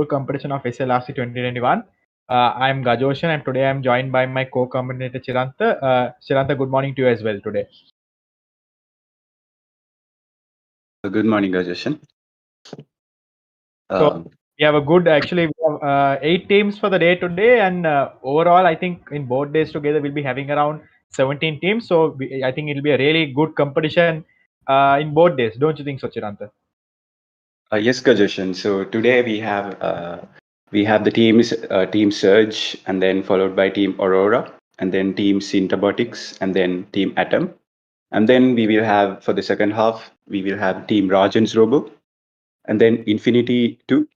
competition of SLRC 2021. I'm Gajoshan, and today I'm joined by my co-commentator Chiranta. Chiranta, good morning to you as well today. Good morning, Gajoshan. So we have a good, actually, we have 8 teams for the day today, and overall, I think in both days together we'll be having around 17 teams. So I think it'll be a really good competition in both days. Don't you think so, Chiranta? Yes, Gajoshan. So today we have the teams Team Surge, and then followed by Team Aurora, and then Team Synth Robotics, and then Team Atom, and then we will have for the second half we will have Team Rajan's Robo, and then Infinity 2,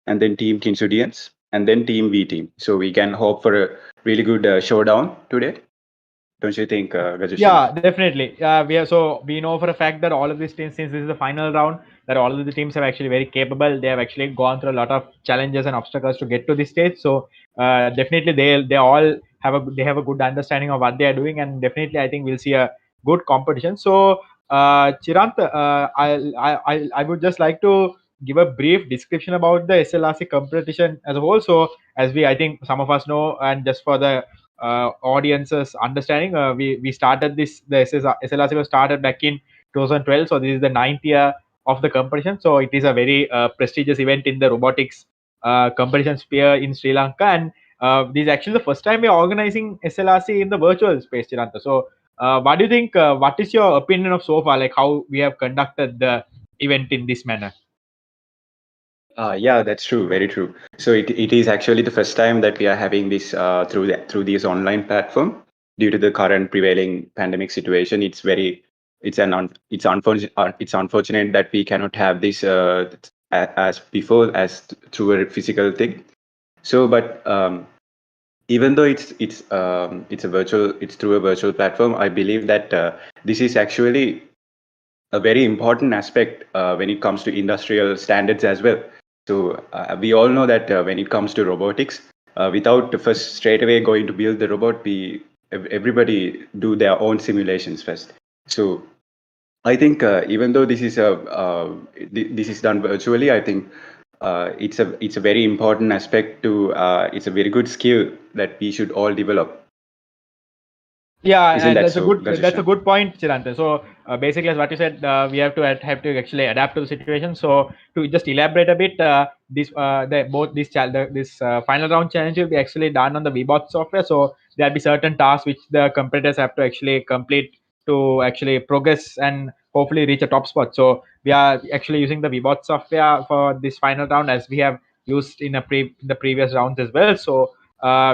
and then Team Kinsudians, and then Team V Team. So we can hope for a really good showdown today. Don't you think, Gajoshan? Yeah, definitely. We know for a fact that all of these teams, since this is the final round, that all of the teams are actually very capable. They have actually gone through a lot of challenges and obstacles to get to this stage. So definitely they all have a good understanding of what they are doing, and definitely I think we'll see a good competition. So Chirant, I would just like to give a brief description about the SLRC competition as a whole. So as I think some of us know, and just for the audience's understanding, we started the SLRC was started back in 2012. So this is the 9th year of the competition. So it is a very prestigious event in the robotics competition sphere in Sri Lanka, and this is actually the first time we are organizing SLRC in the virtual space, Chiranta. So what do you think? What is your opinion of so far, like how we have conducted the event in this manner? Yeah, that's true. Very true. So it is actually the first time that we are having this through this online platform due to the current prevailing pandemic situation. It's unfortunate that we cannot have this as before through a physical thing. So, but even though it's through a virtual platform, I believe that this is actually a very important aspect when it comes to industrial standards as well. So we all know that when it comes to robotics, without first straight away going to build the robot, everybody do their own simulations first. So I think even though this is done virtually, I think it's a very important aspect to it's a very good skill that we should all develop. Yeah, Isn't and that that's a so, good Gajushan? point, Chiranta. So basically, as what you said, we have to actually adapt to the situation. So to just elaborate a bit, this final round challenge will be actually done on the VBot software. So there'll be certain tasks which the competitors have to actually complete to actually progress and hopefully reach a top spot. So we are actually using the VBot software for this final round, as we have used in the previous rounds as well. So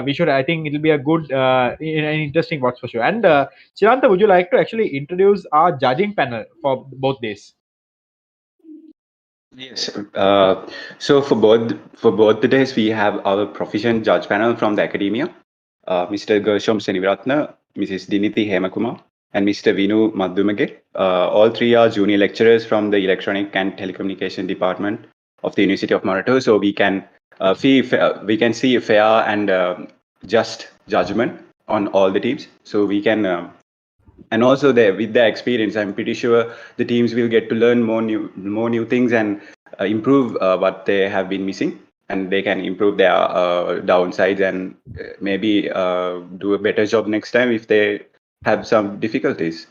we should, I think it'll be a good an interesting watch for sure. And Chiranta, would you like to actually introduce our judging panel for both days? Yes. So for both the days, we have our proficient judge panel from the academia, Mr. Gershom Senivaratna, Mrs. Diniti Hemakumar, and Mr. Vinu Madhumage. All three are junior lecturers from the Electronic and Telecommunication Department of the University of Moratuwa. So we can see a fair and just judgment on all the teams. So we can. And also with their experience, I'm pretty sure the teams will get to learn more new things and improve what they have been missing, and they can improve their downsides and maybe do a better job next time if they have some difficulties.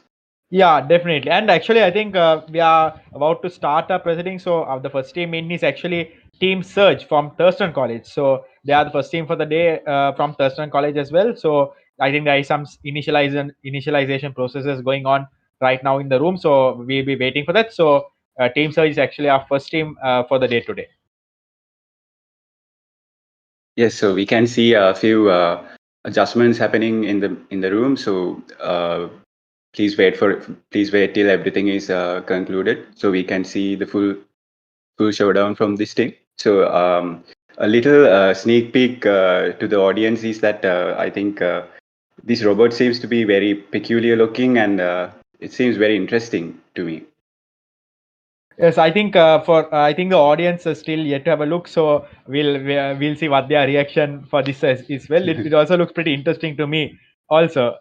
Yeah, definitely. And actually, I think we are about to start our presenting. So the first team in is actually Team Surge from Thurston College. So they are the first team for the day from Thurston College as well. So I think there is some initialization processes going on right now in the room. So we'll be waiting for that. So Team Surge is actually our first team for the day today. Yes, so we can see a few adjustments happening in the room. So please wait till everything is concluded, so we can see the full showdown from this team. So a little sneak peek to the audience is that I think this robot seems to be very peculiar looking, and it seems very interesting to me. Yes, I think I think the audience is still yet to have a look, so we'll see what their reaction for this is. Well, it also looks pretty interesting to me. Also,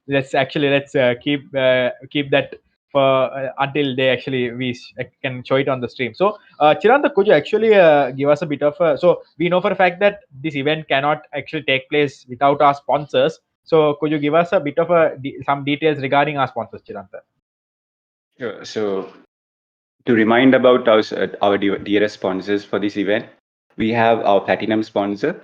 let's keep that until they actually can show it on the stream. So Chiranta, could you actually give us a bit of so we know for a fact that this event cannot actually take place without our sponsors. So could you give us a bit of some details regarding our sponsors, Chiranta? Sure. So to remind about our dearest sponsors for this event, we have our platinum sponsor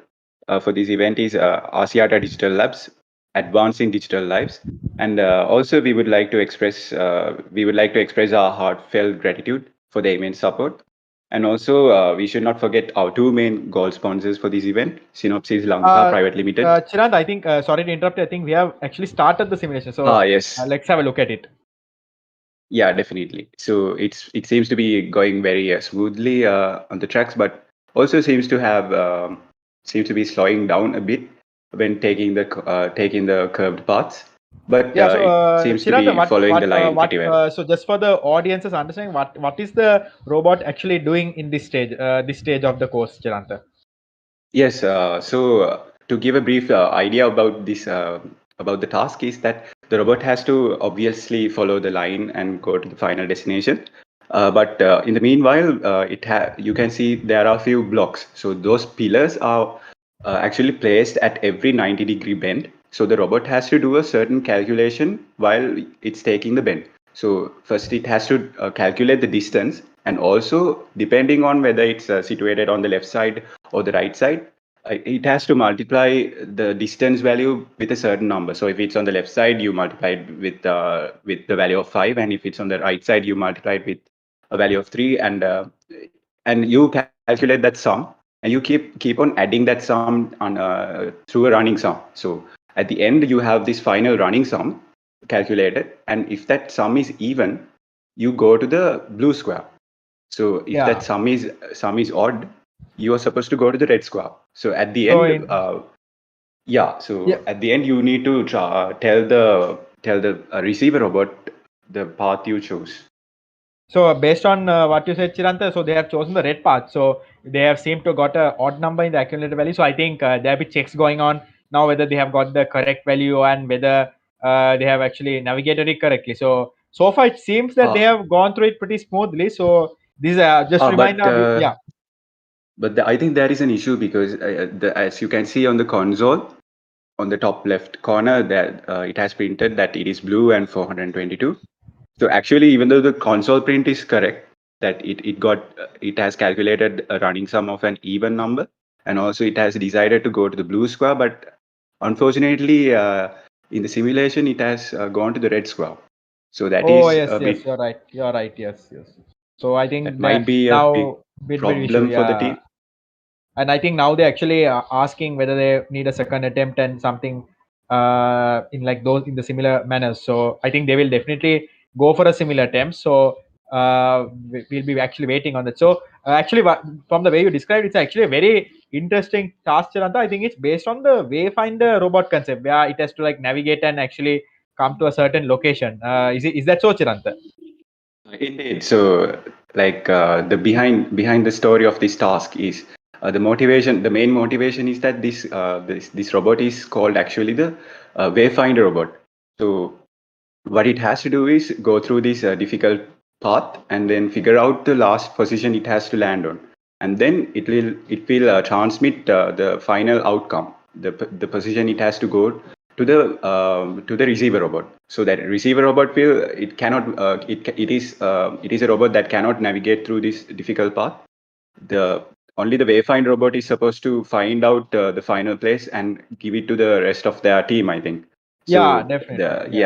for this event is Asiata Digital Labs, Advancing Digital Lives, and also we would like to express our heartfelt gratitude for the immense support. And also, we should not forget our two main gold sponsors for this event, Synopsys Lanka Private Limited. Chiranta, I think sorry to interrupt. I think we have actually started the simulation. So Yes. let's have a look at it. Yeah, definitely. So it seems to be going very smoothly on the tracks, but also seems to be slowing down a bit when taking the curved paths. But Yeah, so it seems to Chiranta, be following the line pretty well. so just for the audience's understanding, what is the robot actually doing in this stage of the course, Chiranta? Yes. To give a brief idea about this about the task is that the robot has to obviously follow the line and go to the final destination. But in the meanwhile, you can see there are a few blocks. So those pillars are actually placed at every 90-degree bend. So the robot has to do a certain calculation while it's taking the bend. So first it has to calculate the distance, and also depending on whether it's situated on the left side or the right side, it has to multiply the distance value with a certain number. So if it's on the left side, you multiply it with the value of 5, and if it's on the right side, you multiply it with a value of 3, and you calculate that sum, and you keep on adding that sum on through a running sum. So at the end, you have this final running sum calculated, and if that sum is even, you go to the blue square. So if that sum is odd, you are supposed to go to the red square. So at the end, at the end, you need to tell the receiver robot the path you chose. So based on what you said, Chiranta, so they have chosen the red path. So they have seemed to got a odd number in the accumulated value. So I think there have been checks going on now whether they have got the correct value and whether they have actually navigated it correctly. So far it seems that they have gone through it pretty smoothly. So these are just reminder. But I think there is an issue because as you can see on the console, on the top left corner, that it has printed that it is blue and 422. So actually, even though the console print is correct, that it has calculated a running sum of an even number, and also it has decided to go to the blue square, but unfortunately, in the simulation, it has gone to the red square. So that is a bit. You're right. You're right. Yes. So I think That might be a big problem for the team. And I think now they're actually asking whether they need a second attempt and something in like those in the similar manners. So I think they will definitely go for a similar attempt. So we'll be actually waiting on that. So actually, from the way you described, it's actually a very interesting task, Chiranta. I think it's based on the Wayfinder robot concept, where it has to like navigate and actually come to a certain location. Is that so, Chiranta? Indeed. So, like the behind the story of this task is the motivation. The main motivation is that this robot is called actually the Wayfinder robot. So, what it has to do is go through this difficult path and then figure out the last position it has to land on, and then it will transmit the final outcome, the position it has to go to the receiver robot. So that receiver robot will it cannot it is a robot that cannot navigate through this difficult path. The only the Wayfind robot is supposed to find out the final place and give it to the rest of their team, I think. Yeah, definitely.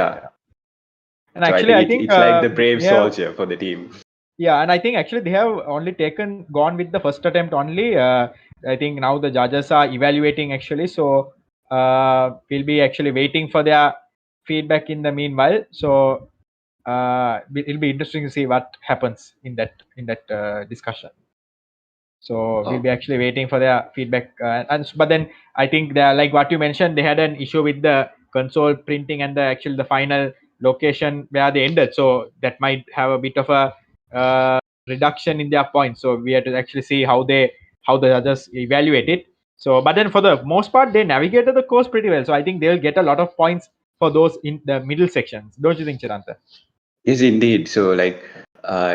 And so actually, I think it's like the brave soldier for the team. Yeah, and I think actually they have only gone with the first attempt only. I think now the judges are evaluating actually, so we'll be actually waiting for their feedback in the meanwhile. So it'll be interesting to see what happens in that discussion. So we'll be actually waiting for their feedback. But then I think they like what you mentioned, they had an issue with the console printing and the final location where they ended. So that might have a bit of a reduction in their points. So we have to actually see how the others evaluate it. So, but then for the most part, they navigated the course pretty well. So I think they'll get a lot of points for those in the middle sections. Don't you think, Chiranta? Yes, indeed. So, like,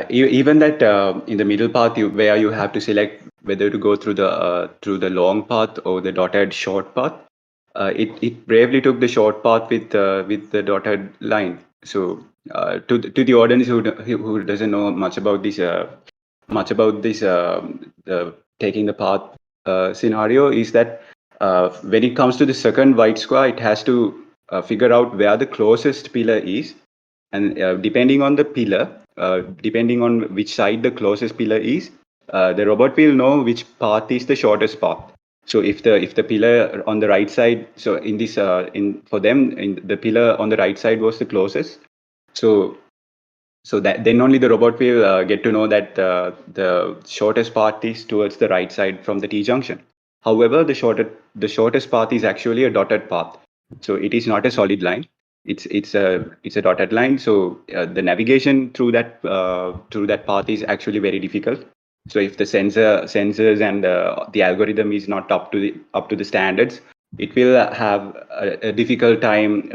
even that in the middle path, where you have to select whether to go through the long path or the dotted short path, it bravely took the short path with the dotted line. So, to the audience who doesn't know much about this taking the path scenario, is that when it comes to the second white square, it has to figure out where the closest pillar is, and depending on the pillar, depending on which side the closest pillar is, the robot will know which path is the shortest path. So if the pillar on the right side, so in this in for them, in the pillar on the right side was the closest. So that then only the robot will get to know that the shortest path is towards the right side from the T junction. However, the shortest path is actually a dotted path, so it is not a solid line. It's a dotted line. So the navigation through that path is actually very difficult. So if the sensors and the algorithm is not up to the standards, it will have a difficult time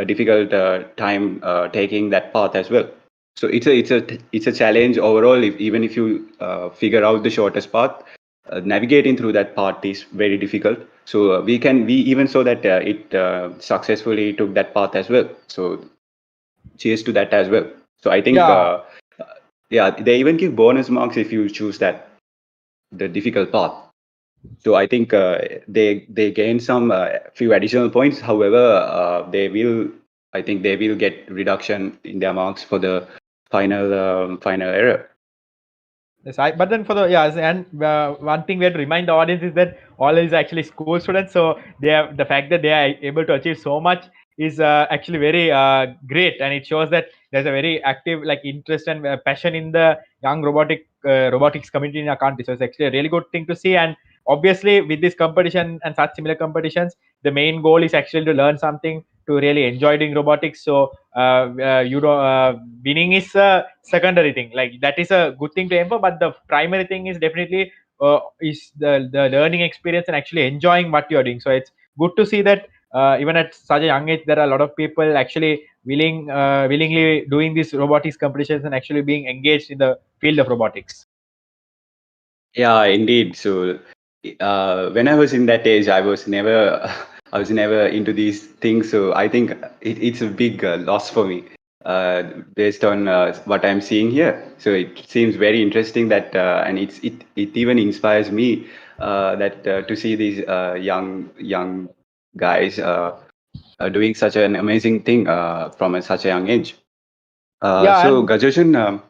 taking that path as well. So it's a challenge overall. Even if you figure out the shortest path, navigating through that path is very difficult. So we even saw that it successfully took that path as well. So cheers to that as well. So I think Yeah. yeah, they even give bonus marks if you choose the difficult path. So I think they gain some few additional points. However, I think they will get reduction in their marks for the final error. Yes, but then for the and one thing we have to remind the audience is that all is actually school students, so they have the fact that they are able to achieve so much is actually very great, and it shows that there's a very active like interest and passion in the young robotics community in our country. So it's actually a really good thing to see, and obviously with this competition and such similar competitions, the main goal is actually to learn something, to really enjoy doing robotics. So winning is a secondary thing, like that is a good thing to aim for, but the primary thing is definitely is the learning experience and actually enjoying what you're doing. So it's good to see that even at such a young age there are a lot of people actually willingly doing these robotics competitions and actually being engaged in the field of robotics. Yeah, indeed. So when I was in that age, I was never I was never into these things. So I think it's a big loss for me based on what I'm seeing here. So it seems very interesting that and it even inspires me that to see these young guys doing such an amazing thing from such a young age. Yeah, So and Gajosan,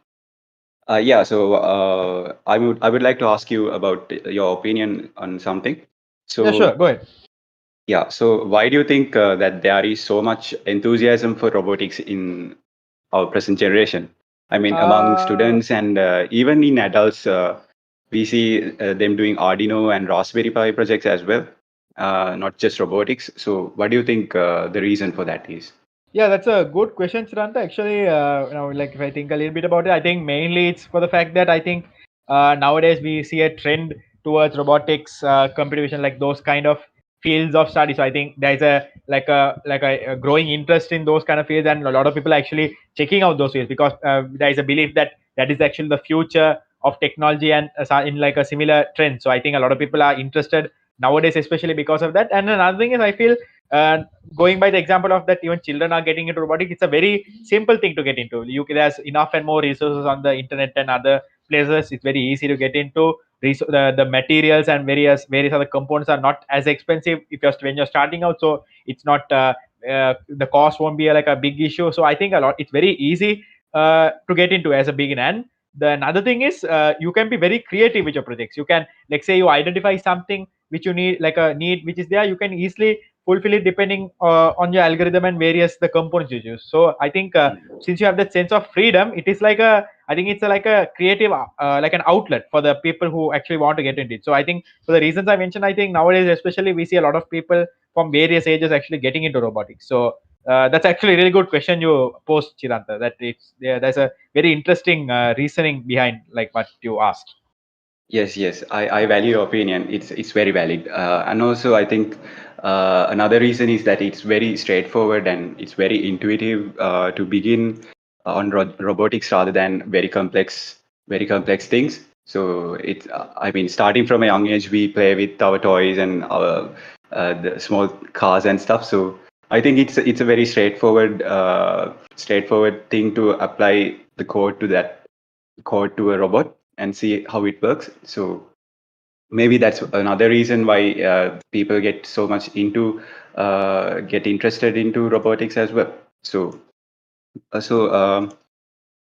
yeah, so I would like to ask you about your opinion on something. yeah, sure, So go ahead. yeah, so why do you think that there is so much enthusiasm for robotics in our present generation? I mean, among uh students and even in adults, we see them doing Arduino and Raspberry Pi projects as well, not just robotics. So what do you think the reason for that is? Yeah, that's a good question, Chiranta. Actually, like if I think a little bit about it, I think mainly it's for the fact that I think nowadays we see a trend towards robotics, computer vision, like those kind of fields of study. So I think there's a growing interest in those kind of fields, and a lot of people are actually checking out those fields because there is a belief that that is actually the future of technology and in like a similar trend. So I think a lot of people are interested nowadays, especially because of that. And another thing is, I feel uh, going by the example of that even children are getting into robotics, it's a very simple thing to get into. There's enough and more resources on the internet and other places. It's very easy to get into. The materials and various other components are not as expensive if you're when you're starting out, so it's not the cost won't be like a big issue. So I think a lot it's very easy to get into as a beginner. And the another thing is you can be very creative with your projects. You can, like, say you identify something which you need, like a need which is there, you can easily fulfill it depending on your algorithm and various the components you use. So I think since you have that sense of freedom, it is like a, I think it's like a creative like an outlet for the people who actually want to get into it. So I think for the reasons I mentioned, I think nowadays especially we see a lot of people from various ages actually getting into robotics. So that's actually a really good question you posed, Chiranta, that it's yeah, there's a very interesting reasoning behind like what you asked. Yes, yes, I value your opinion. It's very valid, and also I think another reason is that it's very straightforward and it's very intuitive to begin. on robotics rather than very complex things. So it's I mean, starting from a young age, we play with our toys and our the small cars and stuff. So I think it's a very straightforward thing to apply the code to a robot and see how it works. So maybe that's another reason why people get so much into get interested into robotics as well. So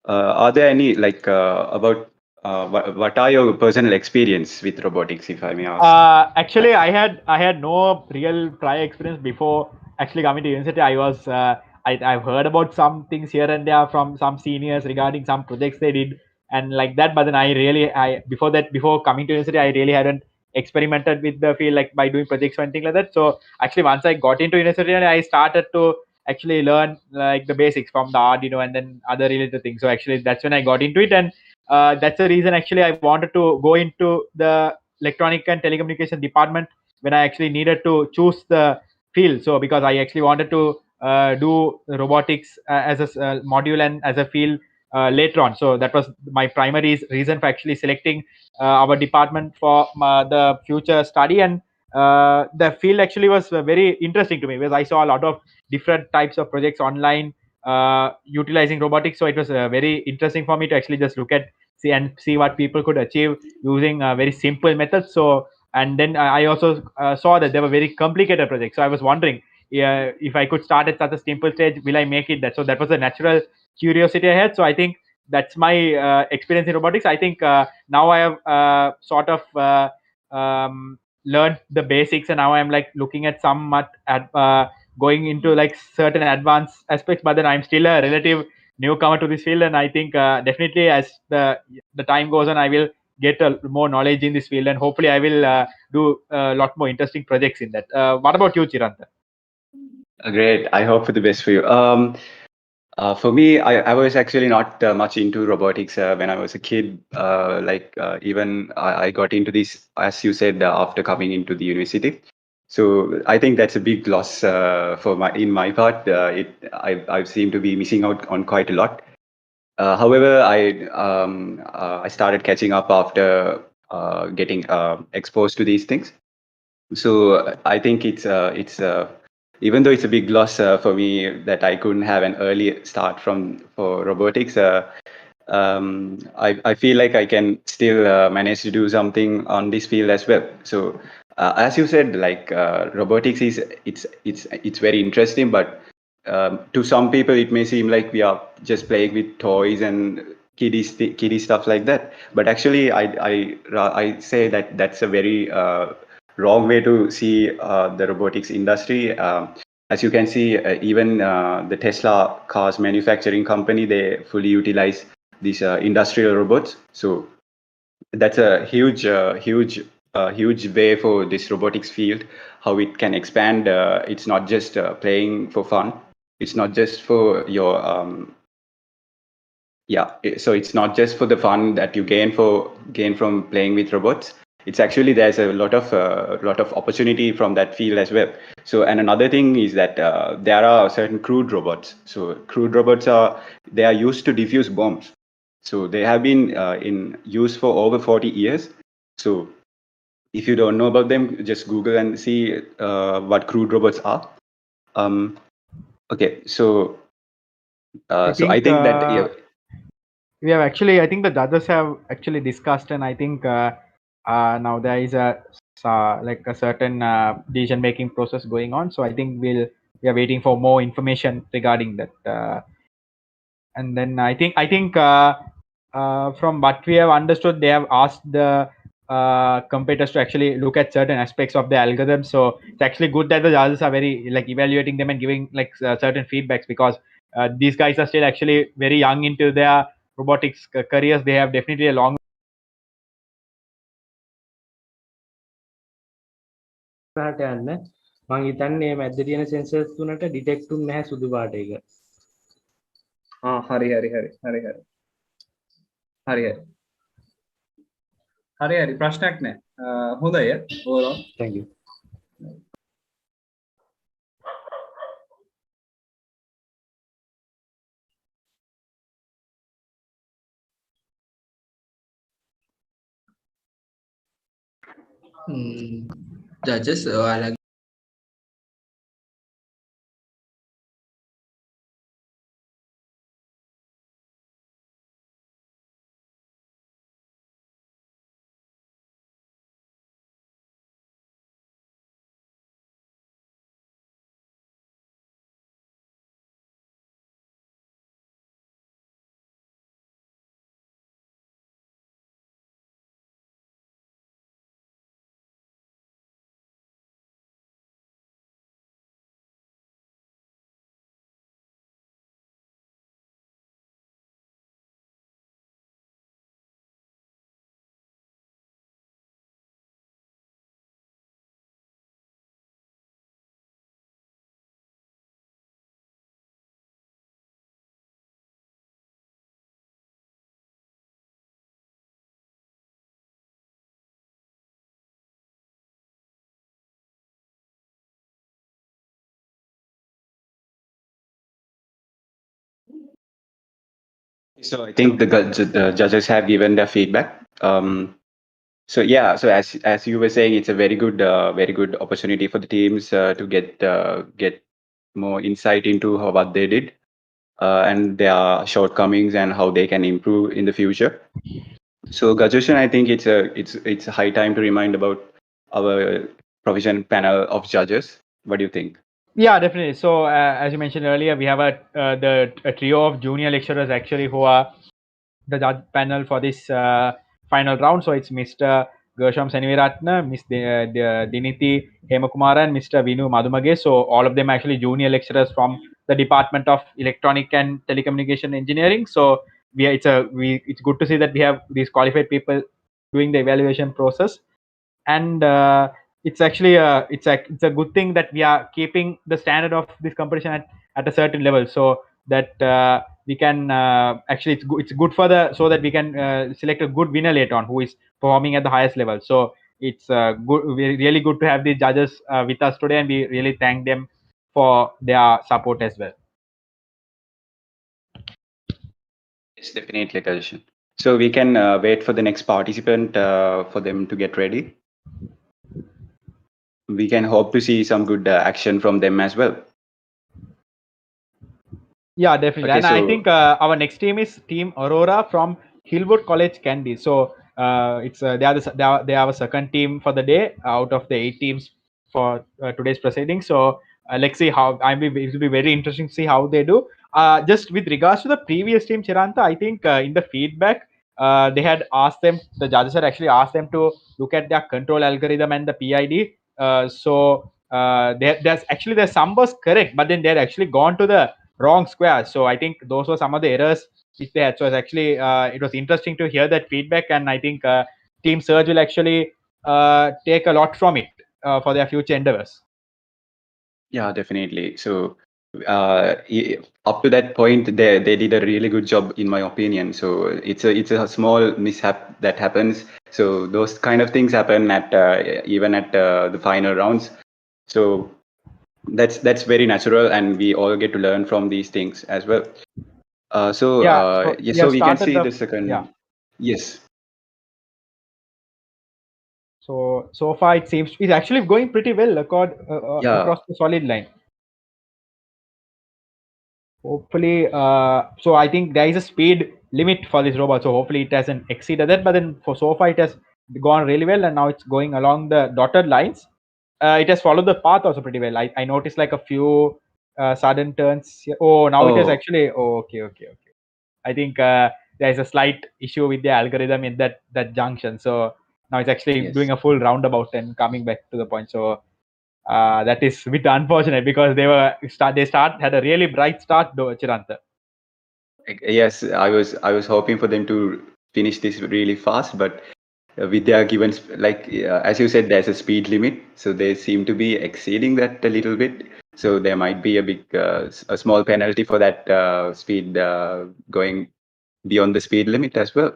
are there any like about what are your personal experience with robotics, if I may ask? Actually, I had no real prior experience before actually coming to university. I've heard about some things here and there from some seniors regarding some projects they did and like that. But then I before coming to university, I really hadn't experimented with the field like by doing projects or anything like that. So actually, once I got into university, I started to actually learn like the basics from the Arduino and then other related things. So actually, that's when I got into it, and that's the reason actually I wanted to go into the electronic and telecommunication department when I actually needed to choose the field. So because I actually wanted to do robotics as a module and as a field later on. So that was my primary reason for actually selecting our department for the future study. And the field actually was very interesting to me because I saw a lot of different types of projects online utilizing robotics. So it was very interesting for me to actually just look at see what people could achieve using very simple methods. So and then I also saw that they were very complicated projects. So I was wondering, yeah, if I could start at such a simple stage, will I make it? That so that was a natural curiosity I had. So I think that's my experience in robotics. I think now I have sort of learned the basics, and now I'm like looking at going into like certain advanced aspects. But then I'm still a relative newcomer to this field, and I think definitely as the time goes on, I will get more knowledge in this field, and hopefully I will do a lot more interesting projects in that. What about you, Chiranta? Great. I hope for the best for you. For me, I was actually not much into robotics when I was a kid. Even I got into this, as you said, after coming into the university. So I think that's a big loss in my part. I seem to be missing out on quite a lot. However, I started catching up after getting exposed to these things. So I think it's even though it's a big loss for me that I couldn't have an early start for robotics. I feel like I can still manage to do something on this field as well. So as you said, like robotics it's very interesting, but to some people it may seem like we are just playing with toys and kiddie stuff like that. But actually, I say that that's a very wrong way to see the robotics industry. As you can see, even the Tesla cars manufacturing company, they fully utilize these industrial robots. So that's a huge way for this robotics field, how it can expand. It's not just playing for fun. It's not just for your so it's not just for the fun that you gain from playing with robots. It's actually there's a lot of opportunity from that field as well. So and another thing is that there are certain crewed robots. So crewed robots they are used to defuse bombs. So they have been in use for over 40 years. So if you don't know about them, just Google and see what crewed robots are. Okay, so I so I think think that we have actually, I think the judges have actually discussed, and I think now there is like a certain decision making process going on. So I think we are waiting for more information regarding that. And then I think from what we have understood, they have asked the competitors to actually look at certain aspects of the algorithm. So it's actually good that the judges are very like evaluating them and giving like certain feedbacks, because these guys are still actually very young into their robotics careers. They have definitely a long රහට යන්න මං හිතන්නේ මේ මැද්ද තියෙන sensors තුනට detect උන්නේ නැහැ සුදු පාට එක. හරි ප්‍රශ්නයක් නෑ. හොඳයි. overall. Thank you. Judges అలాగే So I think the judges have given their feedback. So yeah, so as you were saying, it's a very good opportunity for the teams to get more insight into what they did and their shortcomings and how they can improve in the future. So Gajushan, I think it's a high time to remind about our provision panel of judges. What do you think? Yeah, definitely. So, as you mentioned earlier, we have a trio of junior lecturers actually who are the judge panel for this final round. So it's Mr. Gershom Seniviratna, Ms. Diniti Hemakumara, and Mr. Vinu Madhumage. So all of them actually junior lecturers from the Department of Electronic and Telecommunication Engineering. So it's good to see that we have these qualified people doing the evaluation process, and it's actually it's a good thing that we are keeping the standard of this competition at a certain level, so that we can actually it's good for the so that we can select a good winner later on who is performing at the highest level. So it's really good to have these judges with us today, and we really thank them for their support as well. It's definitely Gajushan. So we can wait for the next participant for them to get ready. We can hope to see some good action from them as well. Yeah, definitely. Okay, And I so- think our next team is Team Aurora from Hillwood College, Candy. So it's they are a second team for the day out of the 8 teams for today's proceedings. So let's see how it will be very interesting to see how they do. Just with regards to the previous team, Chiranta, I think in the feedback they had asked them, the judges had actually asked them to look at their control algorithm and the PID. There's some was correct, but then they had actually gone to the wrong square. So I think those were some of the errors which they had. So it's actually it was interesting to hear that feedback, and I think Team Surge will actually take a lot from it for their future endeavors. Yeah, definitely. So up to that point, they did a really good job, in my opinion. So it's a small mishap that happens. So those kind of things happen at even at the final rounds. So that's very natural, and we all get to learn from these things as well. So we can see the second. Yeah. Yes. So far it seems it's actually going pretty well across the solid line. Hopefully, so I think there is a speed limit for this robot. So hopefully it hasn't exceeded that. But then for so far it has gone really well, and now it's going along the dotted lines. It has followed the path also pretty well. I noticed like a few sudden turns. Oh, now it has actually. Oh, okay. I think there is a slight issue with the algorithm in that junction. So now it's actually doing a full roundabout and coming back to the point. So that is a bit unfortunate because they had a really bright start though, Chiranta. Yes, I was hoping for them to finish this really fast, but with their given as you said, there's a speed limit, so they seem to be exceeding that a little bit. So there might be a small penalty for that speed going beyond the speed limit as well.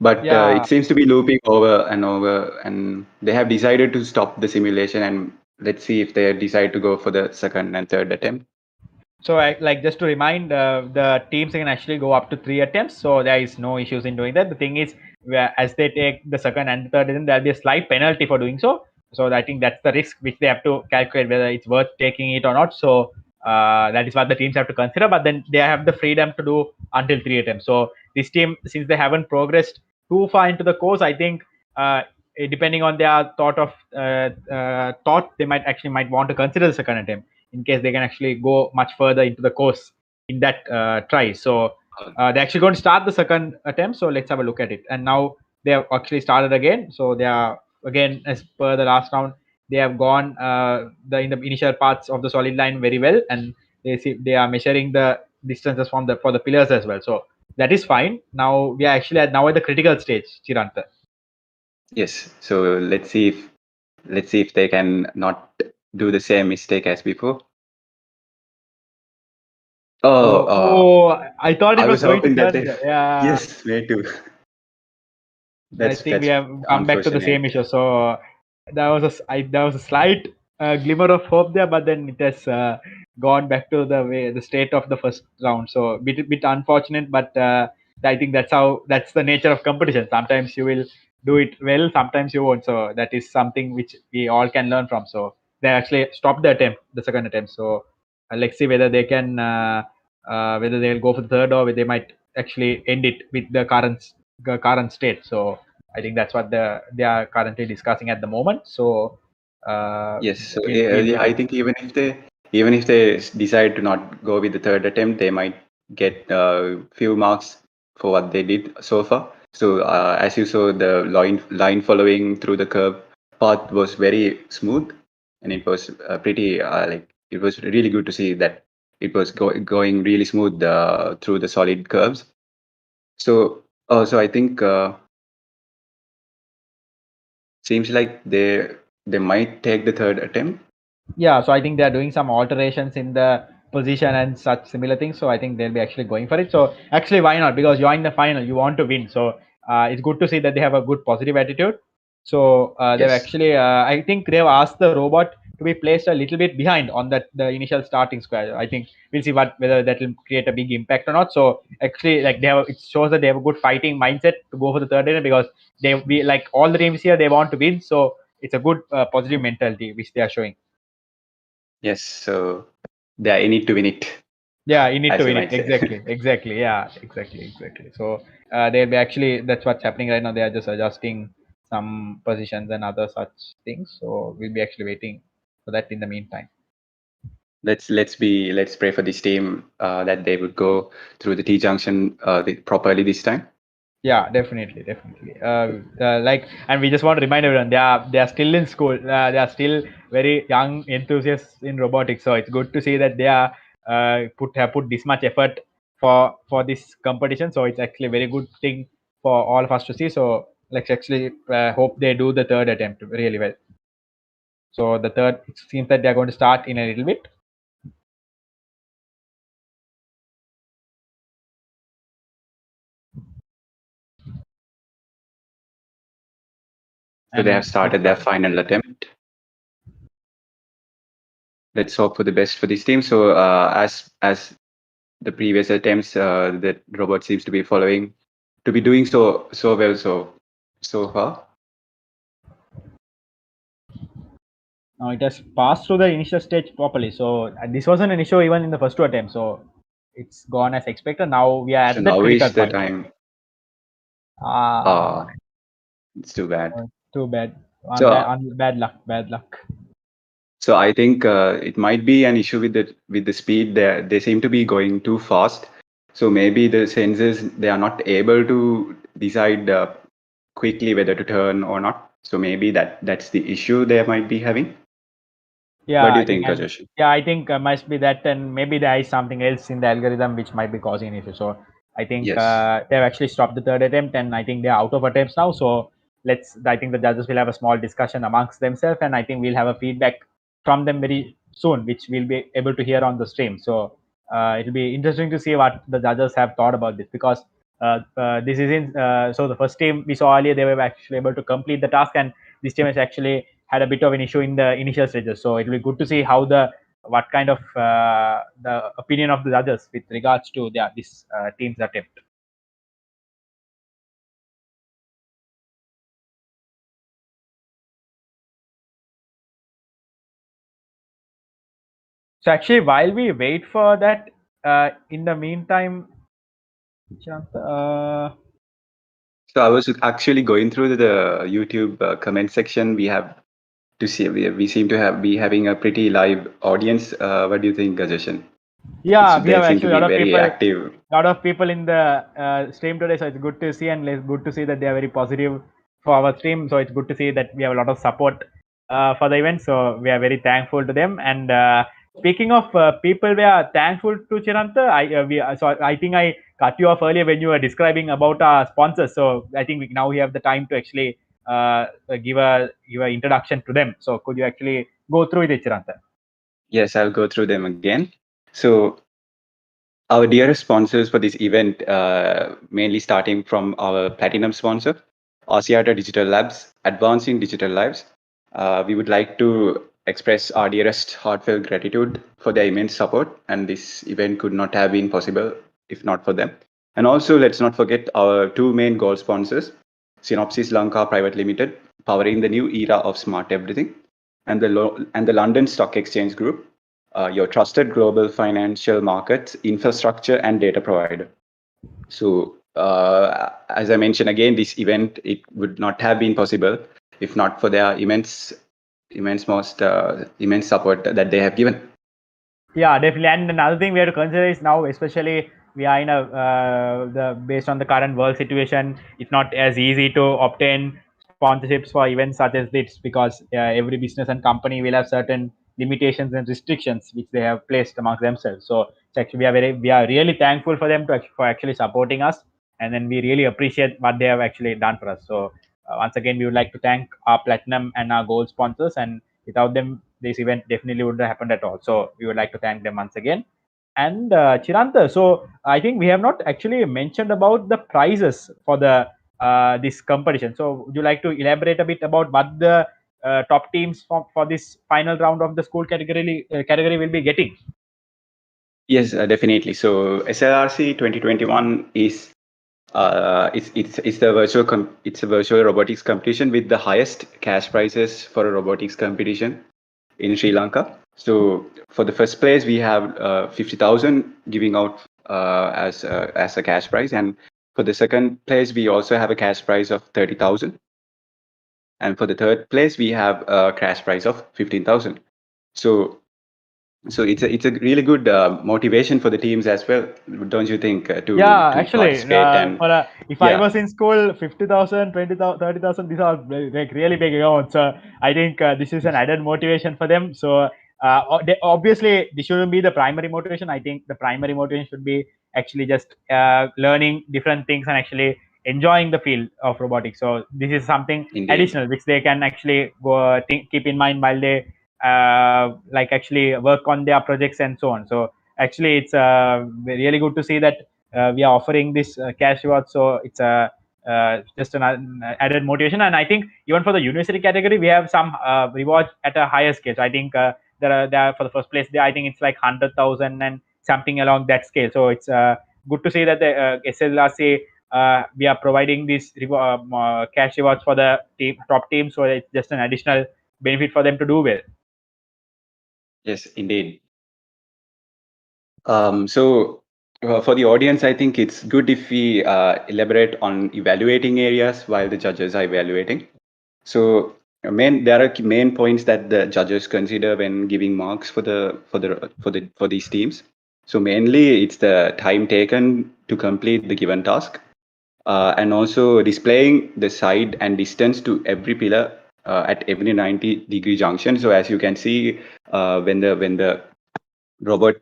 But it seems to be looping over and over, and they have decided to stop the simulation, and let's see if they decide to go for the second and third attempt. So, just to remind, the teams can actually go up to 3 attempts, so there is no issues in doing that. The thing is, where as they take the second and the third attempt, there'll be a slight penalty for doing so. So I think that's the risk which they have to calculate whether it's worth taking it or not. So that is what the teams have to consider. But then they have the freedom to do until 3 attempts. So this team, since they haven't progressed too far into the course, I think depending on their thought, they might want to consider the second attempt in case they can actually go much further into the course in that try. So they're actually going to start the second attempt. So let's have a look at it. And now they have actually started again. So they are again, as per the last round, they have gone in the initial parts of the solid line very well, and they are measuring the distances for the pillars as well. So that is fine. Now we are actually at the critical stage, Chiranta. Yes. So let's see if they can not do the same mistake as before. I thought it I was was going to hoping that turn. they. Yeah. Yes, me too. I think we have come back to the same issue. So there was a slight glimmer of hope there, but then it has gone back to the state of the first round. So bit unfortunate, but I think that's the nature of competition. Sometimes you will do it well, sometimes you won't. So that is something which we all can learn from. So they actually stopped the second attempt. So let's see whether they can whether they'll go for the third or whether they might actually end it with the current state. So I think that's what they are currently discussing at the moment. So Yes. So we'll I think even if they decide to not go with the third attempt, they might get a few marks for what they did so far. So as you saw, the line following through the curve path was very smooth, and it was pretty it was really good to see that it was going really smooth through the solid curves. So I think seems like they might take the third attempt. Yeah, so I think they're doing some alterations in the position and such similar things. So I think they'll be actually going for it. So actually, why not? Because you're in the final, you want to win. So it's good to see that they have a good positive attitude. So they've Yes. actually, I think they've asked the robot to be placed a little bit behind on the initial starting square. I think we'll see whether that will create a big impact or not. So actually, like it shows that they have a good fighting mindset to go for the third inning, because they be like all the teams here, they want to win. So it's a good positive mentality which they are showing. Yes, so they are in it to win it, Yeah, you need to as you win it. might say. Exactly. Yeah, exactly. So they'll be actually, that's what's happening right now. They are just adjusting some positions and other such things. So we'll be actually waiting for that in the meantime. Let's pray for this team that they would go through the T junction properly this time. Yeah, definitely. And we just want to remind everyone, they are still in school. They are still very young enthusiasts in robotics. So it's good to see that they are have put this much effort for this competition. So it's actually a very good thing for all of us to see. So let's actually hope they do the third attempt really well. So the third, it seems that they're going to start in a little bit. So they have started their final attempt. Let's hope for the best for this team. So as the previous attempts, the robot seems to be doing so well so far. Now it has passed through the initial stage properly. So this wasn't an issue even in the first two attempts. So it's gone as expected. Now we are So at the now critical is the point. time. Ah, It's too bad. too bad. So Bad luck. Bad luck. So I think it might be an issue with the speed. They seem to be going too fast. So maybe the sensors, they are not able to decide quickly whether to turn or not. So maybe that's the issue they might be having. Yeah, What do I you think, think, Rajesh? I think must be that, and maybe there is something else in the algorithm which might be causing an issue. So I think Yes. they've actually stopped the third attempt, and I think they're out of attempts now. So I think the judges will have a small discussion amongst themselves, and I think we'll have a feedback from them very soon, which we'll be able to hear on the stream. So it'll be interesting to see what the judges have thought about this, because this is in so the first team we saw earlier, they were actually able to complete the task, and this team has actually had a bit of an issue in the initial stages. So it will be good to see how what kind of the opinion of the judges with regards to this team's attempt. So actually, while we wait for that, in the meantime, So I was actually going through the YouTube comment section. We have to see we seem to be having a pretty live audience. What do you think, Gajeshan? yeah, we They have seem to actually a be lot of very people, active. lot of people in the stream today. So it's good to see, and it's good to see that they are very positive for our stream. So it's good to see that we have a lot of support for the event. So we are very thankful to them. And speaking of people, we are thankful to Chiranta. So I think I cut you off earlier when you were describing about our sponsors. So I think now we have the time to actually give a introduction to them. So could you actually go through it, Chiranta? Yes, I'll go through them again. So our dearest sponsors for this event, mainly starting from our platinum sponsor, Asiata Digital Labs, Advancing Digital Lives. We would like to express our dearest heartfelt gratitude for their immense support, and this event could not have been possible if not for them. And also, let's not forget our two main gold sponsors, Synopsys Lanka Private Limited, powering the new era of smart everything, and the London Stock Exchange Group, your trusted global financial markets, infrastructure, and data provider. So, as I mentioned again, this event, it would not have been possible if not for their immense support that they have given. Yeah, definitely. And another thing we have to consider is now, especially we are in a based on the current world situation, it's not as easy to obtain sponsorships for events such as this because every business and company will have certain limitations and restrictions which they have placed amongst themselves. So it's actually we are really thankful for them for actually supporting us, and then we really appreciate what they have actually done for us. So once again, we would like to thank our platinum and our gold sponsors, and without them, this event definitely wouldn't have happened at all. So we would like to thank them once again. And Chiranta, so I think we have not actually mentioned about the prizes for the this competition. So would you like to elaborate a bit about what the top teams for this final round of the school category will be getting? Yes, definitely. So SLRC 2021 is it's the it's a virtual robotics competition with the highest cash prizes for a robotics competition in Sri Lanka. So for the first place, we have 50,000 giving out as a cash prize, and for the second place, we also have a cash prize of 30,000, and for the third place, we have a cash prize of 15,000. So it's a really good motivation for the teams as well, don't you think? Yeah, To actually, participate and if I yeah, was in school, 50,000, 20,000, 30,000, these are like really big amounts. I think this is an added motivation for them. So obviously, this shouldn't be the primary motivation. I think the primary motivation should be actually just learning different things and actually enjoying the field of robotics. So this is something indeed. additional which they can actually keep in mind while they like actually work on their projects and so on. So actually, it's really good to see that we are offering this cash reward. So it's just an added motivation. And I think even for the university category, we have some rewards at a higher scale. So I think there are for the first place there, I think it's like 100,000 and something along that scale. So it's good to see that the SLRC we are providing these cash rewards for the top team. So it's just an additional benefit for them to do well. Yes, indeed. So for the audience, I think it's good if we elaborate on evaluating areas while the judges are evaluating. So there are main points that the judges consider when giving marks for these teams. So mainly it's the time taken to complete the given task, and also displaying the side and distance to every pillar at every 90-degree junction. So as you can see, when the robot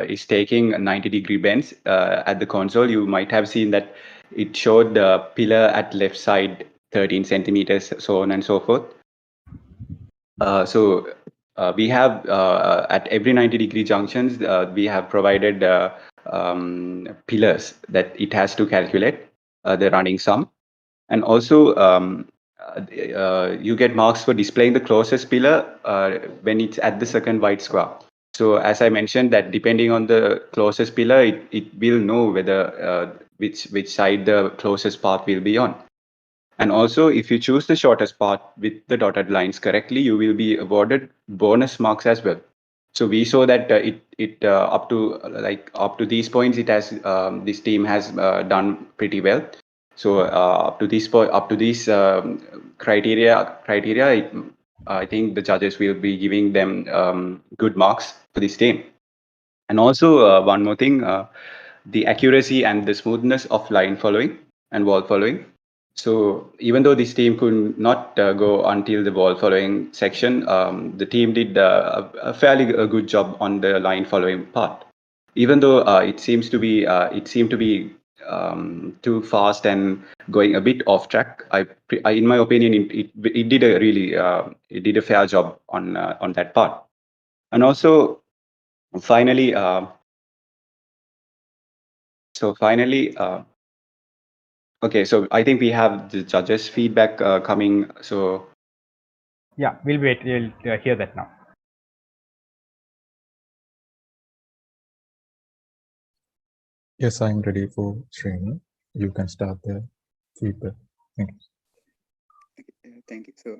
is taking a 90-degree bends at the console, you might have seen that it showed the pillar at left side 13 centimeters, so on and so forth. We have at every 90-degree junctions, we have provided pillars that it has to calculate the running sum. And also, you get marks for displaying the closest pillar when it's at the second white square. So as I mentioned, that depending on the closest pillar, it will know whether which side the closest path will be on. And also, if you choose the shortest path with the dotted lines correctly, you will be awarded bonus marks as well. So we saw that it up to these points, it has this team has done pretty well. So up to this point, up to these criteria, I think the judges will be giving them good marks for this team. And also one more thing, the accuracy and the smoothness of line following and wall following. So even though this team could not go until the wall following section, the team did a fairly good job on the line following part. Even though it seemed to be too fast and going a bit off track, in my opinion, it did a really it did a fair job on that part. And also finally. Okay, so I think we have the judges' feedback coming. So yeah, we'll wait. We'll hear that now. Yes, I'm ready for streaming. You can start the feedback. Thank you. Thank you. So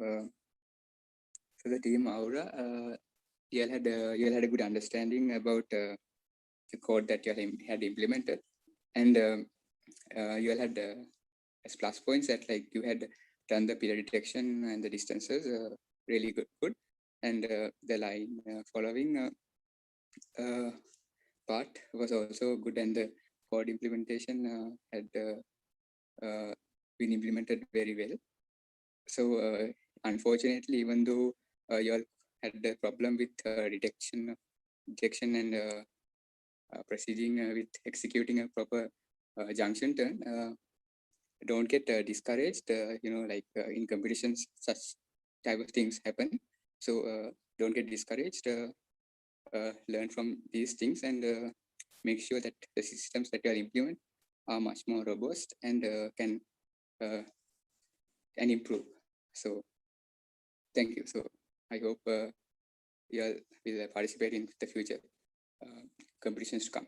the team Aura, you all had a good understanding about the code that you all had implemented, and you all had as plus points that like you had done the pillar detection and the distances really good, and the line following part was also good, and the code implementation had been implemented very well. So unfortunately, even though you all had a problem with detection and proceeding with executing a proper junction turn, don't get discouraged. In competitions, such type of things happen. So don't get discouraged. Learn from these things and make sure that the systems that you are implement are much more robust and can improve. So thank you. So I hope you all will participate in the future competitions to come.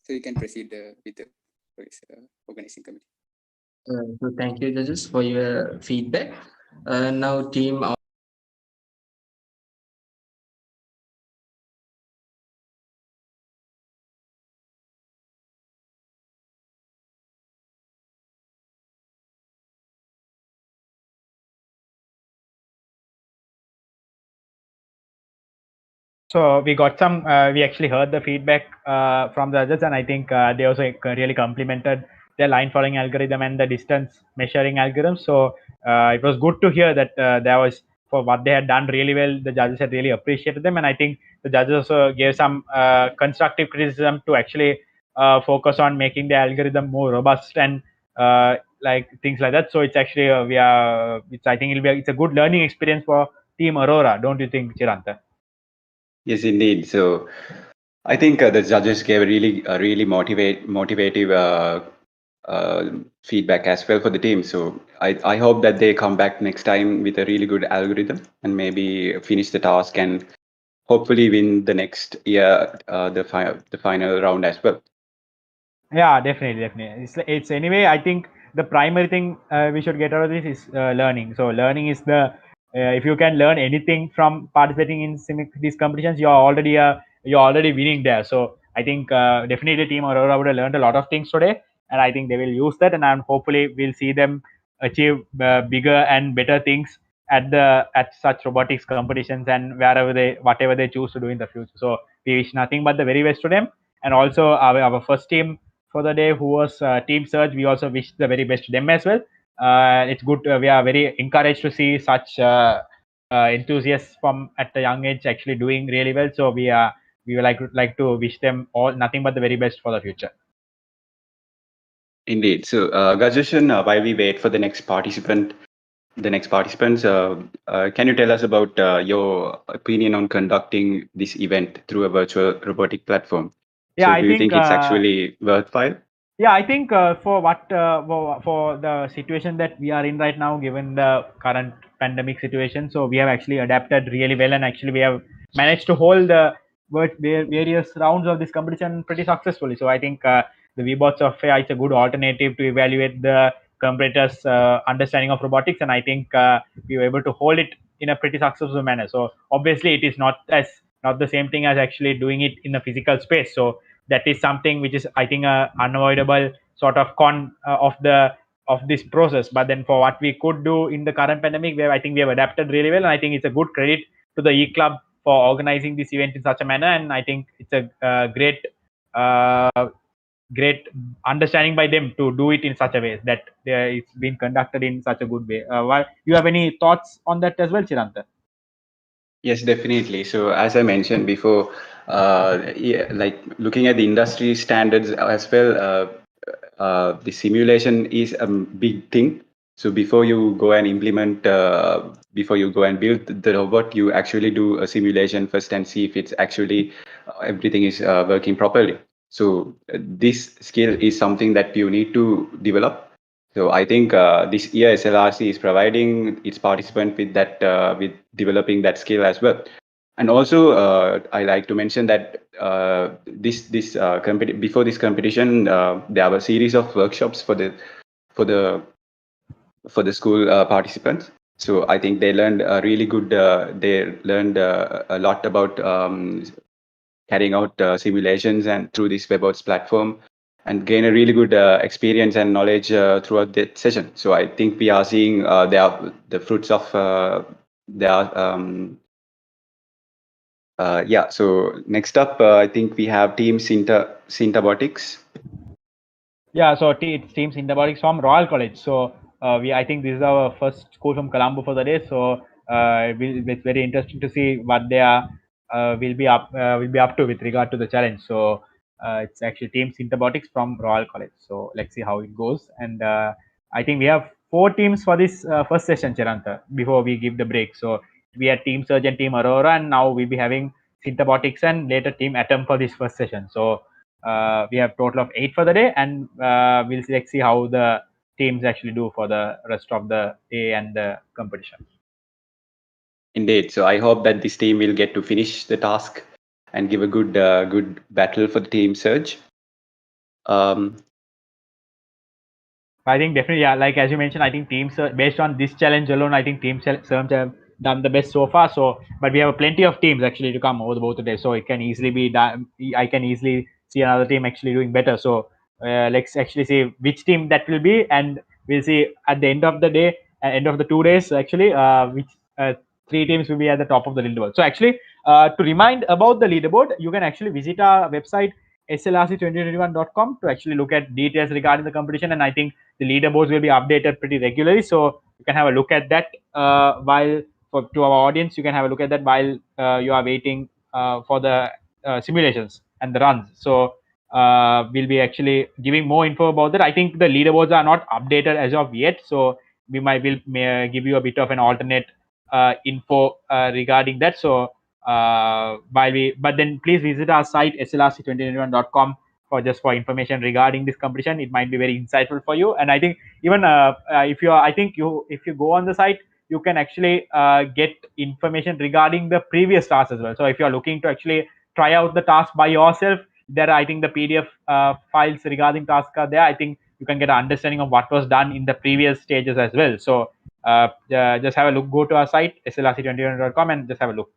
So you can proceed with the organizing committee. So thank you, judges, for your feedback. Now, team. So we got some. We actually heard the feedback from the judges, and I think they also really complimented their line following algorithm and the distance measuring algorithm. So it was good to hear that there was, for what they had done really well, the judges had really appreciated them, and I think the judges also gave some constructive criticism to actually focus on making the algorithm more robust and like things like that. So it's actually I think it's a good learning experience for Team Aurora, don't you think, Chiranta? yes, indeed. So I think the judges gave a really motivative feedback as well for the team. So I hope that they come back next time with a really good algorithm and maybe finish the task and hopefully win the next year the final round as well. Yeah, definitely. It's anyway. I think the primary thing we should get out of this is learning. So learning is the if you can learn anything from participating in these competitions, you're already winning there. So I think definitely Team Aurora would have learned a lot of things today, and I think they will use that, and hopefully we'll see them achieve bigger and better things at such robotics competitions and whatever they choose to do in the future. So we wish nothing but the very best to them, and also our first team for the day, who was Team Surge. We also wish the very best to them as well. It's good. We are very encouraged to see such enthusiasts from at a young age actually doing really well. So we would like to wish them all nothing but the very best for the future. Indeed. So Gajushan, while we wait for the next participants, can you tell us about your opinion on conducting this event through a virtual robotic platform? Yeah, so do you think it's actually worthwhile? Yeah, I think for the situation that we are in right now, given the current pandemic situation, so we have actually adapted really well, and actually we have managed to hold the various rounds of this competition pretty successfully. So I think the VBot software is a good alternative to evaluate the competitors' understanding of robotics, and I think we were able to hold it in a pretty successful manner. So obviously, it is not the same thing as actually doing it in a physical space. So that is something which is, I think, unavoidable sort of con of this process. But then for what we could do in the current pandemic, where I think we have adapted really well, and I think it's a good credit to the E-Club for organizing this event in such a manner, and I think it's a great understanding by them to do it in such a way that it's been conducted in such a good way. You have any thoughts on that as well, Chiranta? Yes, definitely. So as I mentioned before, yeah, like looking at the industry standards as well, the simulation is a big thing. So before you go and implement, before you go and build the robot, you actually do a simulation first and see if it's actually everything is working properly. So this skill is something that you need to develop. So I think this year SLRC is providing its participant with that, with developing that skill as well. And also, I like to mention that before this competition, there are a series of workshops for the school participants. So I think they learned really good. They learned a lot about carrying out simulations and through this WebOps platform, and gain a really good experience and knowledge throughout the session. So I think we are seeing the fruits of their yeah. So next up, I think we have Team Syntabotics. Yeah, so it's Team Syntabotics from Royal College. So I think this is our first school from Colombo for the day. So it's very interesting to see what they are will be up to with regard to the challenge. So it's actually Team Syntabotics from Royal College. So let's see how it goes. And I think we have 4 teams for this first session, Chiranta, before we give the break. So we had Team Surge and Team Aurora, and now we'll be having Syntabotics and later Team Atom for this first session. So we have total of 8 for the day, and let's see how the teams actually do for the rest of the day and the competition. Indeed. So I hope that this team will get to finish the task and give a good battle for the Team Surge. I think definitely, yeah, like as you mentioned, I think teams based on this challenge alone, I think Team Surge have done the best so far. So, but we have plenty of teams actually to come over the both the days, so it can easily be done. I can easily see another team actually doing better. So let's actually see which team that will be, and we'll see at the end of the day, end of the 2 days actually, which 3 teams will be at the top of the leaderboard. So actually, to remind about the leaderboard, you can actually visit our website SLRC2021.com to actually look at details regarding the competition, and I think the leaderboards will be updated pretty regularly, so you can have a look at that to our audience. You can have a look at that while you are waiting for the simulations and the runs. So we'll be actually giving more info about that. I think the leaderboards are not updated as of yet, so we may give you a bit of an alternate info regarding that. So but then please visit our site slrc2021.com for information regarding this competition. It might be very insightful for you, and I think even if you go on the site, you can actually get information regarding the previous tasks as well. So if you are looking to actually try out the task by yourself, there I think the PDF files regarding tasks are there. I think you can get an understanding of what was done in the previous stages as well. So just have a look. Go to our site slrc2021.com and just have a look.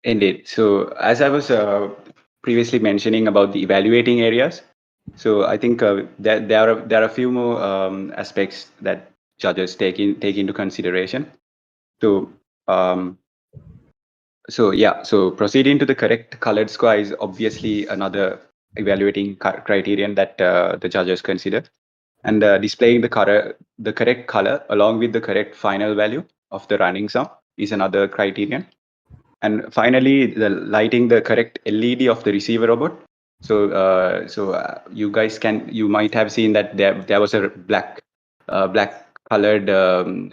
Indeed. So as I was previously mentioning about the evaluating areas, so I think that there are a few more aspects that judges take into consideration. So so proceeding to the correct colored square is obviously another evaluating criterion that the judges consider, and displaying the correct color along with the correct final value of the running sum is another criterion. And finally, lighting the correct LED of the receiver robot. So, you might have seen that there was a black colored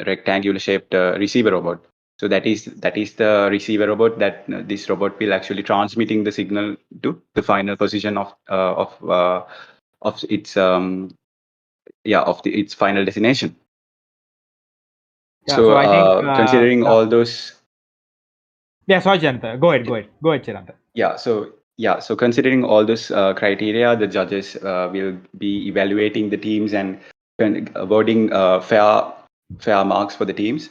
rectangular shaped receiver robot. So that is the receiver robot that this robot will actually transmitting the signal to the final position of its its final destination. Yeah, so I think considering all those. Yeah, sorry, Chiranta. Go ahead, Chiranta. Yeah, so yeah, so considering all those criteria, the judges will be evaluating the teams and awarding fair marks for the teams.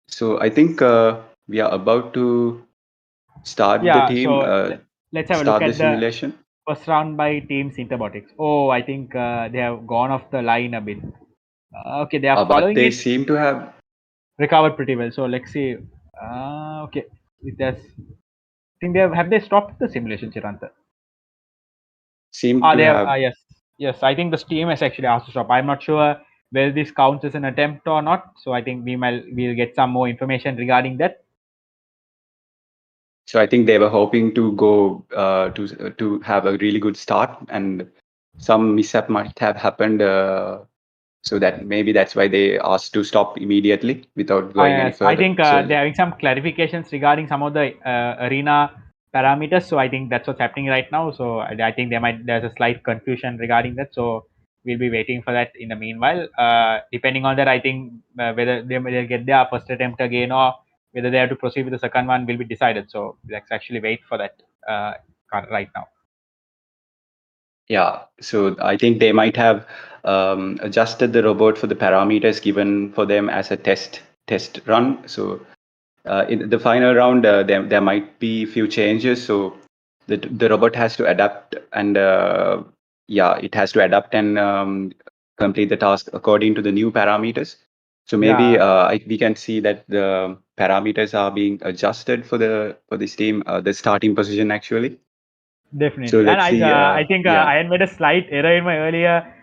So I think we are about to start the Yeah, team, so let's have a look start the at the simulation. first round by teams Interbotics. Oh, I think they have gone off the line a bit. Okay, they are But following they it, seem to have recovered pretty well. So let's see. Okay, it has. I think have they stopped the simulation, Chiranta? seemed to They have. have. Yes, yes. I think the team has actually asked to stop. I'm not sure whether this counts as an attempt or not. So I think we'll get some more information regarding that. So I think they were hoping to go to have a really good start, and some mishap might have happened. So that maybe that's why they asked to stop immediately without going any Yes, I further. think So they're having some clarifications regarding some of the arena parameters. So I think that's what's happening right now. So I think there's a slight confusion regarding that. So we'll be waiting for that in the meanwhile. Depending on that, I think whether they'll get their first attempt again or whether they have to proceed with the second one will be decided. So let's actually wait for that right now. yeah, so I think they might have adjusted the robot for the parameters given for them as a test run. So in the final round, there might be few changes. So the robot has to adapt, and it has to adapt and complete the task according to the new parameters. So maybe Yeah. we can see that the parameters are being adjusted for this team, the starting position actually. So Definitely, and let's see. I think Yeah. I had made a slight error in my earlier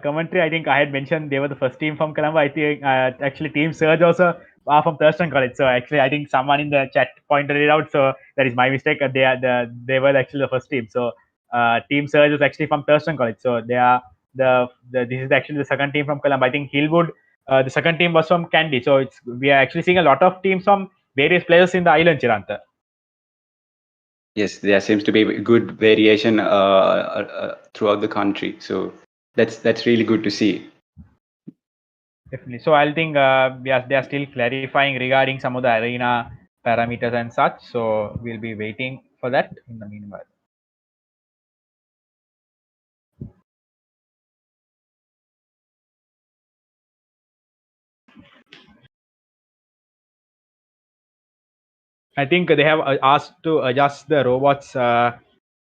commentary. I think I had mentioned they were the first team from Colombo. I think actually Team Surge also are from Thurston College. So actually, I think someone in the chat pointed it out. So that is my mistake. They were actually the first team. So Team Surge was actually from Thurston College. So they are this is actually the second team from Colombo. I think Hillwood, the second team was from Kandy. So we are actually seeing a lot of teams from various places in the island, Chiranta. Yes, there seems to be good variation throughout the country. So that's really good to see. Definitely. So I think they are still clarifying regarding some of the arena parameters and such. So we'll be waiting for that in the meanwhile. I think they have asked to adjust the robots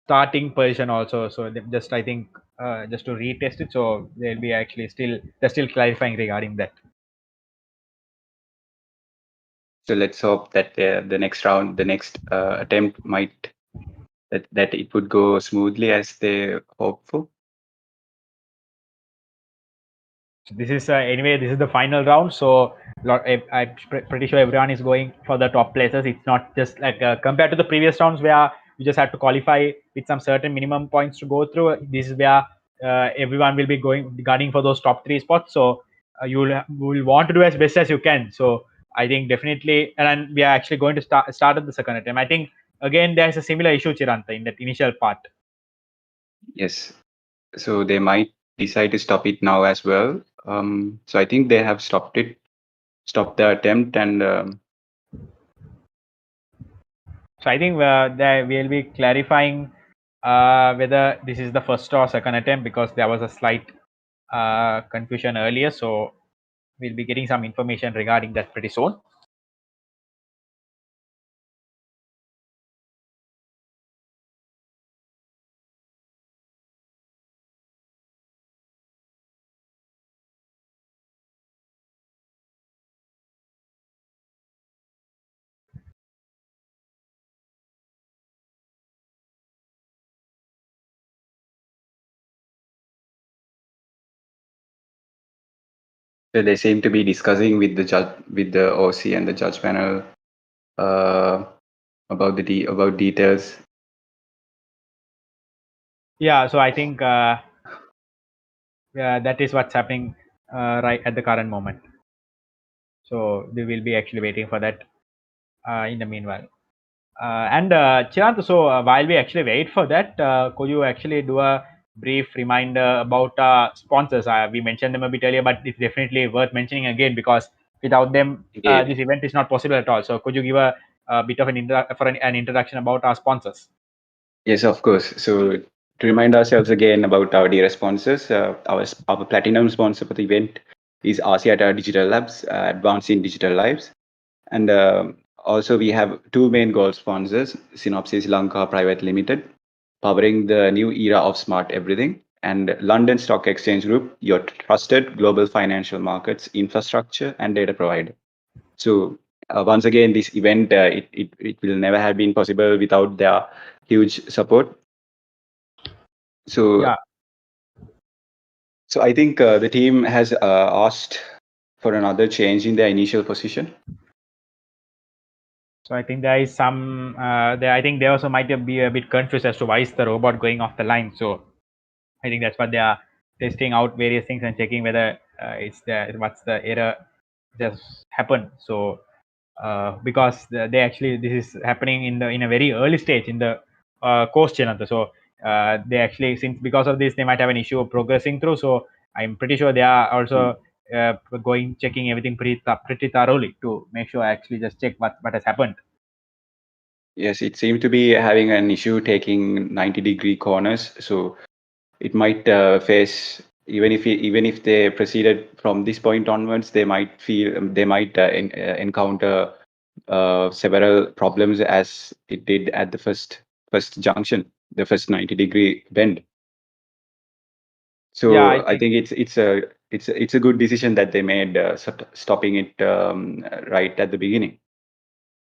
starting position also. So just I think just to retest it. So they'll be actually they're still clarifying regarding that. So let's hope that the next round, the next attempt might that it would go smoothly as they hope for. So this is anyway. This is the final round. So I'm pretty sure everyone is going for the top places. It's not just like compared to the previous rounds where you just have to qualify with some certain minimum points to go through. This is where everyone will be gunning for those top 3 spots. So you will want to do as best as you can. So I think definitely, and then we are actually going to start at the second attempt. I think again there's a similar issue, Chiranta, in that initial part. Yes. So they might decide to stop it now as well. So I think they have stopped the attempt, and So I think we'll be clarifying whether this is the first or second attempt because there was a slight confusion earlier. So we'll be getting some information regarding that pretty soon. so they seem to be discussing with the judge, with the OC and the judge panel about about details. Yeah, so I think that is what's happening right at the current moment. So we will be actually waiting for that in the meanwhile. And Chirant, so while we actually wait for that, could you actually do a brief reminder about sponsors? We mentioned them a bit earlier, but it's definitely worth mentioning again because without them, Again, this event is not possible at all. So could you give a bit of an introduction about our sponsors? Yes, of course. So to remind ourselves again about our dear sponsors, our platinum sponsor for the event is Asiata Digital Labs, Advancing Digital Lives. And also we have two main gold sponsors, Synopsys Lanka Private Limited, powering the new era of smart everything, and London Stock Exchange Group, your trusted global financial markets infrastructure and data provider. So once again, this event, it will never have been possible without their huge support. So, Yeah. so I think the team has asked for another change in their initial position. So I think there is some. I think they also might be a bit confused as to why is the robot going off the line. So I think that's what they are testing out various things and checking whether it's the what's the error just happened. So because they actually this is happening in a very early stage in the course channel. So they actually since because of this they might have an issue of progressing through. So I'm pretty sure they are also going checking everything pretty thoroughly to make sure actually just check what has happened. Yes, it seemed to be having an issue taking 90-degree corners. So it might face even if they proceeded from this point onwards, they might encounter several problems as it did at the first junction, the first 90-degree bend. Yeah, I So I think. think it's a good decision that they made, stopping it right at the beginning.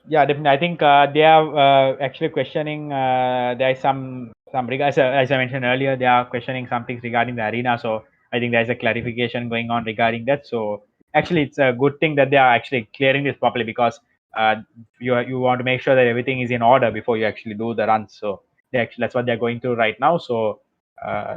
Yeah, definitely. I think they are actually questioning. There is as I mentioned earlier, they are questioning some things regarding the arena. So I think there is a clarification going on regarding that. So actually, it's a good thing that they are actually clearing this properly because you want to make sure that everything is in order before you actually do the runs. So that's what they're going through right now. So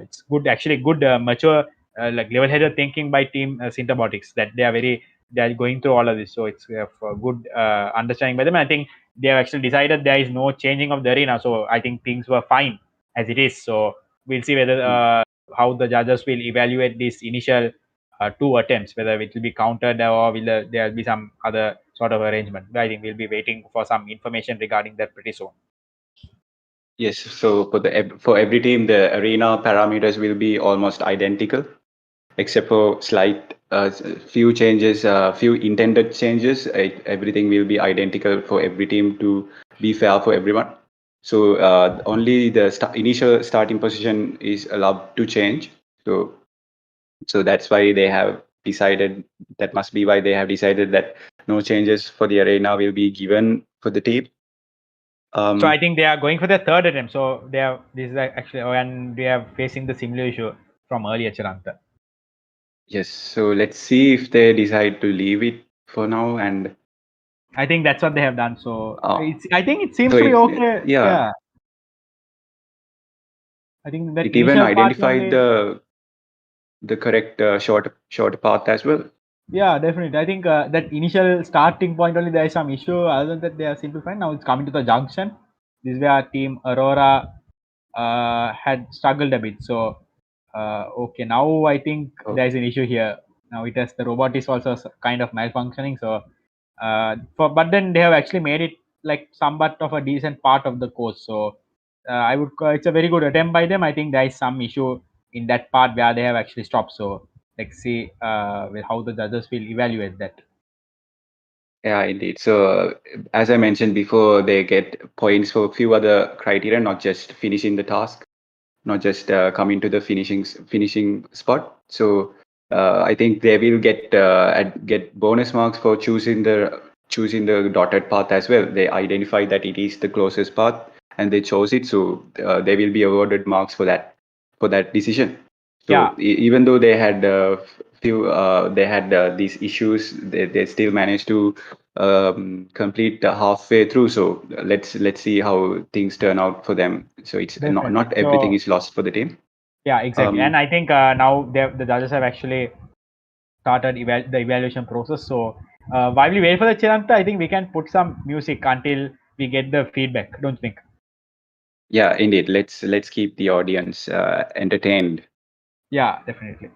it's good, actually good, mature, like level-headed thinking by team Syntabotics that they are going through all of this. So it's for good understanding by them. I think they have actually decided there is no changing of the arena. So I think things were fine as it is. So we'll see whether how the judges will evaluate these initial two attempts, whether it will be counted or will there will be some other sort of arrangement. I think we'll be waiting for some information regarding that pretty soon. Yes, so for every team, the arena parameters will be almost identical, except for slight few changes, few intended changes. Everything will be identical for every team to be fair for everyone. So only the initial starting position is allowed to change. So that's why they have decided. That must be why they have decided that no changes for the arena will be given for the team. So I think they are going for the third attempt. So they are this is actually and they are facing the similar issue from earlier Chiranta. Yes, so let's see if they decide to leave it for now, and I think that's what they have done. So uh, I think it seems so to be it okay. yeah, Yeah. I think that it even initial part identified only. the correct short path as well. Yeah, definitely. I think that initial starting point only there is some issue. Other than that, they are simplifying. Now it's coming to the junction. This is where team Aurora had struggled a bit. So okay, now I think Oh, there is an issue here. Now it has the robot is also kind of malfunctioning. So but then they have actually made it like somewhat of a decent part of the course. So I would it's a very good attempt by them. I think there is some issue in that part where they have actually stopped. So let's see how the judges will evaluate that. yeah, indeed. So as I mentioned before, they get points for a few other criteria, not just finishing the task, not just coming to the finishing spot. So I think they will get bonus marks for choosing the dotted path as well. They identify that it is the closest path, and they chose it. So they will be awarded marks for that decision. Yeah, So even though they had these issues, they still managed to complete halfway through. So let's see how things turn out for them. So it's definitely. not everything So is lost for the team. yeah, exactly. And Um, I think now the judges have actually started the evaluation process. So while we wait for the Chiranta, I think we can put some music until we get the feedback. Don't you think? yeah, indeed. Let's keep the audience entertained. Yeah, definitely.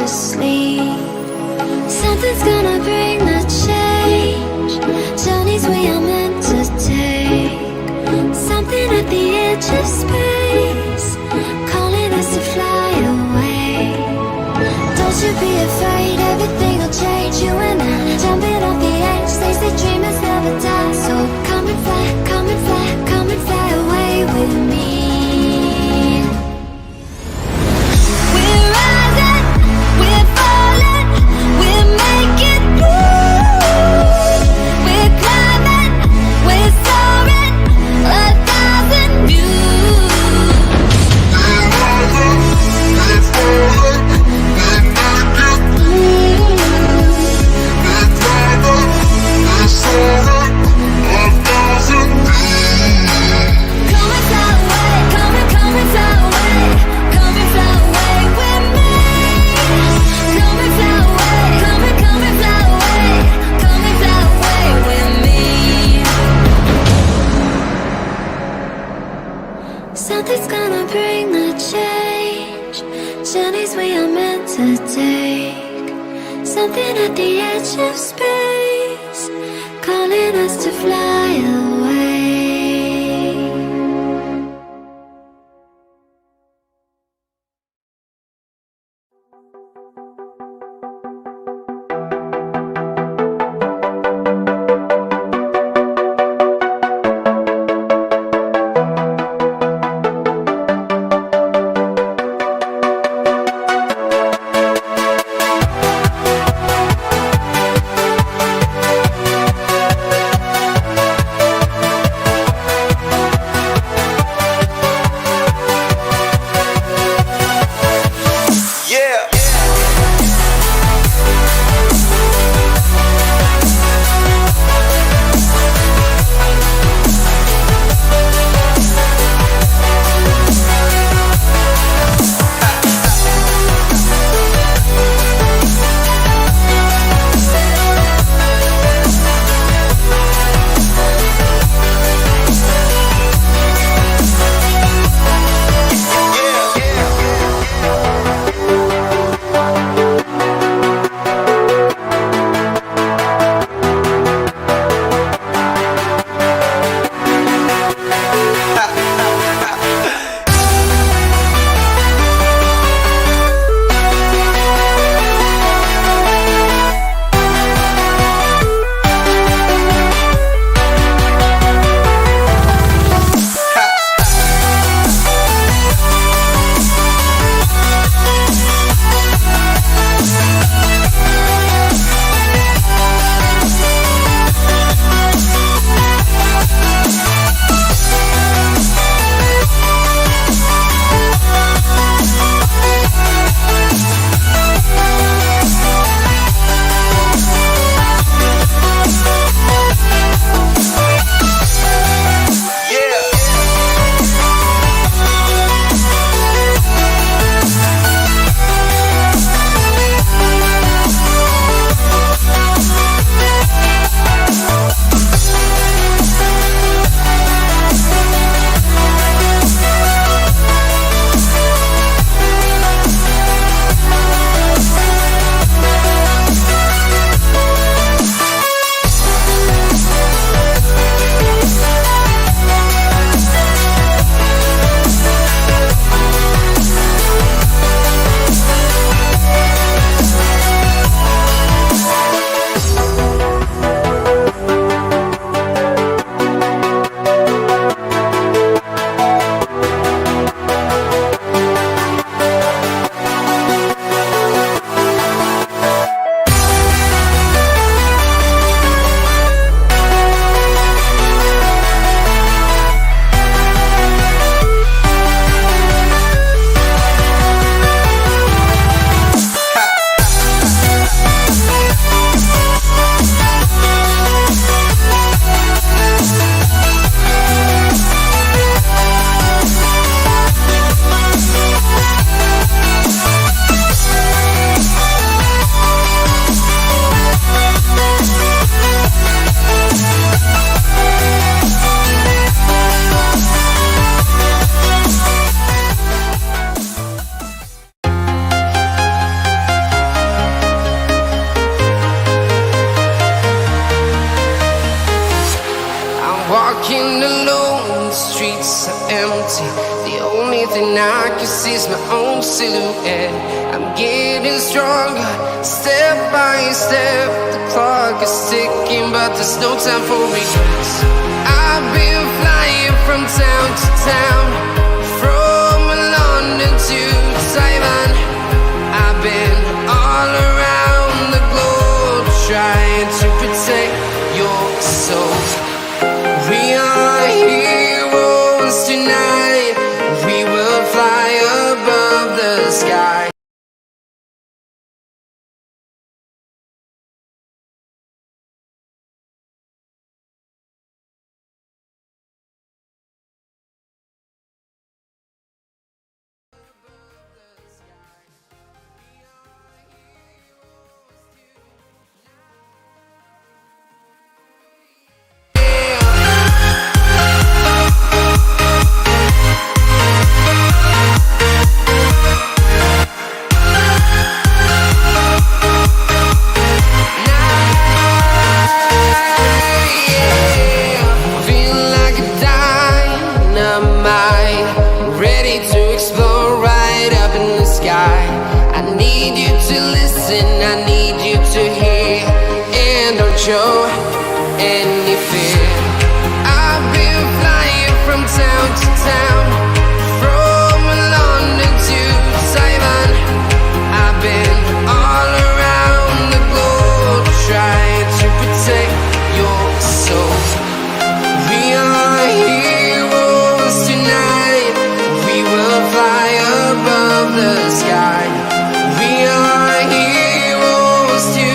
sleep. Something's gonna bring the change. Journeys we are meant to take. Something at the edge of space, calling us to fly away. Don't you be afraid, everything will change. You and I, jumping off the edge. They say dreamers never die. So come and fly, come and fly, come and fly away with me. We're rising, we're falling, we're making moves. We're climbing, we're soaring, 1,000 views. We're rising, we're falling, we're making moves. We're climbing, we're soaring, 1,000 views. Come and fly away, come and fly away, come and fly away with me. Come and fly away, come and fly away, come and fly away with me. Something's gonna bring the change. Journeys we are meant to take. Something at the edge of space, calling us to fly away. streets are empty. The only thing I can see is my own silhouette. I'm getting stronger, step by step. The clock is ticking, but there's no time for regrets. I've been flying from town to town, from London to Taiwan. I've been all around the globe, trying to protect your soul. We are heroes tonight. We will fly above the sky. Show any fear. I've been flying from town to town, from London to Taiwan. I've been all around the globe, trying to protect your soul. We are heroes tonight. We will fly above the sky. We are heroes tonight.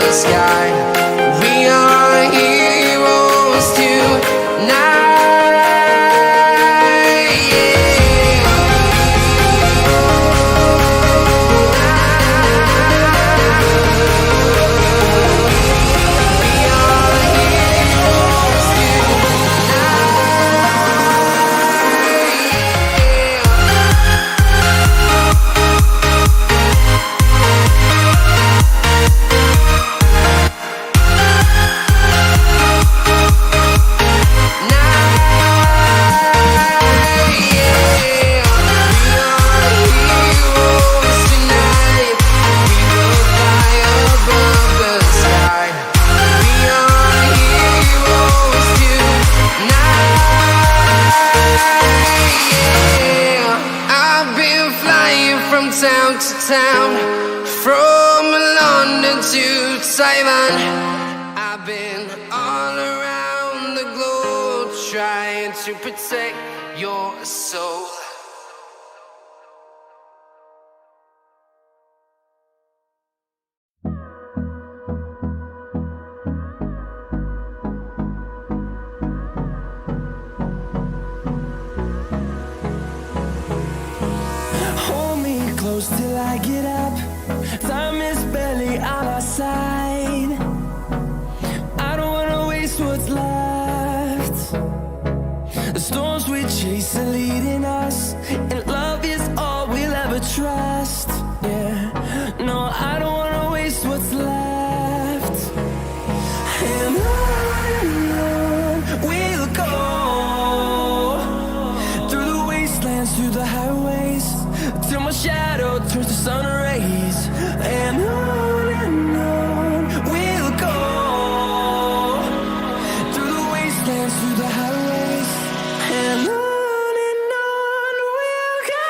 Sky. We are heroes tonight. Town to town, from London to Taiwan. I've been all around the globe, trying to protect your soul. Till I get up, time is barely on our side. I don't wanna waste what's left. The storms we chase are leading us, and love is all we'll ever trust. Yeah, no, I don't wanna waste what's left. And on we'll go, through the wastelands, through the highways, till my shadow turns to sun rays. And on we'll go, through the wastelands, through the highways. And on we'll go.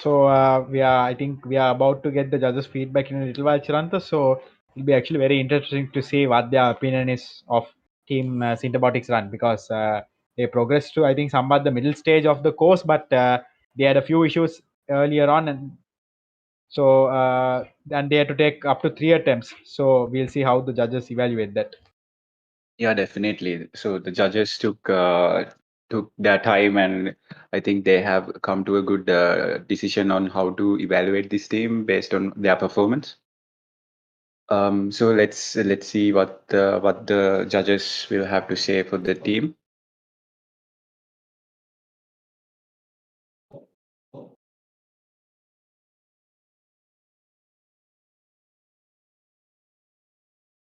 So I think we are about to get the judges' feedback in a little while, Chiranta. So it'll be actually very interesting to see what their opinion is of Team Synthrobotics run, because they progressed to, I think, somewhat the middle stage of the course, but they had a few issues earlier on, and so and they had to take up to 3 attempts. So we'll see how the judges evaluate that. Yeah, definitely. So the judges took their time, and I think they have come to a good decision on how to evaluate this team based on their performance. So let's see what the judges will have to say for the team.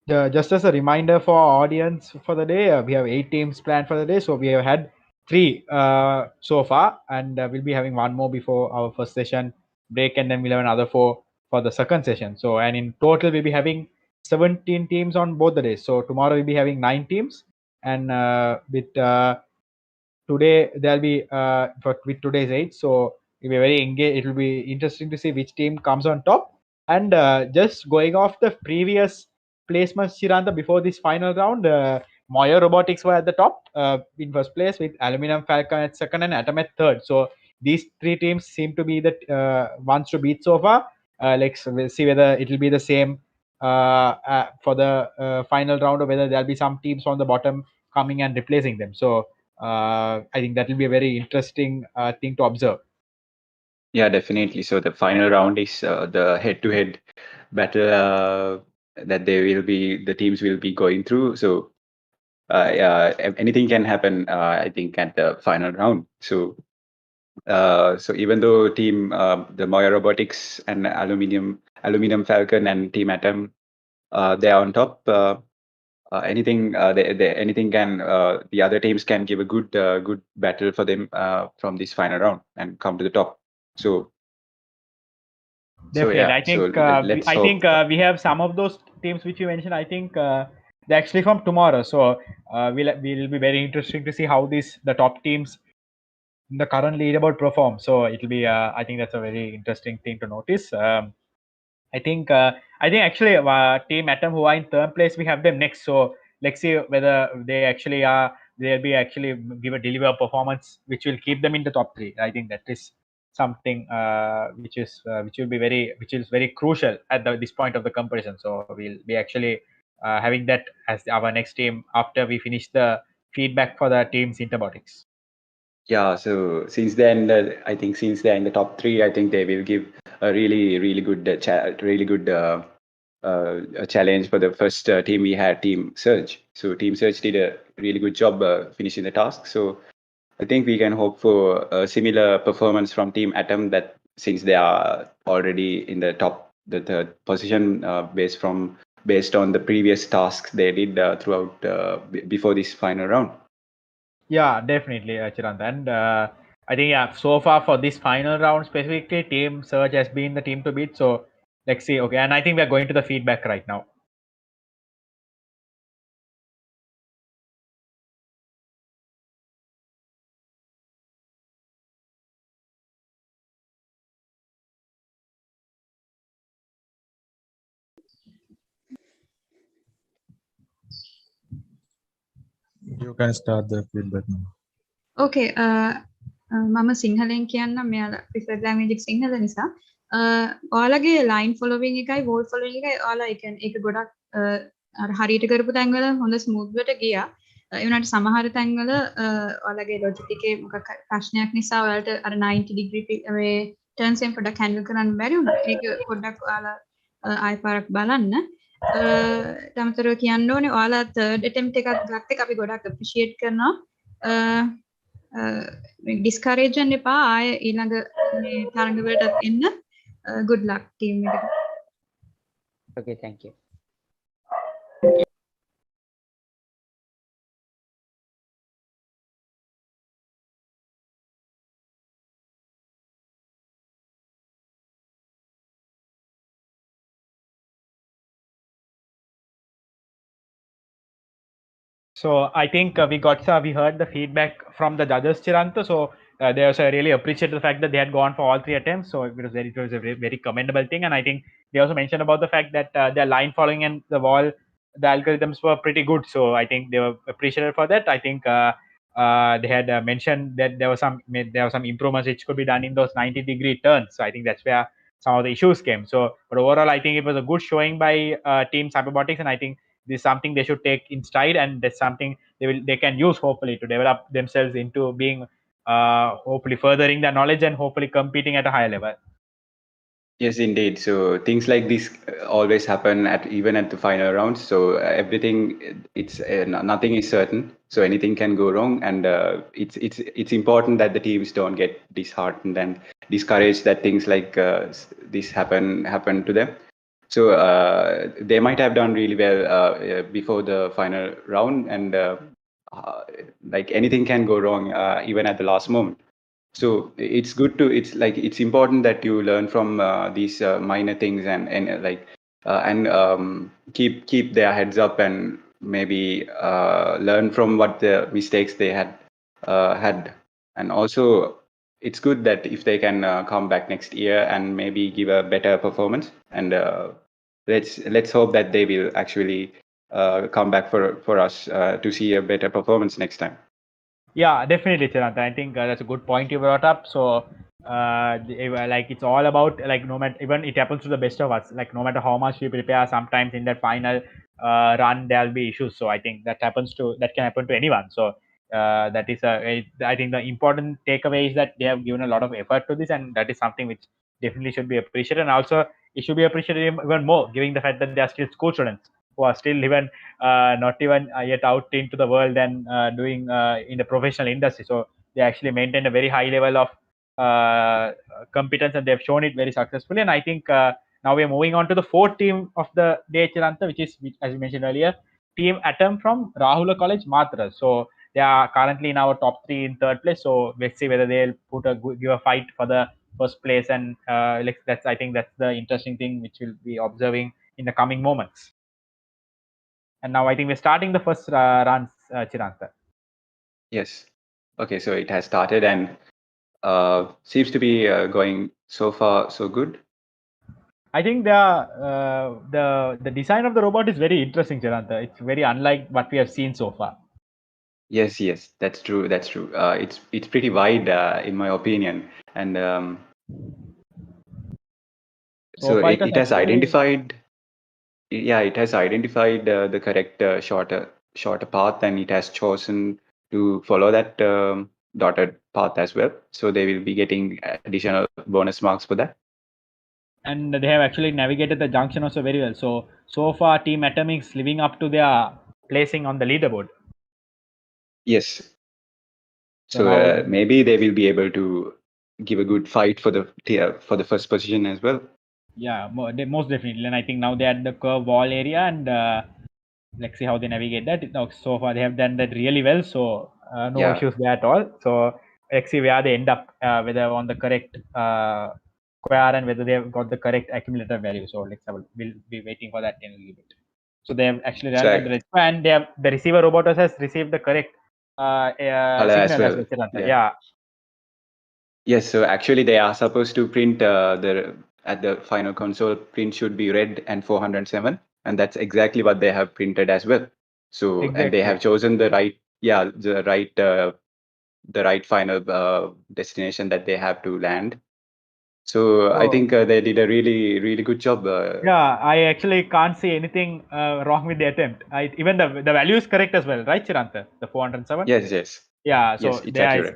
Just as a reminder for our audience for the day, we have 8 teams planned for the day. So we have had 3 so far, and we'll be having 1 more before our first session break, and then we'll have another 4 for the second session. So, and in total, we'll be having 17 teams on both the days. So tomorrow we'll be having 9 teams, and with today there'll be with today's 8. So it'll be very engaged. It will be interesting to see which team comes on top. And just going off the previous placements, Chiranta, before this final round, Moya Robotics were at the top in first place, with Aluminum Falcon at second and Atom at third. So these 3 teams seem to be the ones to beat so far. We'll see whether it will be the same for the final round, or whether there'll be some teams on the bottom coming and replacing them. So I think that will be a very interesting thing to observe. Yeah, definitely. So the final round is the head-to-head battle that the teams will be going through. So anything can happen, I think, at the final round. So even though the Moya Robotics and Aluminum Falcon and Team Atom, they are on top. Anything can the other teams can give a good battle for them from this final round and come to the top. So definitely, yeah, I think let's hope. we have some of those teams which you mentioned. I think they're actually from tomorrow. So we'll be very interesting to see how the top teams in the current leaderboard perform. So it'll be I think that's a very interesting thing to notice. I think actually Team Atom, who are in third place, we have them next. So let's see whether they actually they'll be actually deliver a performance which will keep them in the top 3. I think that is something which is very crucial at this point of the competition. So we'll be actually having that as our next team after we finish the feedback for the teams Interbotics. Yeah, so since then, I think since they're in the top 3, I think they will give a really good a challenge for the first team we had, Team Surge. So Team Surge did a really good job finishing the task. So I think we can hope for a similar performance from Team Atom, that since they are already in the third position based on the previous tasks they did throughout before this final round. Yeah, definitely, Chirant. And I think, so far for this final round specifically, Team Surge has been the team to beat. So let's see. Okay, and I think we're going to the feedback right now. You can start the feedback now. Okay, මම සිංහලෙන් කියන්නම් මෙයාලා preferred language එක සිංහල නිසා. ඔයාලගේ line following එකයි word following එකයි ඔයාලා ඒක ගොඩක් අර හරියට කරපු තැන්වල හොඳ smooth වට ගියා. ඒ වුණාට සමහර තැන්වල ඔයාලගේ logic එකේ මොකක් ප්‍රශ්නයක් නිසා ඔයාලට අර 90 degree මේ turns එකෙන් පොඩ්ඩක් handle කරන්න බැරි වුණා. ඒක පොඩ්ඩක් ඔයාලා ආයෙ පාරක් බලන්න. තමතරව කියන්න ඕනේ ඔයාලා third attempt එකක් ගත්ත එක අපි ගොඩක් appreciate කරනවා. discourage and එපා ආය ඊළඟ මේ තරඟ වලටත් එන්න. good luck team එකට. Okay, thank you. So I think we heard the feedback from the judges, Chiranta. So they also really appreciate the fact that they had gone for all 3 attempts. So it was a very commendable thing. And I think they also mentioned about the fact that their line following and the algorithms were pretty good. So I think they were appreciated for that. I think they had mentioned that there were some improvements which could be done in those 90-degree turns. So I think that's where some of the issues came. So, but overall, I think it was a good showing by Team Cyberbotics, and I think this is something they should take in stride, and that's something they can use hopefully to develop themselves into being hopefully furthering their knowledge and hopefully competing at a higher level. Yes, indeed. So things like this always happen even at the final rounds. So everything, it's nothing is certain. So anything can go wrong, and it's important that the teams don't get disheartened and discouraged that things like this happen to them. So they might have done really well before the final round, and like anything can go wrong even at the last moment. So it's good to it's important that you learn from these minor things and keep their heads up and maybe learn from what the mistakes they had, and also it's good that if they can come back next year and maybe give a better performance, and let's hope that they will actually come back for us to see a better performance next time. Yeah, definitely, Chiranta. I think that's a good point you brought up. So, like it's all about like no matter even it happens to the best of us. Like no matter how much we prepare, sometimes in that final run there'll be issues. So I think that can happen to anyone. So that is I think the important takeaway is that they have given a lot of effort to this, and that is something which definitely should be appreciated. And also it should be appreciated even more, given the fact that they are still school students who are still even not even yet out into the world and doing in the professional industry. So they actually maintain a very high level of competence, and they've shown it very successfully. And I think now we are moving on to the fourth team of the day, Chiranta, which as you mentioned earlier, Team Atom from Rahula College, Matra. So they are currently in our top 3 in third place. So let's see whether they'll give a fight for the first place. And I think that's the interesting thing which we'll be observing in the coming moments. And now I think we're starting the first runs, Chiranta. Yes. Okay, so it has started and seems to be going so far so good. I think the design of the robot is very interesting, Chiranta. It's very unlike what we have seen so far. Yes, that's true. That's true. It's pretty wide in my opinion, and so it has identified. Yeah, it has identified the correct shorter path, and it has chosen to follow that dotted path as well. So they will be getting additional bonus marks for that. And they have actually navigated the junction also very well. So far, Team Atomic's living up to their placing on the leaderboard. Yes. So maybe they will be able to give a good fight for the first position as well. Yeah, most definitely. And I think now they're at the curve wall area, and let's see how they navigate that. So far, they have done that really well. So no issues there at all. So let's see where they end up, whether on the correct square and whether they have got the correct accumulator value. So we'll be waiting for that in a little bit. So they have actually done and the receiver robot has received the correct signal as well. Yeah. Yes, so actually they are supposed to print at the final console print should be red and 407, and that's exactly what they have printed as well. So and they have chosen the right final destination that they have to land. So I think they did a really good job. Yeah, I actually can't see anything wrong with the attempt. Even the value is correct as well, right, Chiranta? The 407. Yes. Yeah, so there is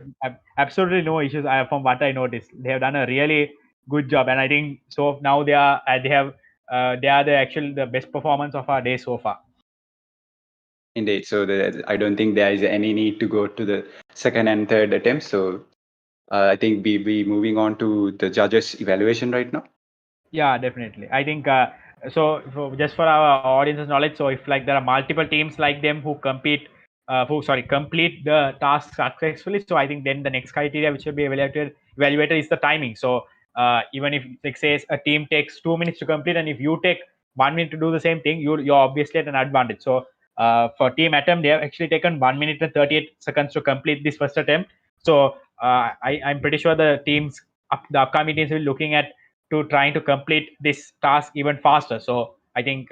absolutely no issues from what I noticed. They have done a really good job, and I think so. Now they are the best performance of our day so far. Indeed. So I don't think there is any need to go to the second and third attempts. So I think we be moving on to the judges' evaluation right now. Yeah, definitely. I think so just for our audience's knowledge, so if like there are multiple teams like them who complete the task successfully, so I think then the next criteria which will be evaluated is the timing. So even if like says a team takes 2 minutes to complete, and if you take 1 minute to do the same thing, you're obviously at an advantage. So for Team Atom, they have actually taken 1 minute and 38 seconds to complete this first attempt. So I'm pretty sure the upcoming teams will be looking at to trying to complete this task even faster. So I think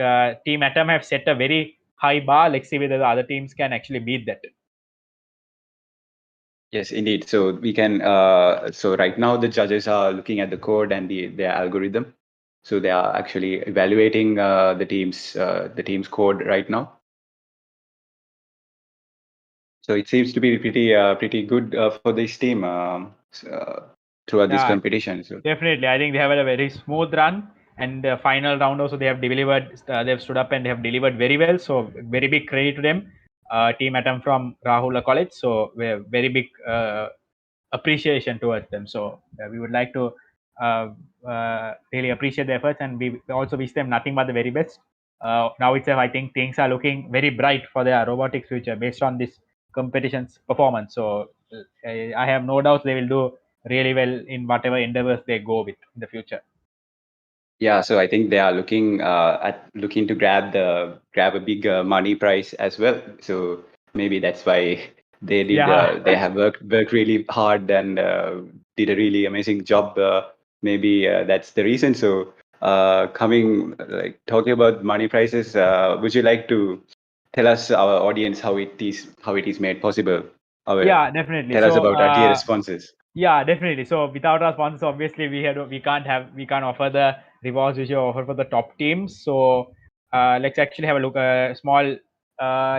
Team Atom have set a very high bar. Let's see whether the other teams can actually beat that. Yes, indeed. So we can. So right now the judges are looking at the code and their algorithm. So they are actually evaluating the team's code right now. So it seems to be pretty good for this team throughout this competition. So definitely, I think they have had a very smooth run, and the final round also they have delivered. They have stood up and they have delivered very well. So very big credit to them, Team Atom from Rahula College. So we have very big appreciation towards them. So we would like to really appreciate their efforts, and we also wish them nothing but the very best. Now itself, I think things are looking very bright for their robotics future based on this competition's performance. So I have no doubt they will do really well in whatever endeavors they go with in the future. Yeah, so I think they are looking to grab a big money prize as well. So maybe that's why they did. They have worked really hard and did a really amazing job. Maybe that's the reason. So talking about money prizes, would you like to tell us, our audience, how it is made possible? Yeah, definitely. Tell us about RTA responses. Yeah, definitely. So without our sponsors, obviously we can't offer the rewards which you offer for the top teams. So let's actually have a look, a small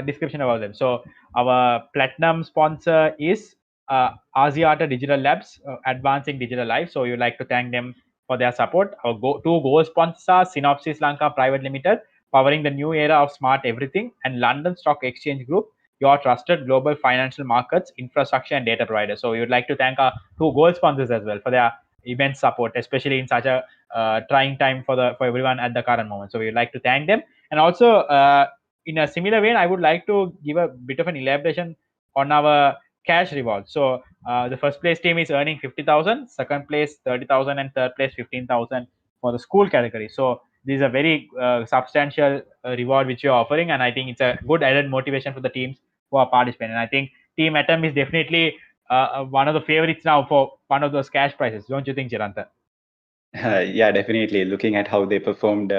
description about them. So our platinum sponsor is Asiata Digital Labs, Advancing Digital Life. So we'd like to thank them for their support. Our two gold sponsors are Synopsys Lanka Private Limited, powering the new era of smart everything, and London Stock Exchange Group, your trusted global financial markets, infrastructure, and data provider. So we would like to thank our two gold sponsors as well for their immense support, especially in such a trying time for everyone at the current moment. So we would like to thank them. And also, in a similar vein, I would like to give a bit of an elaboration on our cash reward. So the first place team is earning 50,000, second place 30,000, and third place 15,000 for the school category. So this is a very substantial reward which you're offering, and I think it's a good added motivation for the teams who are participating. And I think Team Atom is definitely one of the favorites now for one of those cash prizes. Don't you think, Chiranta? Yeah, definitely. Looking at how they performed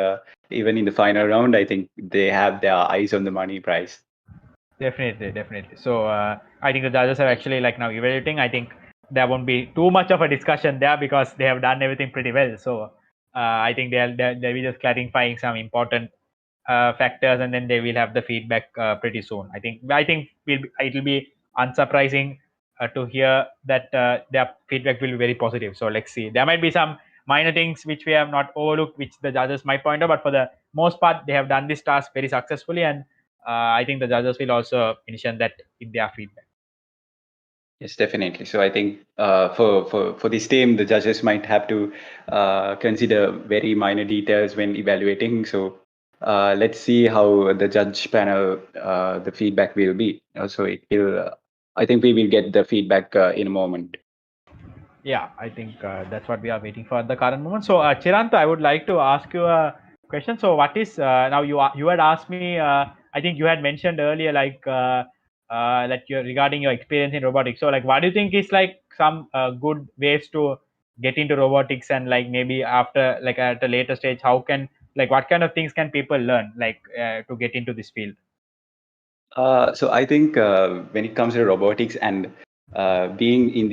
even in the final round, I think they have their eyes on the money prize. Definitely. So I think the judges are actually now evaluating. I think there won't be too much of a discussion there because they have done everything pretty well. So I think they'll be just clarifying some important factors, and then they will have the feedback pretty soon. I think it'll be unsurprising to hear that their feedback will be very positive. So let's see. There might be some minor things which we have not overlooked, which the judges might point out, but for the most part, they have done this task very successfully, and I think the judges will also mention that in their feedback. Yes, definitely. So I think for this team, the judges might have to consider very minor details when evaluating. So let's see how the judge panel, the feedback will be. So it will. I think we will get the feedback in a moment. Yeah, I think that's what we are waiting for at the current moment. So Chiranta, I would like to ask you a question. So what is now you had asked me? I think you had mentioned earlier that regarding your experience in robotics. So what do you think is some good ways to get into robotics, and maybe after at a later stage, how can what kind of things can people learn to get into this field? So I think when it comes to robotics and being in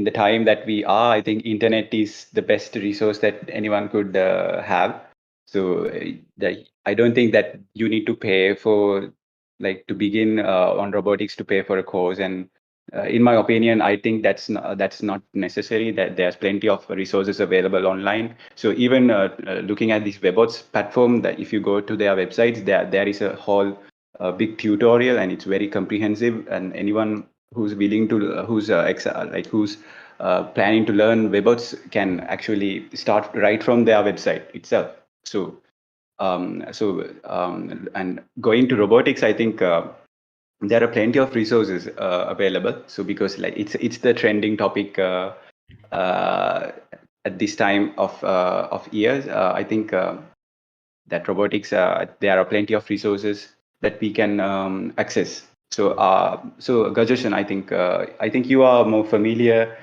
the time that we are, I think internet is the best resource that anyone could have. So I don't think that you need to pay for to begin on robotics to pay for a course. And in my opinion, I think that's not necessary. That there's plenty of resources available online. So even looking at this Webots platform, that if you go to their websites, there is a whole big tutorial, and it's very comprehensive. And anyone who's willing to who's planning to learn Webots can actually start right from their website itself. So and going to robotics, I think there are plenty of resources available. So because it's the trending topic at this time of years, I think that robotics there are plenty of resources that we can access. So Gajashan, I think you are more familiar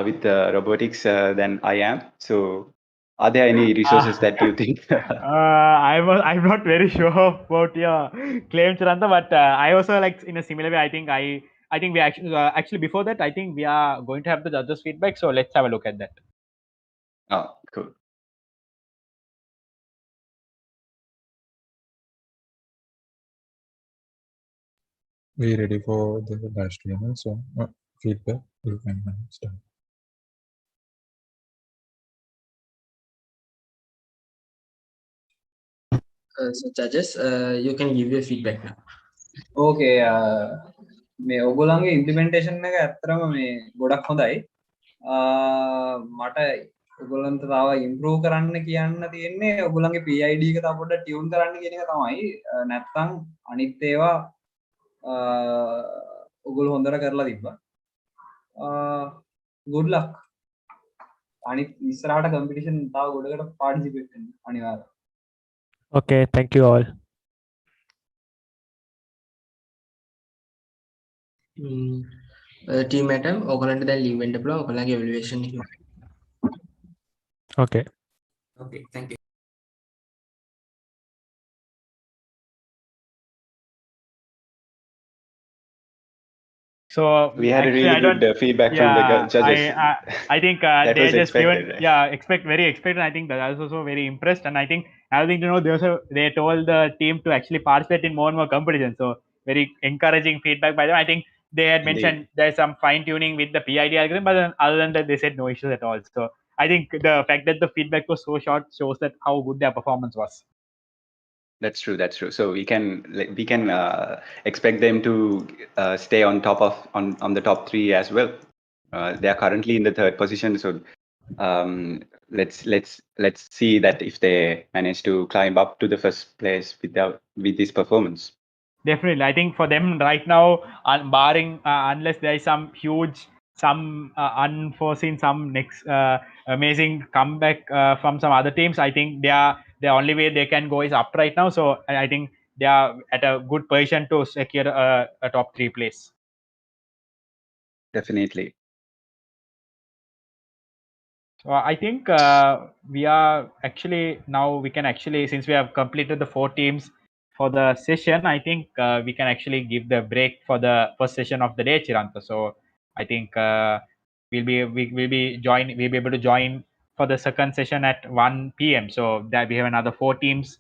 with robotics than I am. So, are there any resources that you think? I'm not very sure about your claim, Chiranta, but I also like in a similar way. I think we actually before that I think we are going to have the judges' feedback. So let's have a look at that. Oh, cool. We ready for the live streaming, so feedback, you can start. So judges, you can give your feedback now. ඕකේ මේ ඔගොල්ලන්ගේ implementation එක ඇත්තරම මේ ගොඩක් හොඳයි මට ඔගොල්ලන්ට තව improve කරන්න කියන්න තියෙන්නේ ඔගොල්ලන්ගේ PID එක තව පොඩ්ඩක් ටියුන් කරන්න කියන එක තමයි නැත්නම් අනිත් ඒවා ඔගොල්ලෝ හොඳට කරලා තිබ්බා good luck අනිත් ඉස්සරහට කම්පිටිෂන් තව ගොඩකට පාටිසිපේට් වෙන්න අනිවාර්යයෙන් Okay, thank you all. Team Atom, ඔයගොල්ලන්ට දැන් ලීව් වෙන්න පුළුවන්. ඔයගොල්ලන්ගේ evaluation එක. Okay. Okay, thank you. So we had actually, a really good feedback from the judges. I think that they was just expected, given very expected. I think that I was also very impressed, and I think another thing to know, they told the team to actually participate in more and more competitions. So very encouraging feedback by them. I think they had mentioned there's some fine tuning with the PID algorithm, but then other than that, they said no issues at all. So I think the fact that the feedback was so short shows that how good their performance was. That's true. That's true. So we can expect them to stay on top of on the top 3 as well. They are currently in the 3rd position. So let's see that if they manage to climb up to the 1st place with this performance. Definitely, I think for them right now, barring unless there is some huge, unforeseen, some next amazing comeback from some other teams, I think the only way they can go is up right now. So I think they are at a good position to secure a top 3 place. Definitely. So I think we are actually now we can actually, since we have completed the 4 teams for the session, I think we can actually give the break for the first session of the day, Chiranta. So I think we'll be able to join for the second session at 1 p.m. So that we have another 4 teams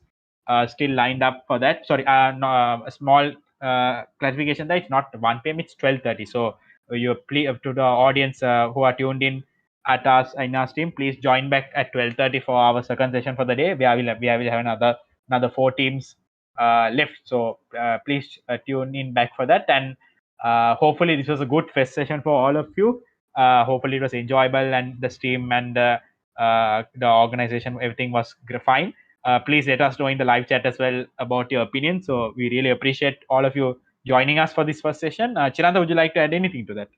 still lined up for that. Sorry, no, a small clarification that it's not 1 p.m. It's 12:30. So you to the audience who are tuned in at us in our stream, please join back at 12:30 for our second session for the day. We will have another 4 teams left. So please tune in back for that. And hopefully this was a good first session for all of you. Hopefully it was enjoyable, and the stream and the organization, everything was fine. Please let us know in the live chat as well about your opinion. So we really appreciate all of you joining us for this first session. Chiranta, would you like to add anything to that?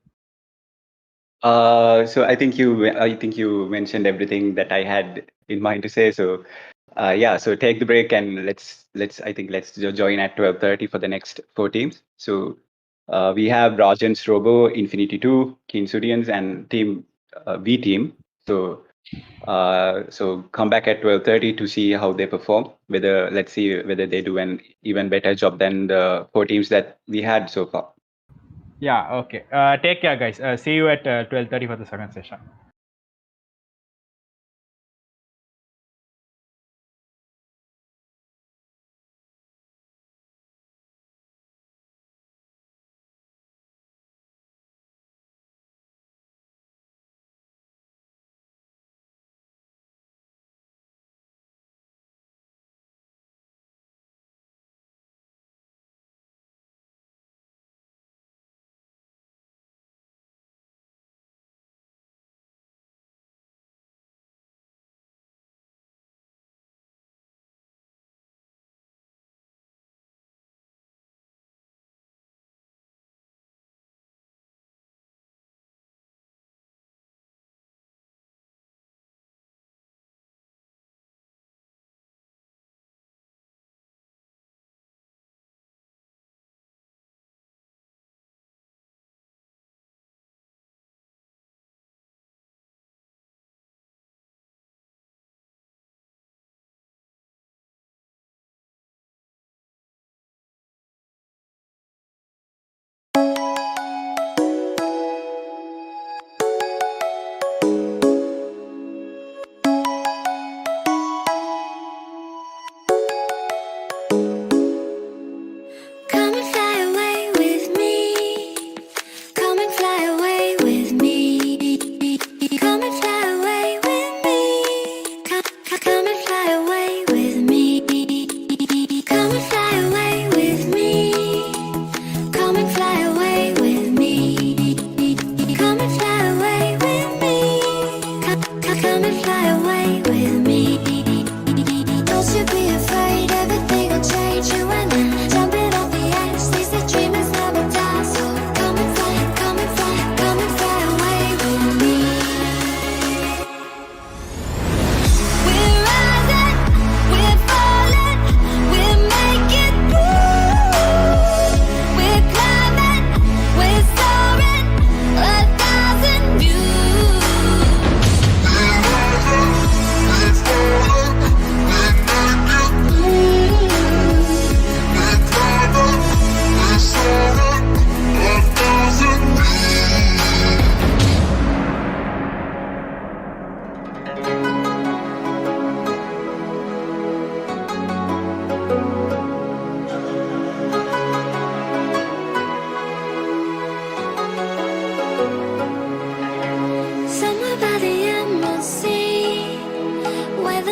So I think you mentioned everything that I had in mind to say. So so take the break and let's join at 12:30 for the next 4 teams. So we have Rajan's Robo, Infinity 2, Kinsudians, and Team V Team. So come back at 12:30 to see how they perform. Let's see whether they do an even better job than the 4 teams that we had so far. Yeah, okay. Take care, guys. See you at 12:30 for the second session.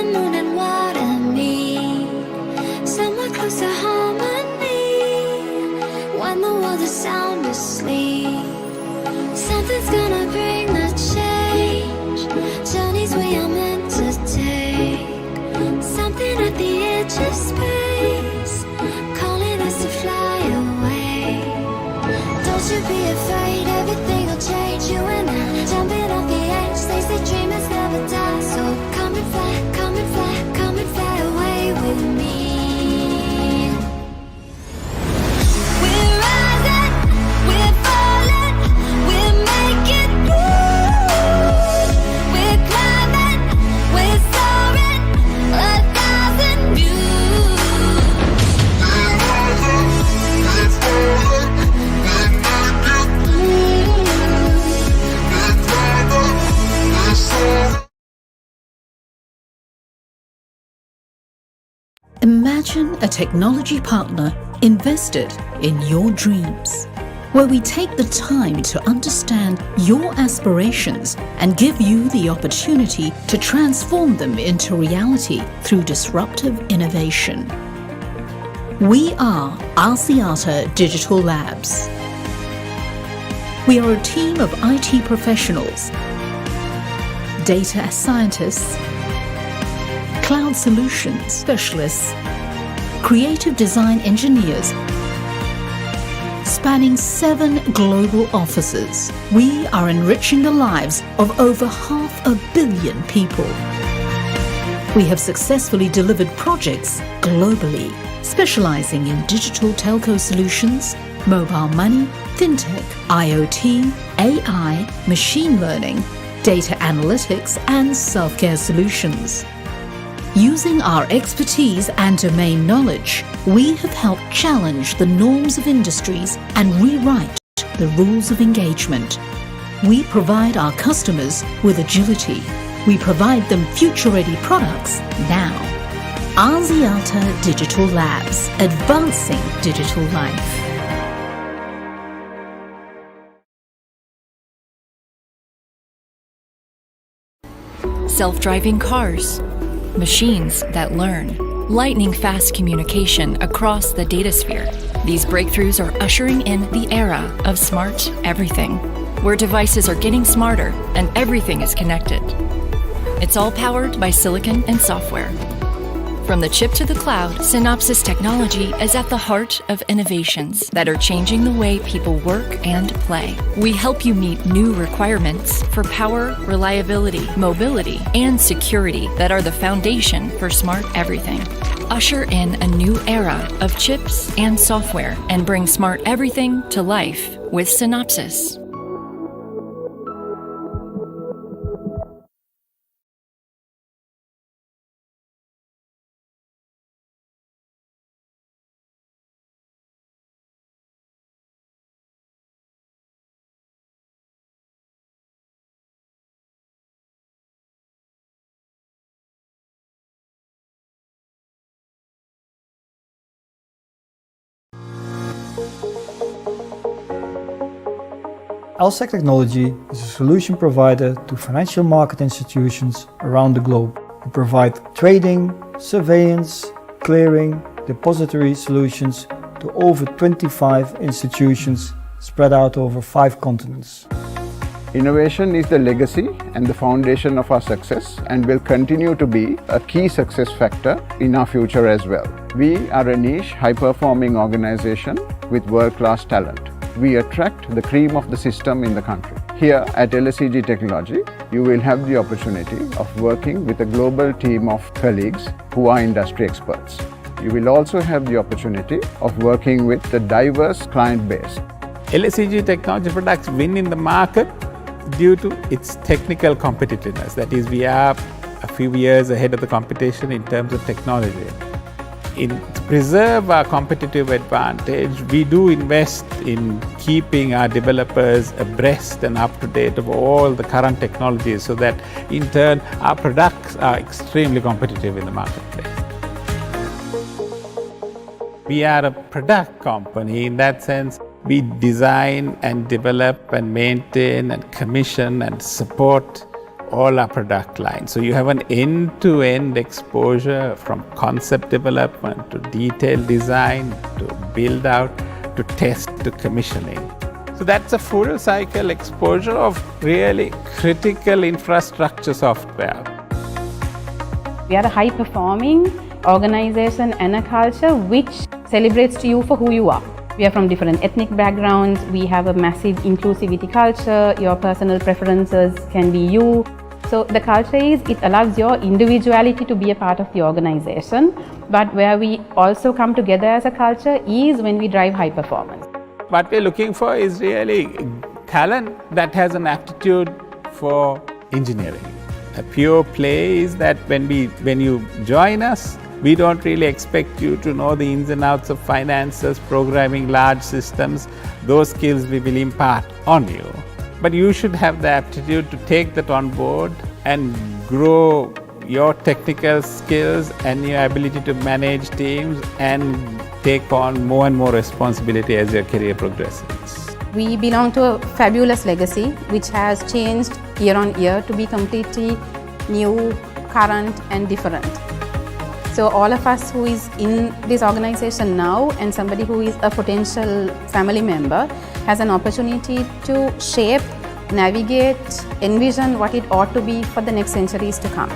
the moon and water meet somewhere close to harmony. When the world is sound asleep, something's gonna bring the change. Journeys we are meant to take, something at the edge of space, calling us to fly away. Don't you be afraid, everything will change. You and I, jumping off the edge. They say dreamers never die, so come and fly, come and fly, come and fly away with me. We're rising, we're falling, we're making through. We're climbing, we're soaring, 1,000 views. We're rising, we're falling, we're making through. We're climbing, we're soaring. Imagine a technology partner invested in your dreams, where we take the time to understand your aspirations and give you the opportunity to transform them into reality through disruptive innovation. We are Axiata Digital Labs. We are a team of IT professionals, data scientists, cloud solutions specialists, creative design engineers, spanning 7 global offices. We are enriching the lives of over 500 million people. We have successfully delivered projects globally, specializing in digital telco solutions, mobile money, fintech, IoT, AI, machine learning, data analytics, and self-care solutions. Using our expertise and domain knowledge, we have helped challenge the norms of industries and rewrite the rules of engagement. We provide our customers with agility. We provide them future-ready products now. Axiata Digital Labs, advancing digital life. Self-driving cars, machines that learn, lightning-fast communication across the datasphere. These breakthroughs are ushering in the era of smart everything, where devices are getting smarter and everything is connected. It's all powered by silicon and software. From the chip to the cloud, Synopsys technology is at the heart of innovations that are changing the way people work and play. We help you meet new requirements for power, reliability, mobility, and security that are the foundation for smart everything. Usher in a new era of chips and software and bring smart everything to life with Synopsys. LSEC Technology is a solution provider to financial market institutions around the globe. We provide trading, surveillance, clearing, depository solutions to over 25 institutions spread out over 5 continents. Innovation is the legacy and the foundation of our success and will continue to be a key success factor in our future as well. We are a niche, high-performing organization with world-class talent. We attract the cream of the system in the country. Here at LSEG Technology, you will have the opportunity of working with a global team of colleagues who are industry experts. You will also have the opportunity of working with a diverse client base. LSEG Technology products win in the market due to its technical competitiveness. That is, we are a few years ahead of the competition in terms of technology. To preserve our competitive advantage, we do invest in keeping our developers abreast and up to date of all the current technologies so that in turn our products are extremely competitive in the marketplace. We are a product company. In that sense, we design and develop and maintain and commission and support all our product lines. So you have an end-to-end exposure from concept development to detailed design to build out to test to commissioning. So that's a full cycle exposure of really critical infrastructure software. We are a high performing organization and a culture which celebrates you for who you are. We are from different ethnic backgrounds. We have a massive inclusivity culture. Your personal preferences can be you. So the culture is, it allows your individuality to be a part of the organization. But where we also come together as a culture is when we drive high performance. What we're looking for is really talent that has an aptitude for engineering. A pure play is that when you join us, we don't really expect you to know the ins and outs of finances, programming large systems. Those skills we will impart on you. But you should have the aptitude to take that on board and grow your technical skills and your ability to manage teams and take on more and more responsibility as your career progresses. We belong to a fabulous legacy which has changed year on year to be completely new, current and different. So all of us who is in this organization now and somebody who is a potential family member has an opportunity to shape, navigate, envision what it ought to be for the next centuries to come.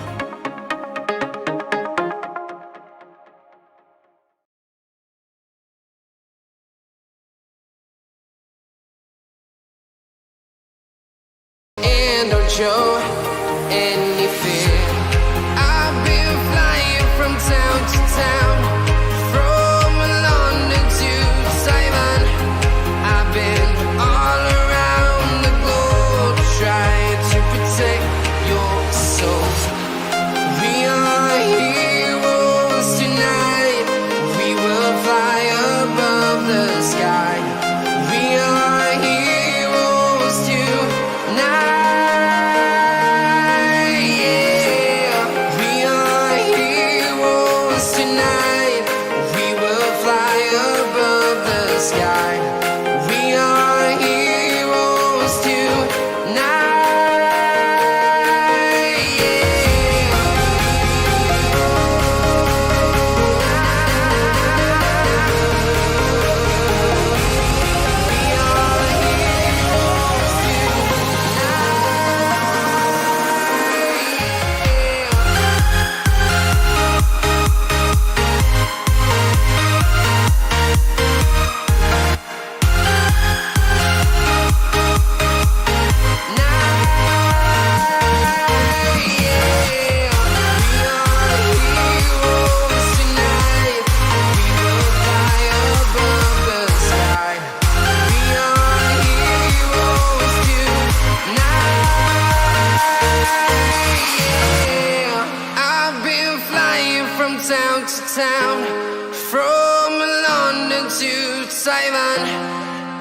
And don't show any fear. I've been flying from town to town, from London to Taiwan. I've been all around the globe trying to protect your soul. We are heroes tonight. We will fly above the sky. We are heroes tonight.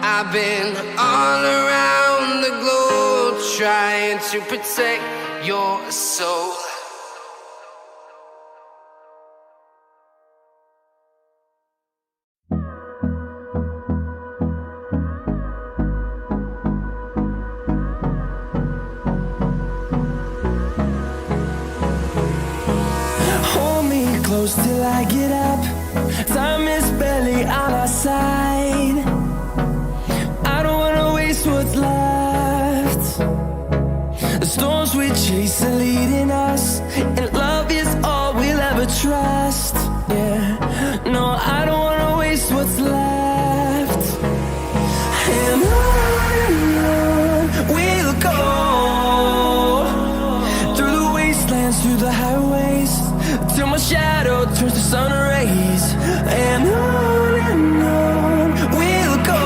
I've been all around the globe trying to protect your soul. Hold me close till I get up. Time is barely on our side. I don't wanna waste what's left. The storms we chase are leading us, and love is all we'll ever trust. Yeah, no, I don't wanna waste what's left. And on we'll go, through the wastelands, through the highways, till my shadow turns to sun rays. And on we'll go,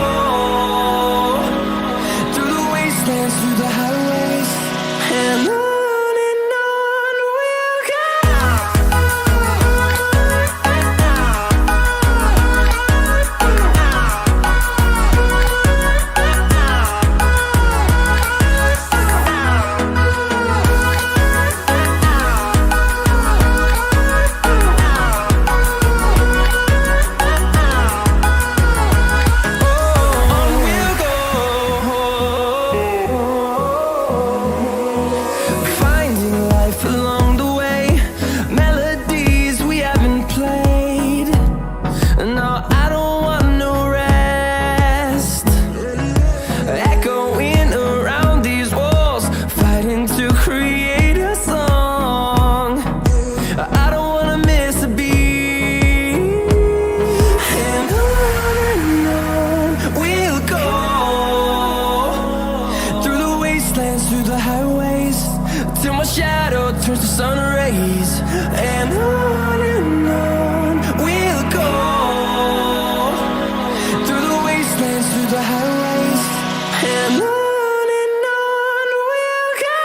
through the wastelands, through the highways. And on we'll wastelands, through the highways, till my shadow turns to sun rays. And on we'll go, through the wastelands, through the highways, and on we'll go.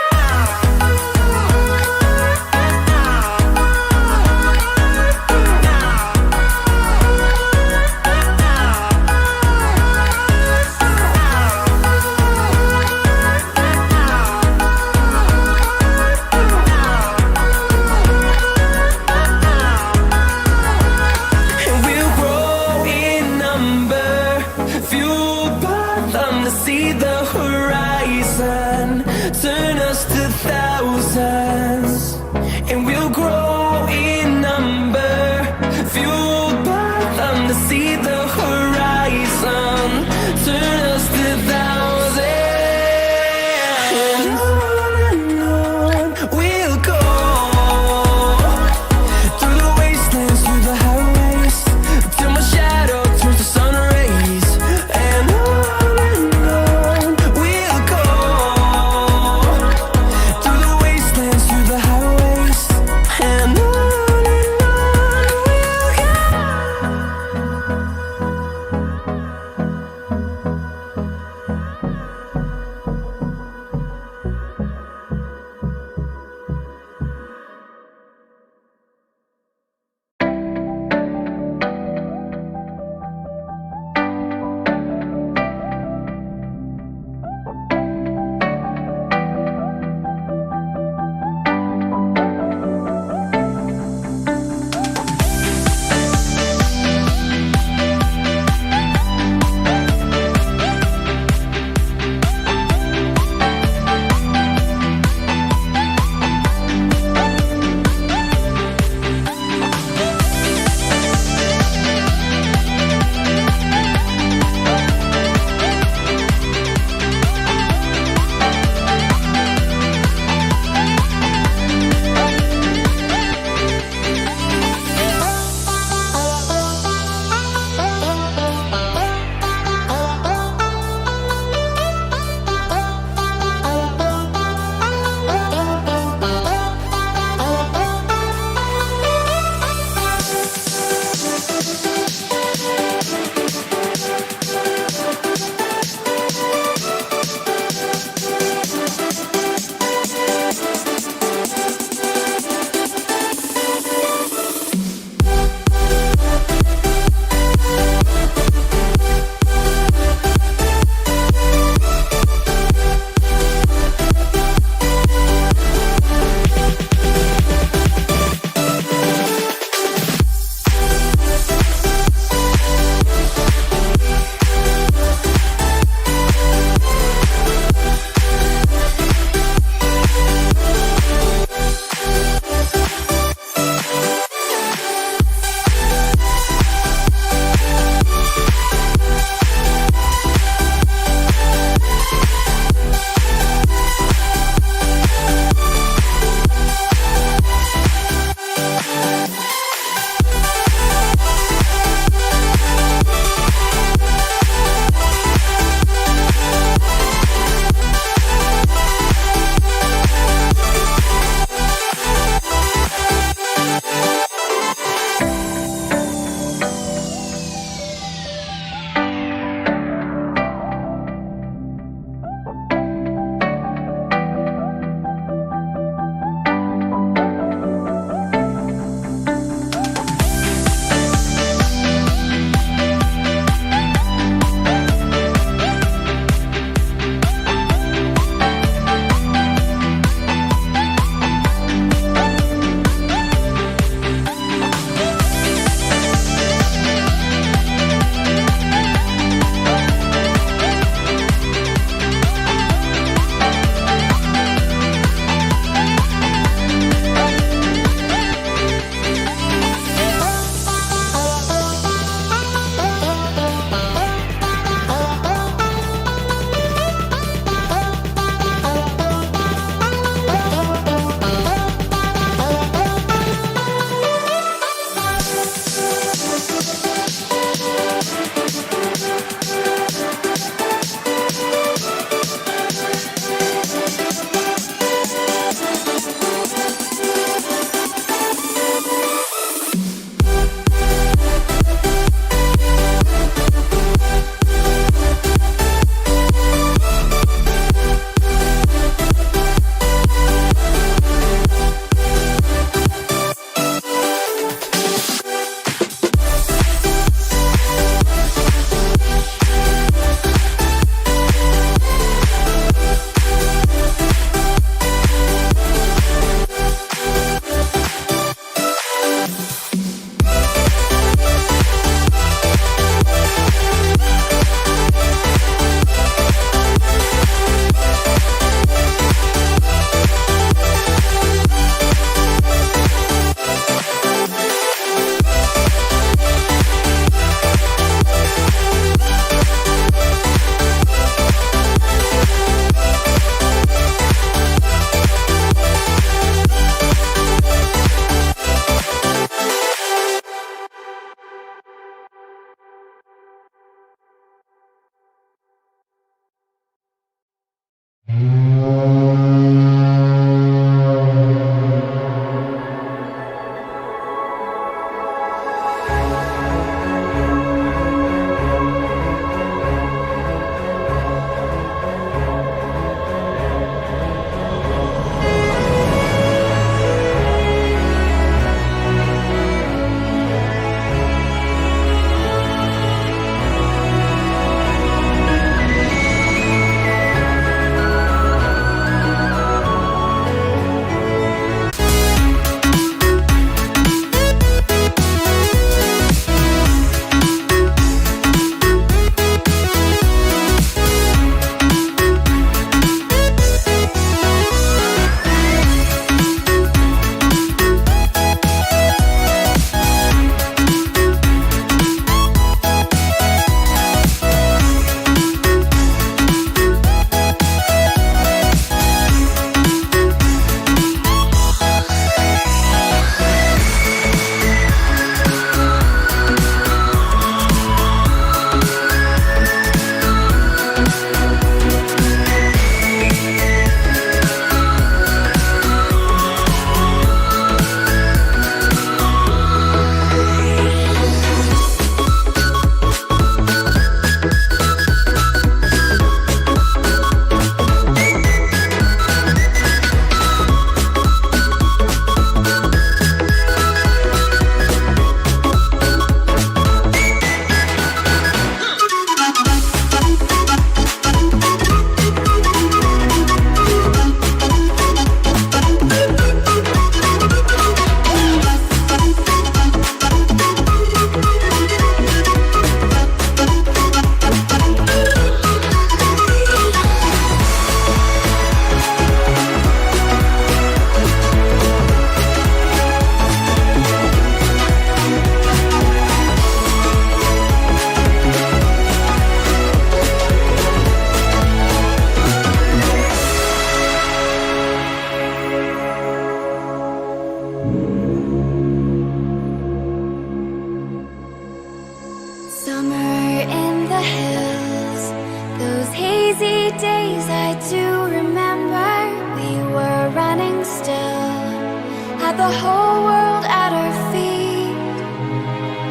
had the whole world at our feet,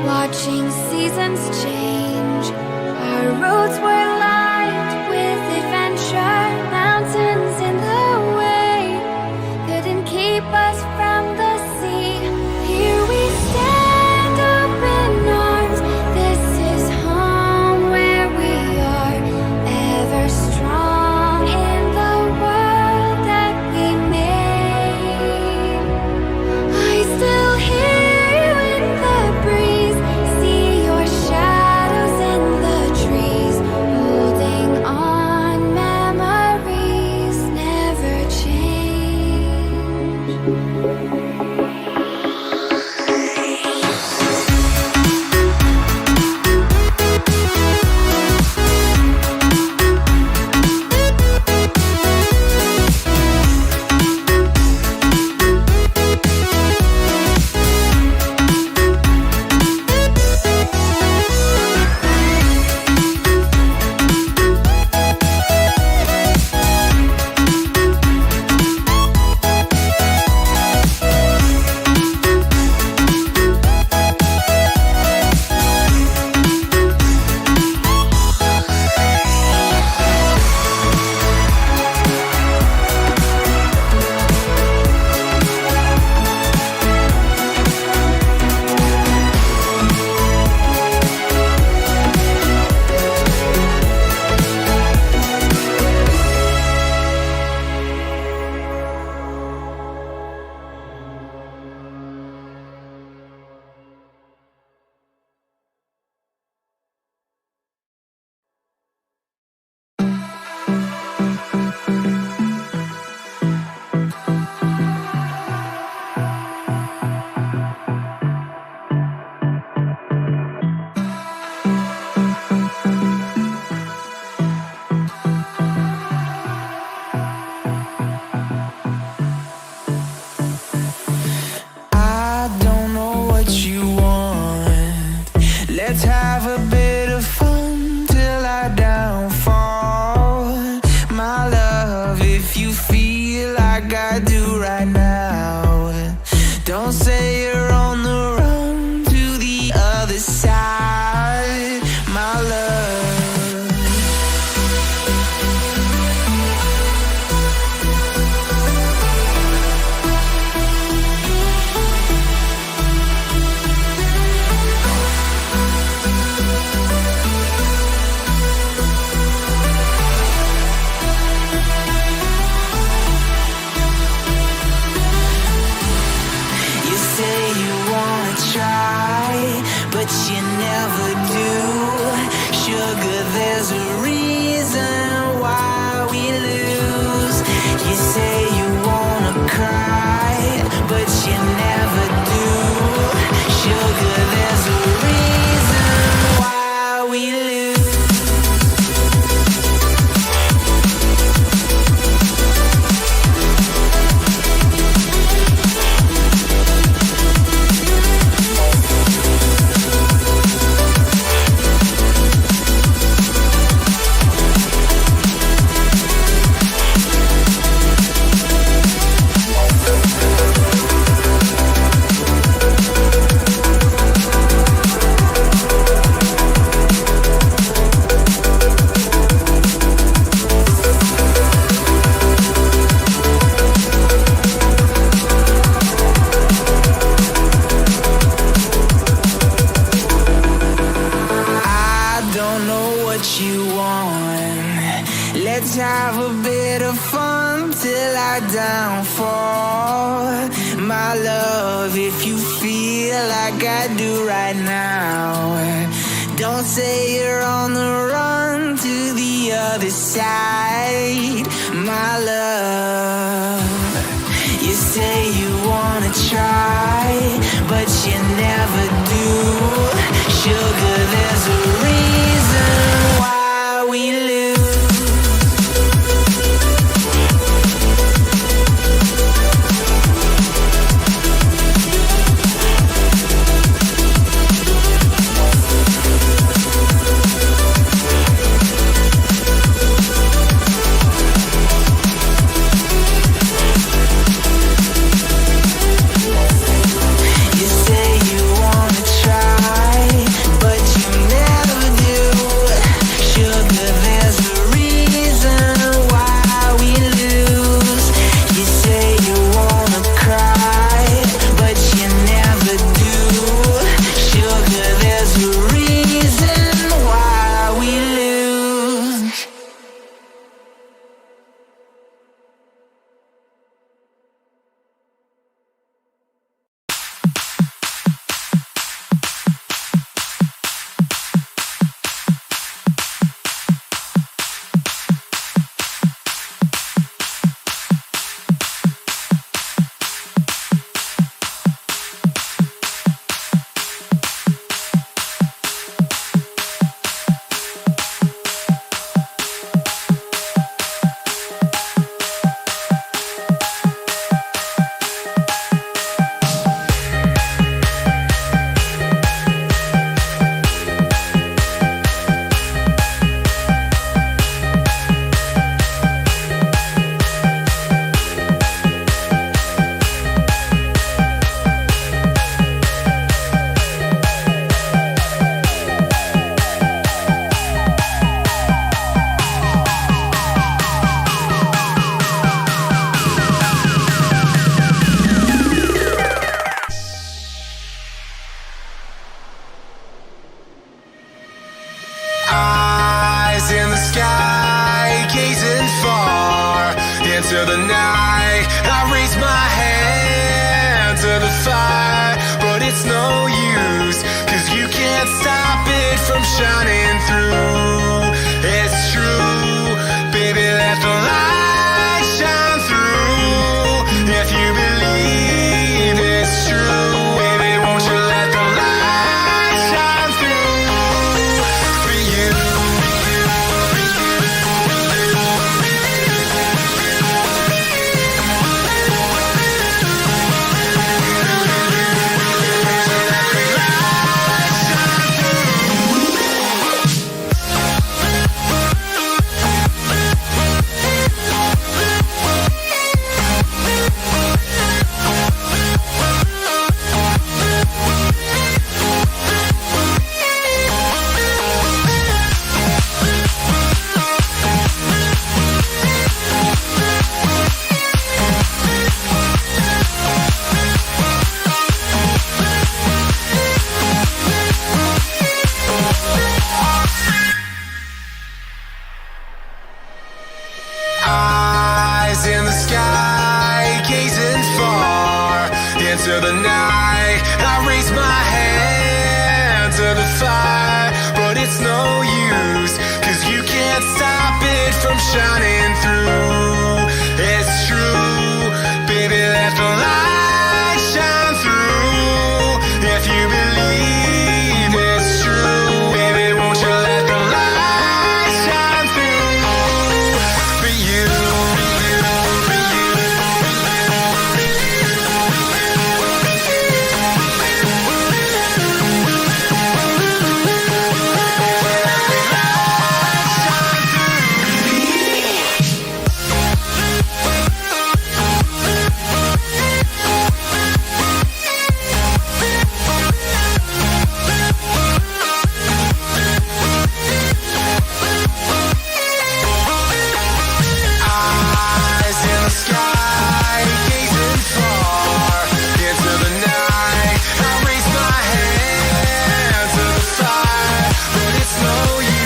watching seasons change. Our roads were lined with adventure, mountains in the way couldn't keep us from the sea. Here we stand, open arms. This is home where we are, ever strong in the world that we made. I still hear you in the breeze, see your shadows in the trees, holding on, memories never change. I don't know what you want. Let's have a bit of fun till I downfall. My love, if you feel like I do right now, don't say you're on the run to the other side. My love. You say you wanna try, but you never do. Sugar, there's a reason why we lose. You say you wanna cry, but you never do. Sugar, there's a reason why we lose. I don't know what you want. Let's have a bit of fun till I downfall. My love, if you feel like I do right now, don't say you're on the run to the other side. My love, you say you wanna try, but you never do. Sugar, there's a reason why we lose. into the night. I raise my hand to the fire, but it's no use, 'cause you can't stop it from shining through. It's true, baby, let the light shine through. If you believe it's true, baby, won't you let the light shine through for you. Eyes in the sky, gazing far into the night. I raise my hand to the fire, but it's no use, 'cause you can't stop it from shining through. It's true, baby, let the light shine through. If you believe it's true, baby, won't you let the light shine through for you. Eyes in the sky, gazing far into the night. I raise my hand to the fire, but it's no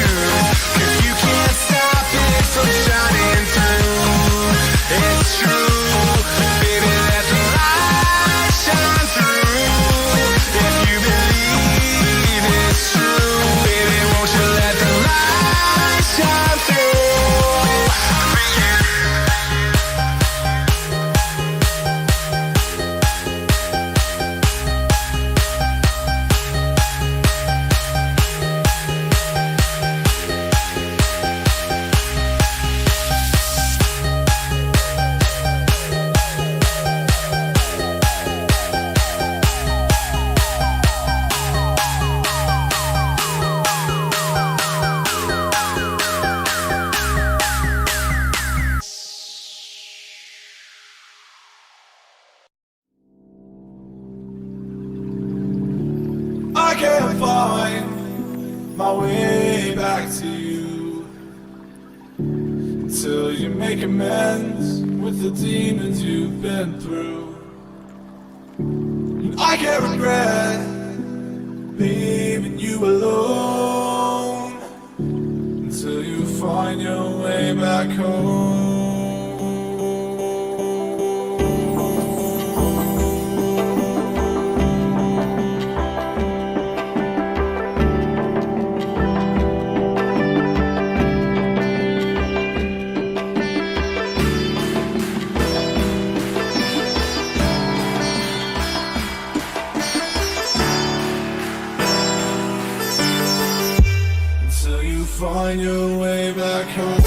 use, 'cause you can't stop it from shining through. It's true, baby, let the light shine through. If you believe it's true, baby, won't you let the light shine through for you. I can't find my way back to you until you make amends with the demons you've been through. And I can't regret leaving you alone until you find your way back home. Until you find your way back home.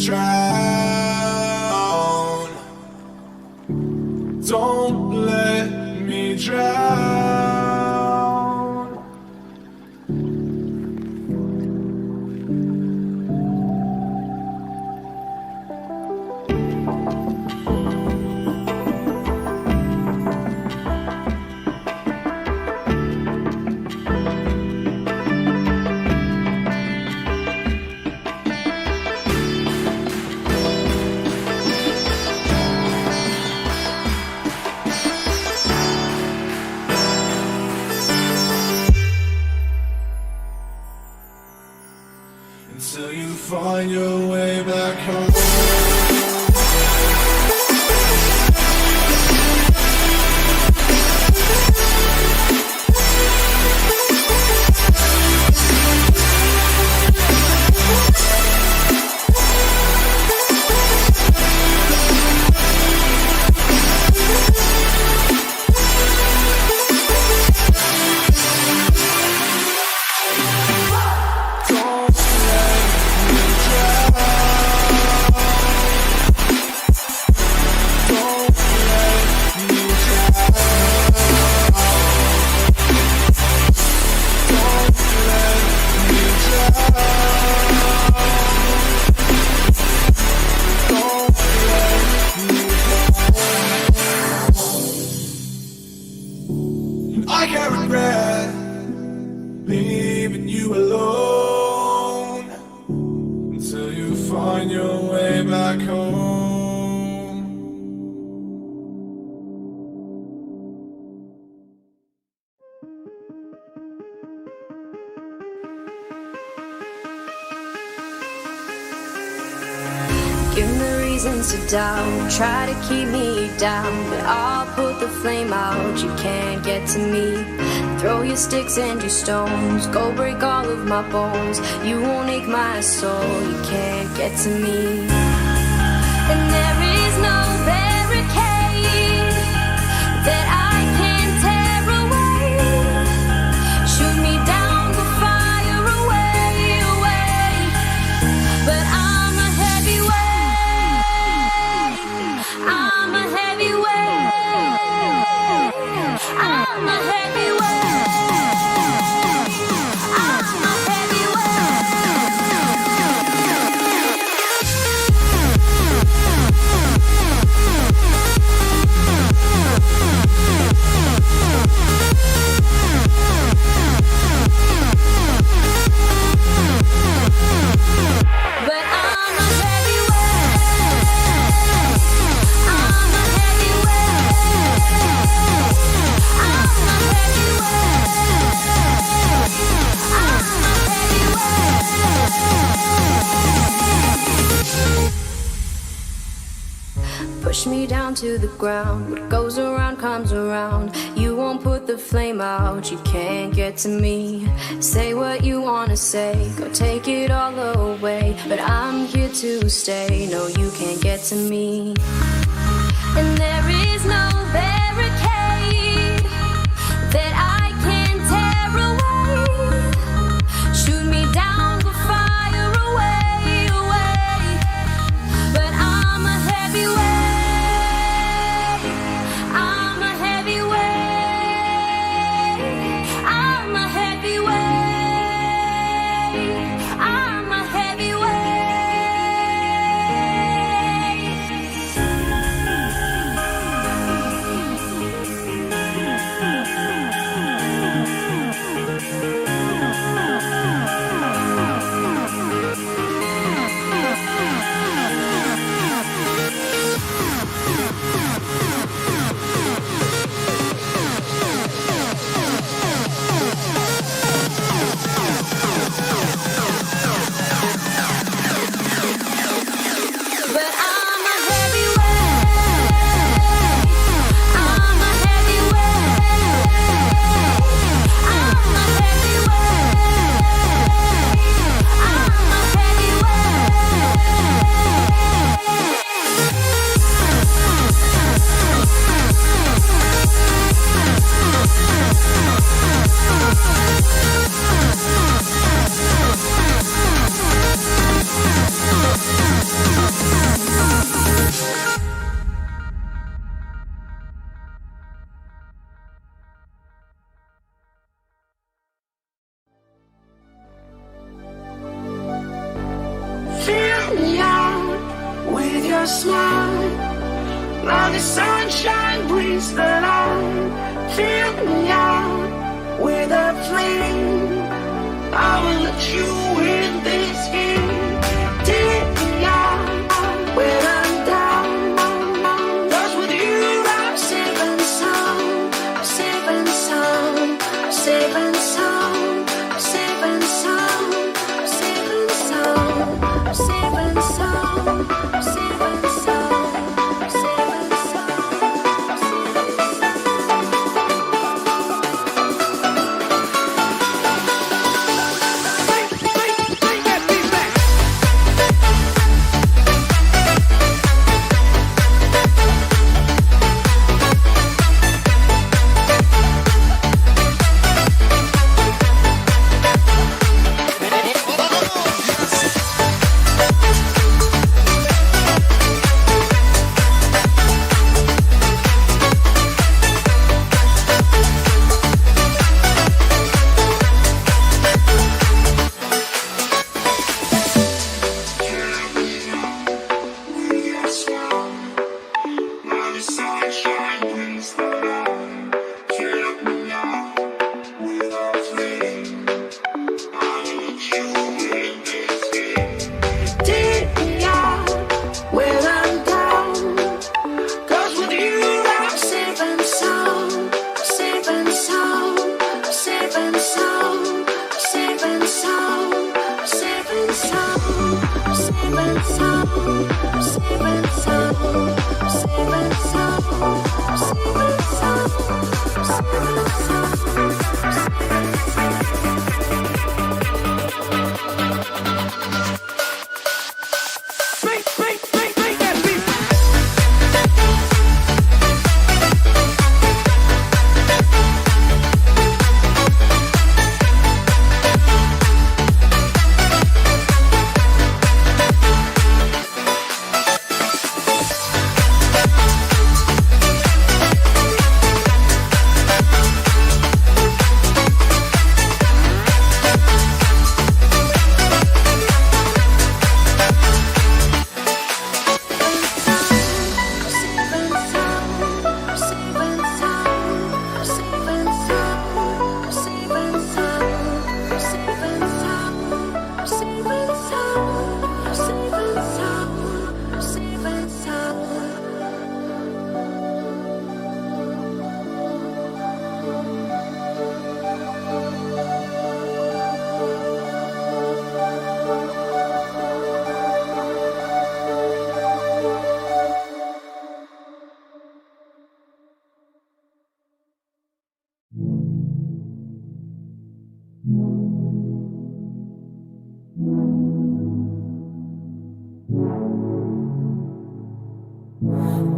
drown. Don't let me drown. Until you find your way back home. I can't regret leaving you alone until you find your way back home. Give me reasons to doubt, try to keep me down, but I'll put the flame out, you can't get to me. Throw your sticks and your stones, go break all of my bones, you won't ache my soul, you can't get to me. And there is no barricade that I can tear away. Shoot me down, the fire away, away. But I'm a heavyweight, I'm a heavyweight, I'm a heavyweight, I'm a push me down to the ground. What goes around comes around. You won't put the flame out, you can't get to me. Say what you wanna say, go take it all away, but I'm here to stay, no you can't get to me. And there is no barricade that I can tear away. Shoot me down, the fire away, away. But I'm a heavyweight, I'm a heavyweight, I'm a heavyweight, I'm a heavyweight. the sunshine brings the light. Fill me out with a flame. I will let you in this game. Take me out when I'm down. 'Cause with you I'm safe and sound. I'm safe and sound. I'm safe and sound. I'm safe and sound. I'm safe and sound. I'm safe and sound. I'm safe and sound. I'm safe and sound.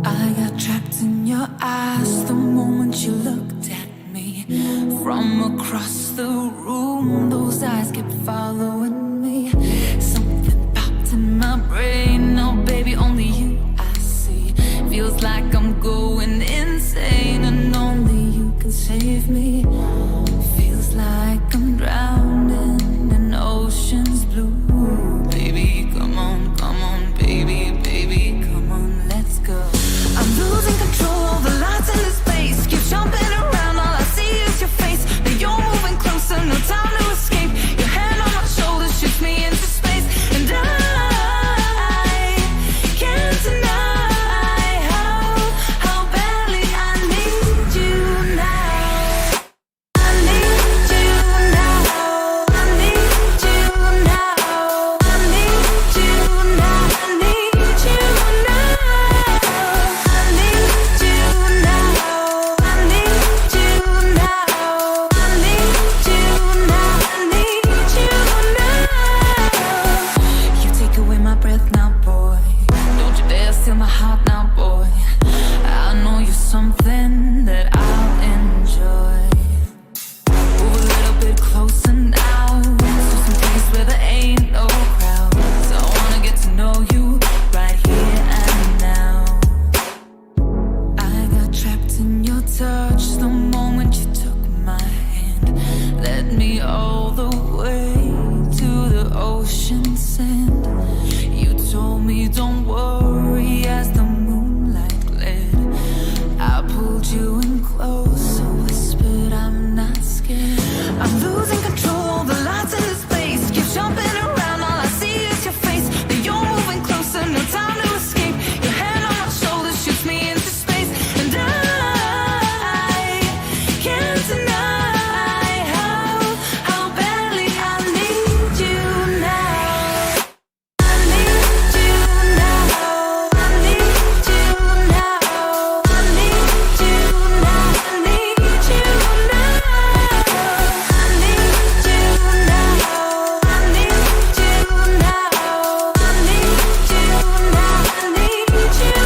I got trapped in your eyes the moment you looked at me. From across the room, those eyes kept following me. Something popped in my brain. Oh, baby, only you I see. Feels like I'm going insane, and only you can save me. Feels like I'm drowning in ocean's blue. Baby, come on, baby, baby, come on, let's go. I'm losing control of the lights in this space. Keep jumping around, all I see is your face. Now you're moving closer, no time to escape. Your hand on my shoulder shoots me into space, and I can't deny how badly I need you now. I need you now. I need you now. I need you now. I need you now. I need you now. I need you now. I need you now. I need you now. You take away my breath now, boy. Don't you dare steal my heart now, boy. I know you're something that I'll enjoy. Move a little bit closer now, to some place where there ain't no crowds. I wanna get to know you right here and now. I got trapped in your touch the moment you took my hand. Led me all the way to the ocean sand. You told me don't worry as the moonlight gled. you in close, so whispered I'm not scared. I'm losing control, the lights in the space keep jumping around, all I see is your face. That you're moving closer, no time to escape. Your hand on my shoulder shoots me into space, and I can't deny how badly I need you now. I need you now. I need you now. I need you now. I need you now. I need you now. I need you now. I need you now. I need you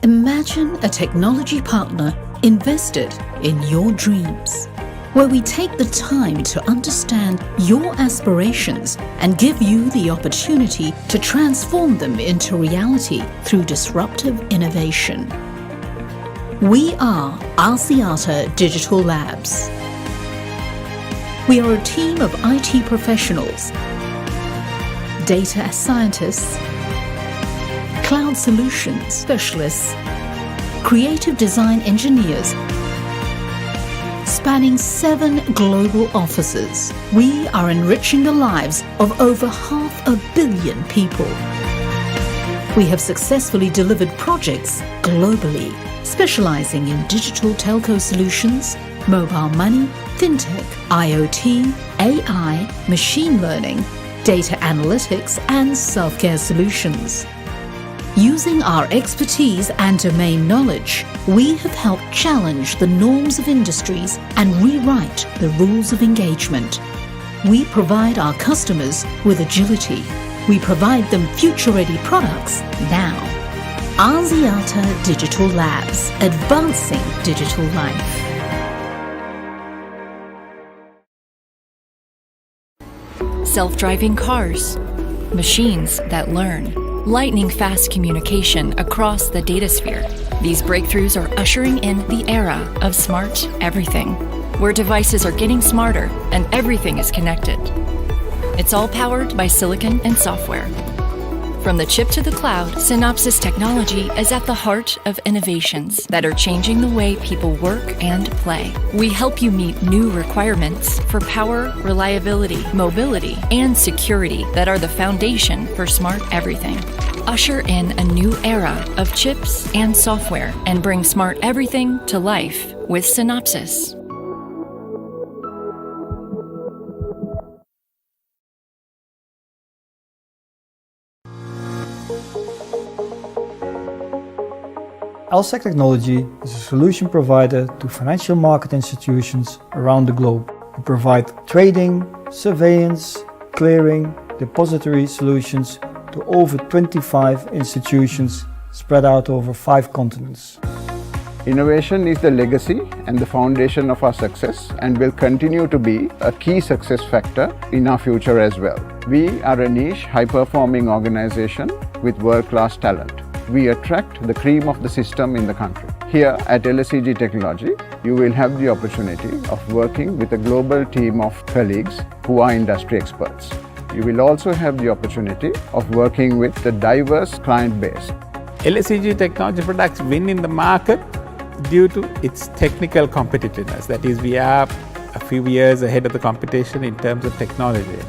Imagine a technology partner invested in your dreams, where we take the time to understand your aspirations and give you the opportunity to transform them into reality through disruptive innovation. We are Axiata Digital Labs. We are a team of IT professionals, data scientists, cloud solutions specialists, creative design engineers, spanning 7 global offices. We are enriching the lives of over 500 million people. We have successfully delivered projects globally, specializing in digital telco solutions, mobile money, fintech, IoT, AI, machine learning, data analytics, and self-care solutions. Using our expertise and domain knowledge, we have helped challenge the norms of industries and rewrite the rules of engagement. We provide our customers with agility. We provide them future-ready products now. Axiata Digital Labs, advancing digital life. Self-driving cars, machines that learn, lightning-fast communication across the datasphere. These breakthroughs are ushering in the era of smart everything, where devices are getting smarter and everything is connected. It's all powered by silicon and software. From the chip to the cloud, Synopsys technology is at the heart of innovations that are changing the way people work and play. We help you meet new requirements for power, reliability, mobility, and security that are the foundation for smart everything. Usher in a new era of chips and software and bring smart everything to life with Synopsys. LSEC Technology is a solution provider to financial market institutions around the globe. We provide trading, surveillance, clearing, depository solutions to over 25 institutions spread out over 5 continents. Innovation is the legacy and the foundation of our success and will continue to be a key success factor in our future as well. We are a niche, high-performing organization with world-class talent. We attract the cream of the system in the country. Here at LSEG Technology, you will have the opportunity of working with a global team of colleagues who are industry experts. You will also have the opportunity of working with a diverse client base. LSEG Technology products win in the market due to its technical competitiveness. That is, we are a few years ahead of the competition in terms of technology.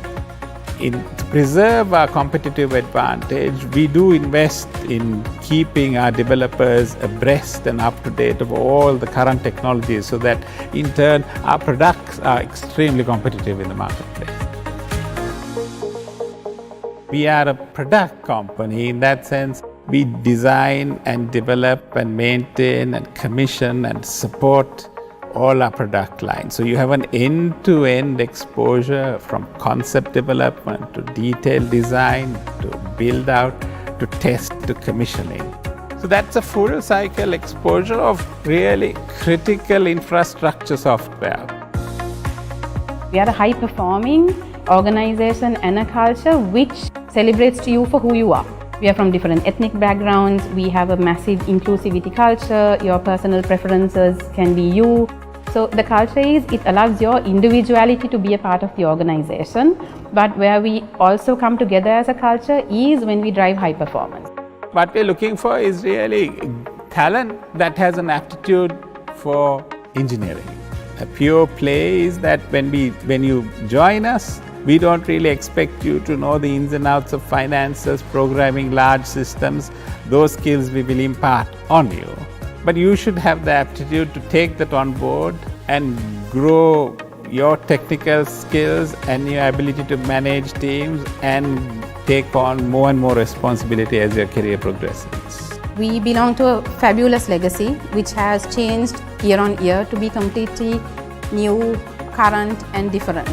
To preserve our competitive advantage, we do invest in keeping our developers abreast and up to date of all the current technologies so that in turn our products are extremely competitive in the marketplace. We are a product company. In that sense, we design and develop and maintain and commission and support all our product lines. So you have an end-to-end exposure from concept development to detailed design to build out to test to commissioning. So that's a full cycle exposure of really critical infrastructure software. We are a high performing organization and a culture which celebrates you for who you are. We are from different ethnic backgrounds. We have a massive inclusivity culture. Your personal preferences can be you. So the culture is, it allows your individuality to be a part of the organization. But where we also come together as a culture is when we drive high performance. What we're looking for is really talent that has an aptitude for engineering. A pure play is that when you join us, we don't really expect you to know the ins and outs of finances, programming large systems. Those skills we will impart on you. But you should have the aptitude to take that on board and grow your technical skills and your ability to manage teams and take on more and more responsibility as your career progresses. We belong to a fabulous legacy which has changed year on year to be completely new, current and different.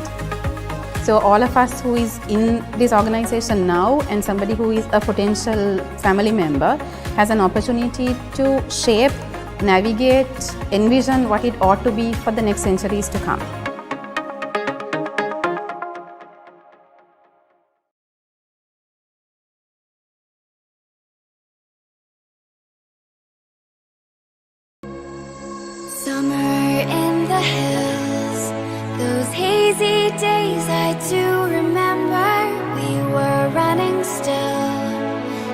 So all of us who is in this organization now and somebody who is a potential family member has an opportunity to shape, navigate, envision what it ought to be for the next centuries to come. Summer in the hills, those hazy days I do remember. We were running still,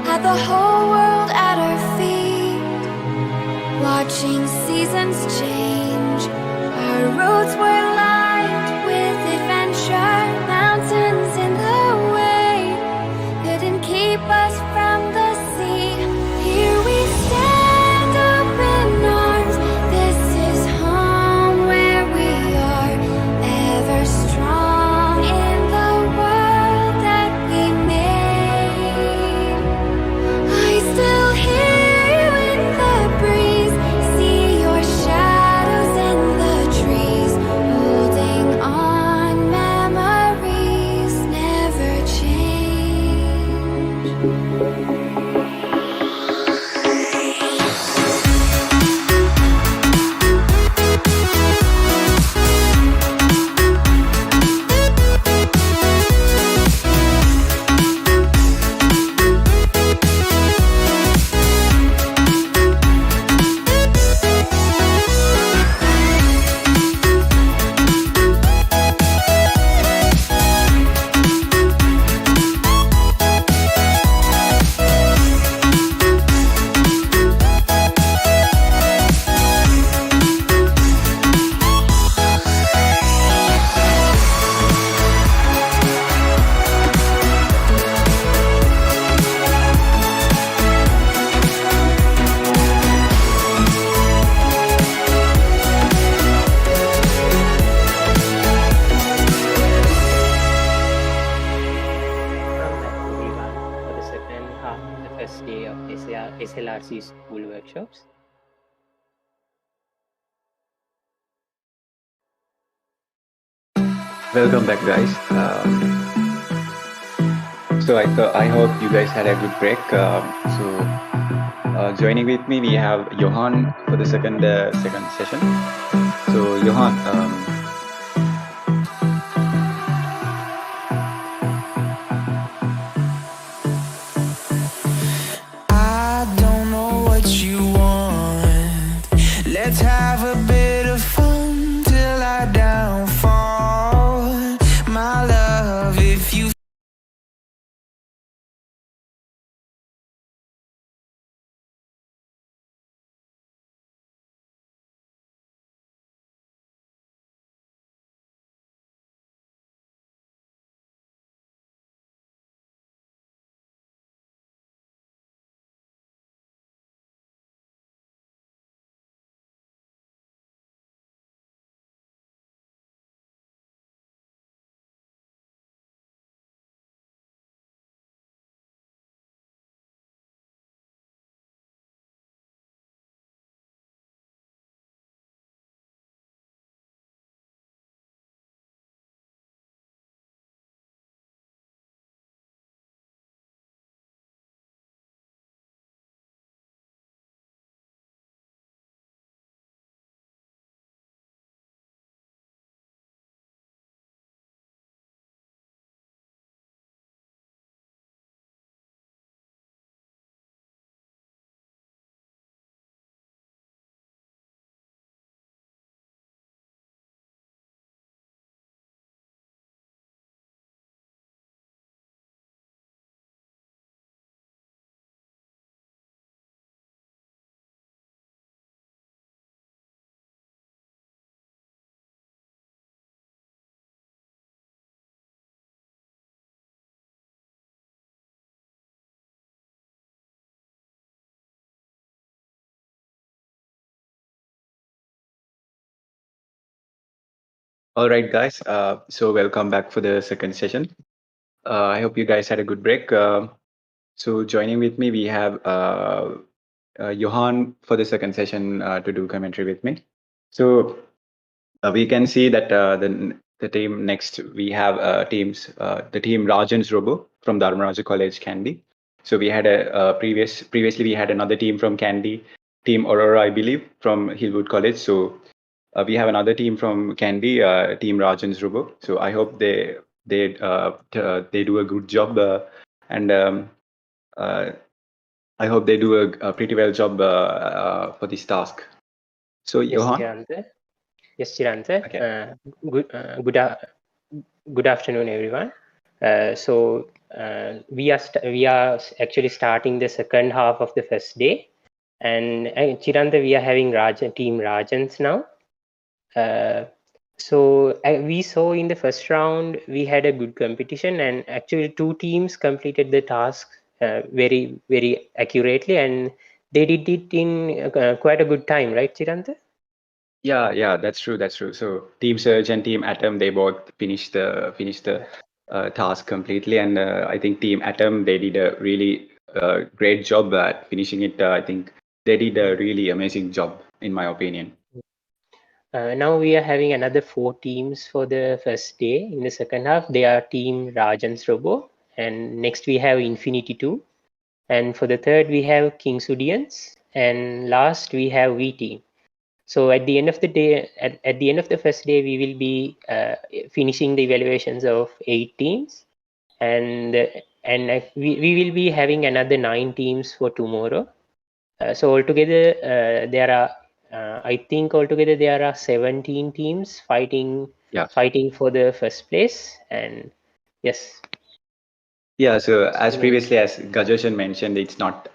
had the whole world at our feet, watching seasons change. Our roads were lined with adventure, mountains in the way couldn't keep us from the sea. Here we stand, open arms. This is home where we are, ever strong in the world that we made. I still hear you in the breeze, see your shadows in the trees, holding on, memories never change. For the second half of the first day of SLRC school workshops. Welcome back, guys. So I hope you guys had a good break. Joining with me, we have Johan for the second session. So Johan, I don't know what you want. Let's have a bit of fun till I downfall. My love, if you All right, guys. So welcome back for the second session. I hope you guys had a good break. So joining with me, we have Johan for the second session to do commentary with me. So we can see that the team next we have teams the team Rajan's Robo from Dharmaraja College Kandy. So we had previously we had another team from Kandy, team Aurora, I believe, from Hillwood College. So we have another team from Kandy, team Rajan's Robo. So I hope they do a good job and I hope they do a pretty well job for this task. So Yes, Johan. Chirante. Yes, Chirante. Okay. Good afternoon, everyone. We are actually starting the second half of the first day, and Chirante, we are having team Rajans now. We saw in the first round we had a good competition, and actually two teams completed the task very accurately, and they did it in quite a good time, right, Chirante? Yeah, that's true. So Team Surge and Team Atom, they both finished the task completely, and I think Team Atom, they did a really great job at finishing it. I think they did a really amazing job, in my opinion. Now we are having another 4 teams for the first day. In the second half, they are Team Rajan's Robo, and next we have Infinity 2, and for the third we have King's Audience, and last we have V Team. So at the end of the day, at the end of the first day, we will be finishing the evaluations of 8 teams, and we will be having another 9 teams for tomorrow. So altogether, there are I think altogether there are 17 teams fighting for the first place, and yes. Yeah, so as previously as Gajoshan mentioned, it's not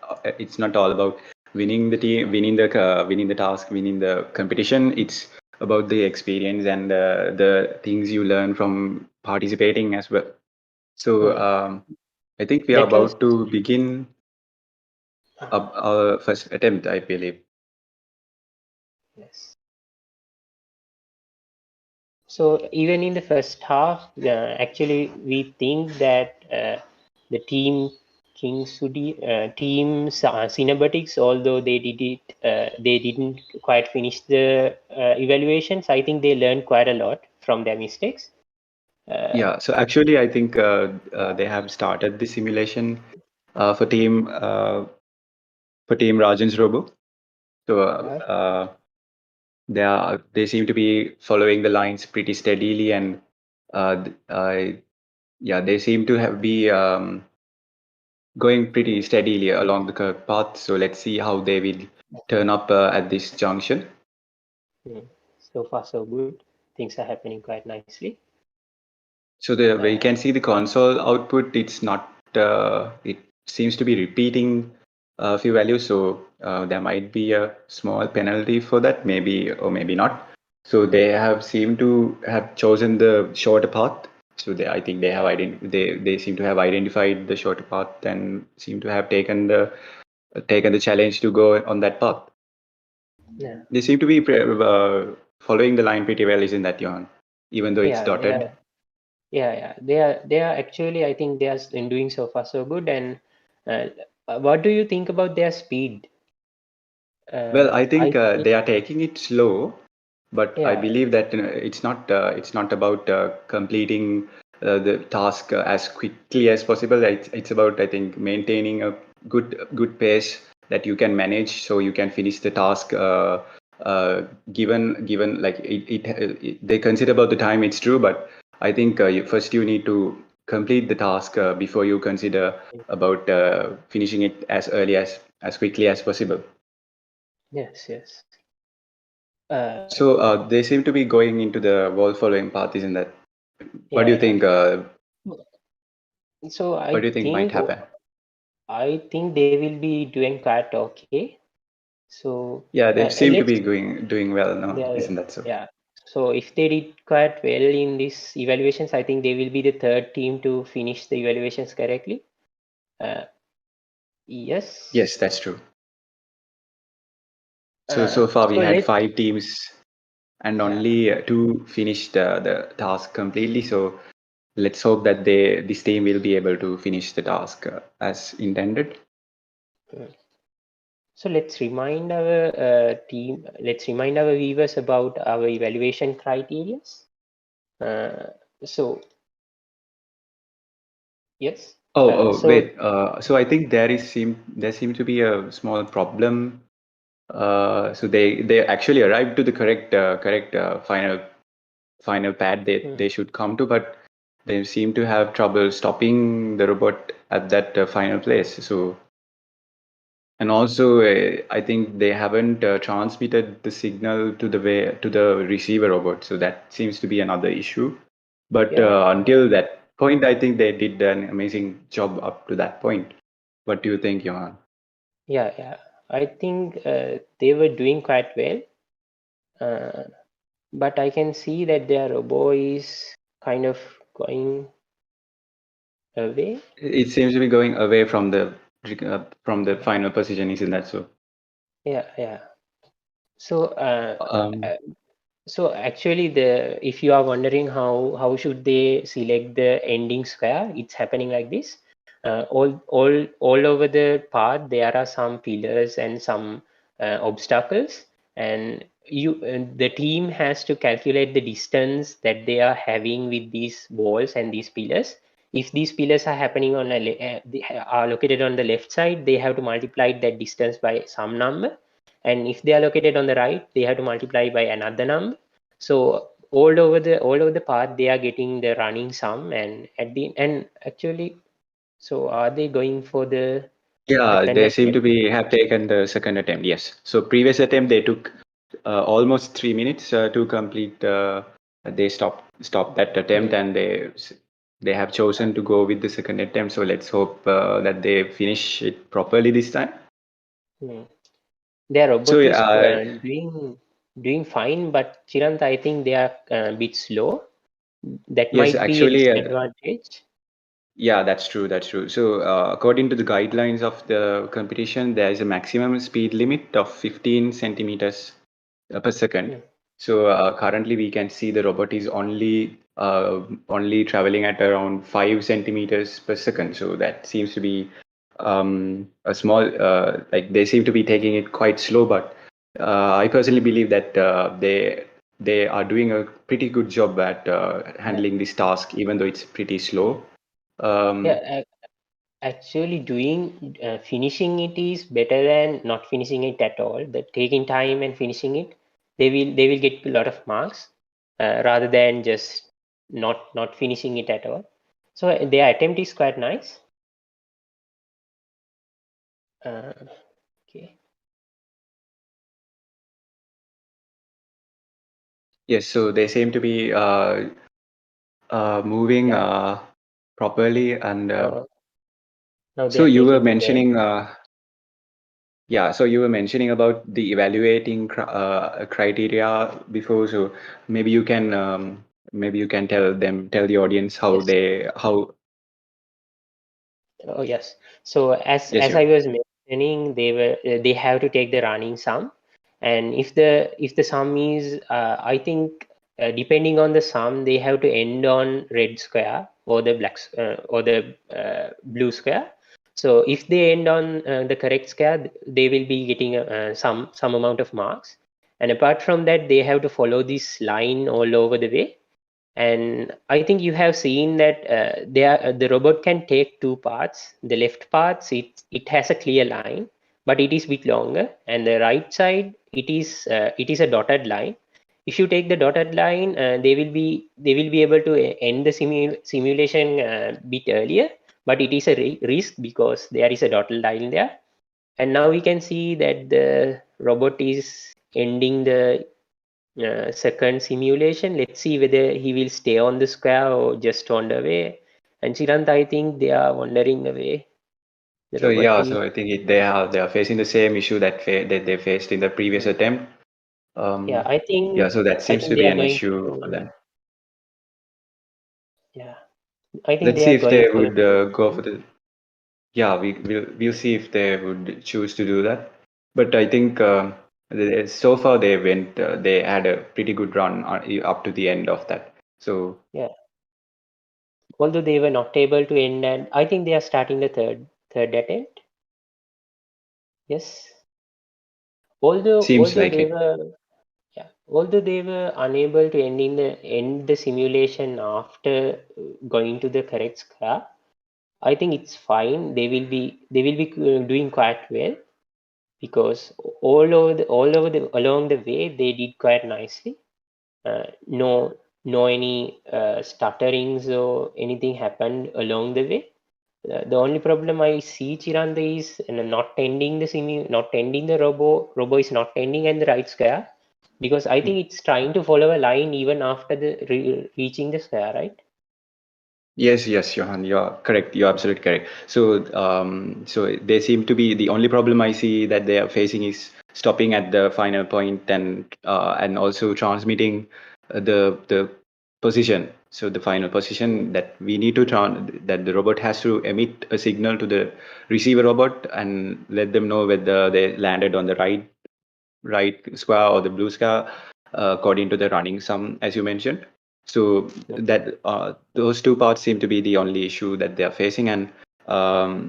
all about winning the team, winning the task, winning the competition. It's about the experience and the things you learn from participating as well. So I think we are about to begin our first attempt, I believe. Yes. So even in the first half, actually we think that the team Cinebatics, although they didn't quite finish the evaluations, I think they learned quite a lot from their mistakes. Yeah, so actually I think they have started the simulation for team Rajan's Robo. So they seem to be following the lines pretty steadily, and they seem to be going pretty steadily along the curved path. So let's see how they will turn up at this junction. So far so good. Things are happening quite nicely. So we can see the console output. It's not. It seems to be repeating a few values. So there might be a small penalty for that, maybe or maybe not. So they have seemed to have chosen the shorter path. So I think they have they seem to have identified the shorter path and seem to have taken the challenge to go on that path. Yeah. They seem to be following the line pretty well, isn't that, Johan? Even though it's dotted. Yeah. They are actually, I think they are doing so far so good. And what do you think about their speed? Well, I think they are taking it slow, but I believe that it's not about completing the task as quickly as possible. It's about, I think, maintaining a good pace that you can manage, so you can finish the task given like they consider about the time. It's true, but I think first you need to complete the task before you consider about finishing it as early as quickly as possible. Yes. So they seem to be going into the wall following path, isn't that? What do you think? So what do you think might happen? I think they will be doing quite okay. So yeah, they seem to be doing well now, isn't that so? Yeah. So if they did quite well in these evaluations, I think they will be the third team to finish the evaluations correctly. Yes. Yes, that's true. So far we had 5 teams and only two finished the task completely. So let's hope that this team will be able to finish the task as intended. So let's remind our let's remind our viewers about our evaluation criteria. So yes. Wait. So I think there seem to be a small problem. So they actually arrived to the correct final pad they should come to, but they seem to have trouble stopping the robot at that final place. So, and also I think they haven't transmitted the signal to the receiver robot. So that seems to be another issue. But until that point, I think they did an amazing job up to that point. What do you think, Johan? Yeah. I think they were doing quite well. But I can see that their robot is kind of going away. It seems to be going away from the final position, isn't that so? Yeah. So so actually, if you are wondering how should they select the ending square, it's happening like this. All over the path there are some pillars and some obstacles, and the team has to calculate the distance that they are having with these walls and these pillars. If these pillars are happening on they are located on the left side, they have to multiply that distance by some number, and if they are located on the right, they have to multiply by another number. So all over the path they are getting the running sum, and at the end actually, so are they going for the Yeah, second they seem attempt? to have taken the second attempt. Yes. So previous attempt they took almost 3 minutes to complete. They stopped that attempt, and they have chosen to go with the second attempt. So let's hope that they finish it properly this time. Their So robot is doing fine, but Chirant, I think they are a bit slow. That yes, might be a actually, disadvantage. yeah, that's true. That's true. So, according to the guidelines of the competition, there is a maximum speed limit of 15 centimeters per second. So, currently, we can see the robot is only traveling at around 5 centimeters per second. So, that seems to be a small, like they seem to be taking it quite slow. But I personally believe that they are doing a pretty good job at handling this task, even though it's pretty slow. Actually doing finishing it is better than not finishing it at all. That taking time and finishing it, they will get a lot of marks rather than just not finishing it at all. So their attempt is quite nice. Okay. Yes, so they seem to be moving properly, and Now they so are you were taking the mentioning, so you were mentioning about the evaluating criteria before. So maybe you can tell the audience how how. Oh yes. So as Yes, I sure. was mentioning, they have to take the running sum, and if the sum is I think depending on the sum, they have to end on red square or the or the blue square. So if they end on the correct square, they will be getting some amount of marks. And apart from that, they have to follow this line all over the way. And I think you have seen that the robot can take two parts. The left parts, it has a clear line, but it is bit longer, and the right side, it is a dotted line. If you take the dotted line, they will be able to end the simulation bit earlier, but it is a risk because there is a dotted line there. And now we can see that the robot is ending the second simulation. Let's see whether he will stay on the square or just wander away. And Chirant, I think they are wandering away. The So robot yeah, is. so I think they are facing the same issue that they faced in the previous attempt. Yeah, I Yeah, think so that seems to they be are an going issue for to. them. Yeah, I think Let's they see are if going they for would the. go for the. Yeah, we'll see if they would choose to do that. But I think So far they went. They had a pretty good run up to the end of that. So yeah. Although they were not able to end, and I think they are starting the third attempt. Yes. seems Although like they it. were although they were unable to end the simulation after going to the correct square, I think it's fine. They will be doing quite well because along the way they did quite nicely. No any stutterings or anything happened along the way. The only problem I see, Chiranda, is not ending the robo is not ending in the right square, because I think it's trying to follow a line even after the reaching the square, right? Yes, Johan, you're correct. You're absolutely correct. So they seem to be the only problem I see that they are facing is stopping at the final point and also transmitting the position. So the final position that we need to that the robot has to emit a signal to the receiver robot and let them know whether they landed on the right square or the blue square according to the running sum, as you mentioned. So that those two parts seem to be the only issue that they are facing, and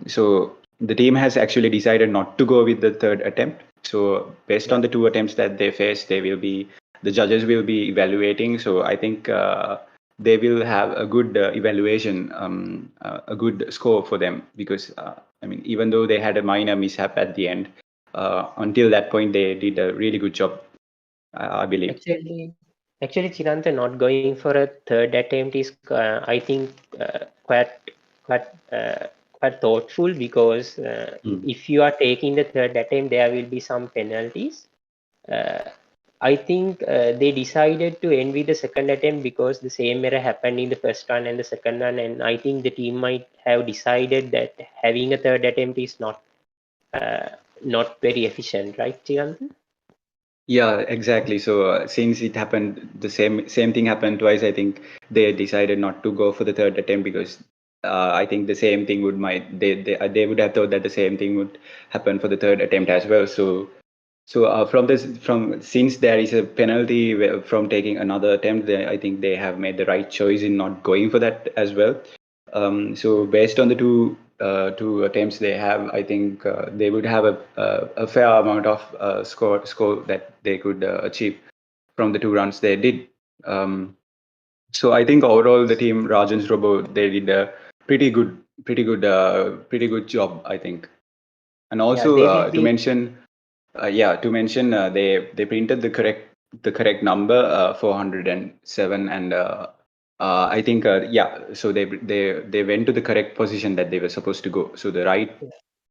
so the team has actually decided not to go with the third attempt. So based on the two attempts that they face, the judges will be evaluating. So I think they will have a good evaluation, a good score for them, because I mean, even though they had a minor mishap at the end, until that point they did a really good job, I believe. Actually, Chiranta, not going for a third attempt is, I think, quite quite thoughtful, because if you are taking the third attempt, there will be some penalties. I think they decided to end with the second attempt because the same error happened in the first one and the second one, and I think the team might have decided that having a third attempt is not very efficient, right, Chiranta? Yeah, exactly. So since it happened, the same thing happened twice. I think they decided not to go for the third attempt because I think the same thing they would have thought that the same thing would happen for the third attempt as well. So from since there is a penalty from taking another attempt, I think they have made the right choice in not going for that as well. So based on the two attempts they have, I think they would have a fair amount of score that they could achieve from the two runs they did. So I think overall the team Rajan's Robo, they did a pretty good job, I think. And Yeah, also they did to the mention, they printed the correct number 407, and I think so they went to the correct position that they were supposed to go. So the right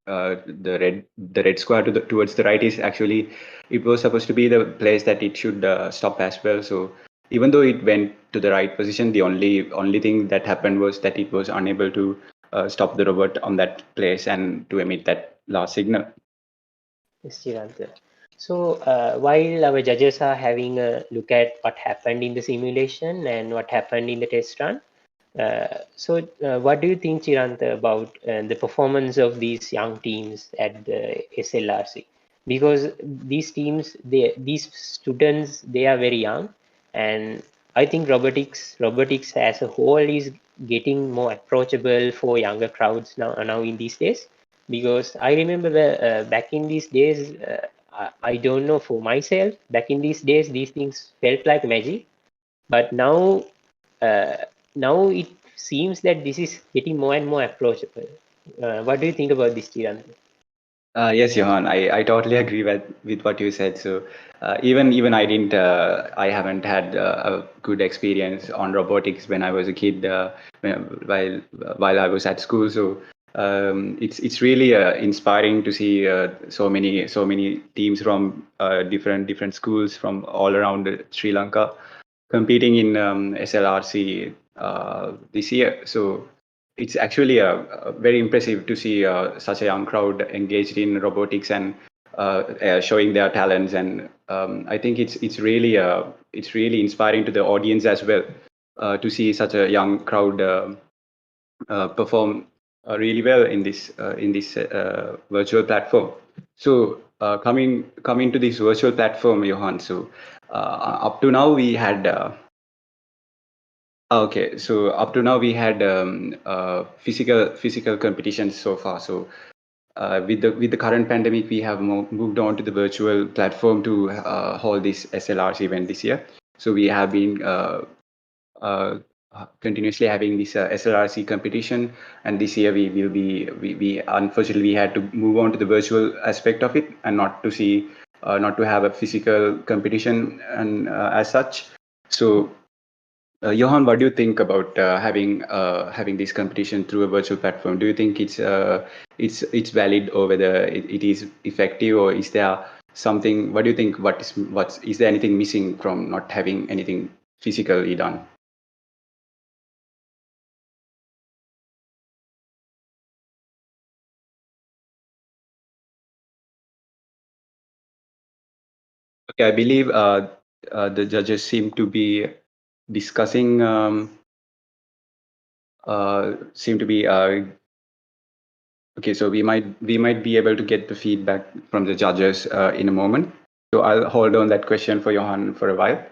the red square towards the right is actually, it was supposed to be the place that it should stop as well. So even though it went to the right position, the only thing that happened was that it was unable to stop the robot on that place and to emit that last signal. Yes, Chiranta. So while our judges are having a look at what happened in the simulation and what happened in the test run, what do you think, Chiranta, about the performance of these young teams at the SLRC? Because these teams, these students, they are very young, and I think robotics as a whole is getting more approachable for younger crowds now in these days. Because I remember back in these days, I don't know for myself, back in these days, these things felt like magic, but uh, now it seems that this is getting more and more approachable. What do you think about this, Chiran? Yes, Johan, I totally agree with what you said. So even I haven't had a good experience on robotics when I was a kid, while I was at school. So it's really inspiring to see so many teams from different schools from all around Sri Lanka competing in SLRC this year. So it's actually very impressive to see such a young crowd engaged in robotics and showing their talents. And I think it's really inspiring to the audience as well to see such a young crowd perform really well in this virtual platform. So coming to this virtual platform, Johan. So up to now we had okay. So up to now we had physical competitions so far. So with the current pandemic, we have moved on to the virtual platform to hold this SLRC event this year. So we have been continuously having this SLRC competition, and this year we unfortunately we had to move on to the virtual aspect of it and not to have a physical competition and as such. So Johan, what do you think about having this competition through a virtual platform? Do you think it's valid, or whether it is effective, or is there something? What do you think? Is there anything missing from not having anything physically done? Okay, I believe the judges seem to be discussing. Seem to be okay. So we might be able to get the feedback from the judges in a moment. So I'll hold on that question for Johan for a while.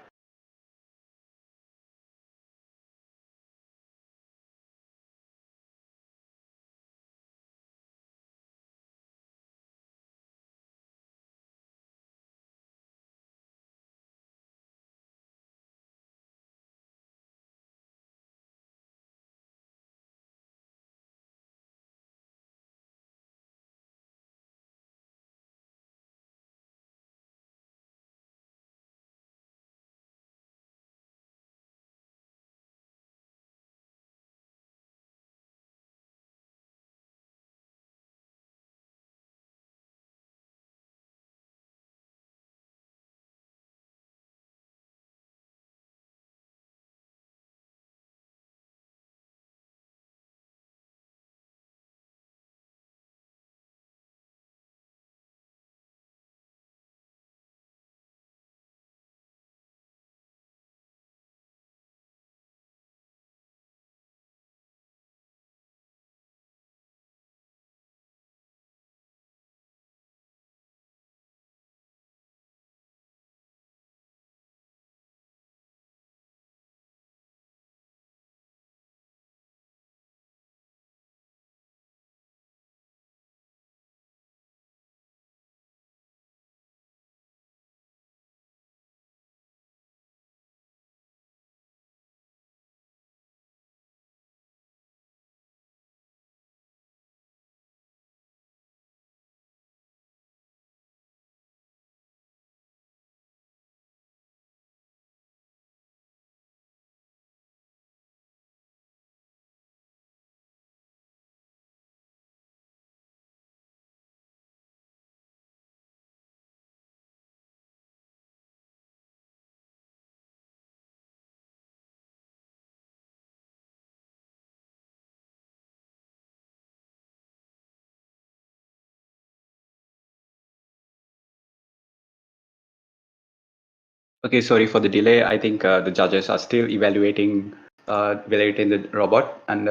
Okay, sorry for the delay. I think the judges are still evaluating the robot and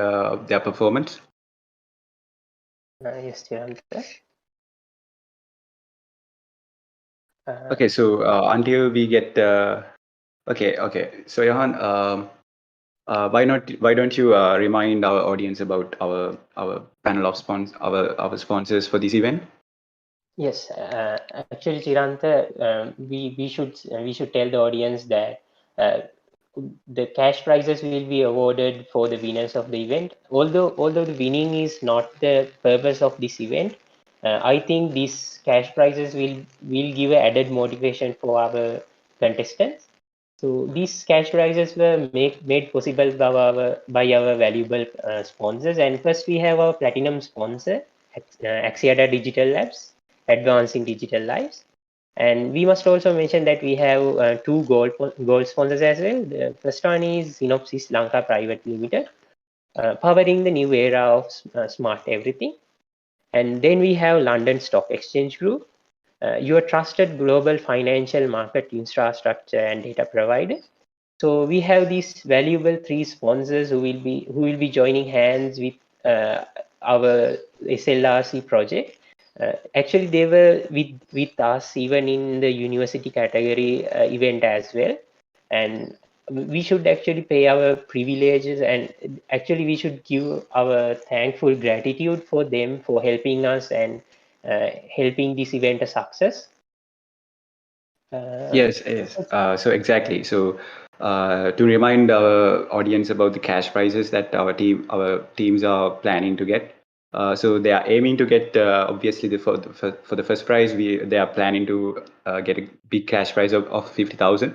their performance. Yes, Chiranta. Okay, so until we get okay. So Johan, why don't you remind our audience about our panel of our sponsors for this event? Yes, actually, Chiranta, we should tell the audience that the cash prizes will be awarded for the winners of the event. Although the winning is not the purpose of this event, I think these cash prizes will give a added motivation for our contestants. So these cash prizes were made possible by our valuable sponsors. And first we have our platinum sponsor, Axiata Digital Labs, advancing digital lives. And we must also mention that we have two gold sponsors as well. The first one is Synopsys Lanka Private Limited, powering the new era of smart everything. And then we have London Stock Exchange Group, your trusted global financial market infrastructure and data provider. So we have these valuable three sponsors who will be joining hands with our SLRC project Actually, they were with us even in the university category event as well, and we should actually pay our privileges, and actually we should give our thankful gratitude for them for helping us and helping this event a success. Yes, yes. So exactly. So to remind our audience about the cash prizes that our teams are planning to get. So they are aiming to get obviously for the first prize they are planning to get a big cash prize of 50,000.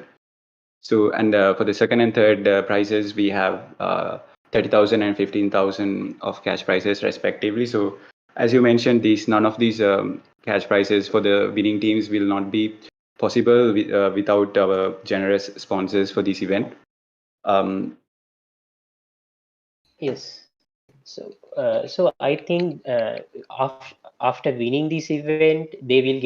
So and for the second and third prizes we have 30,000 and 15,000 of cash prizes respectively. So as you mentioned, none of these cash prizes for the winning teams will not be possible without our generous sponsors for this event. Yes. So I think after winning this event, they will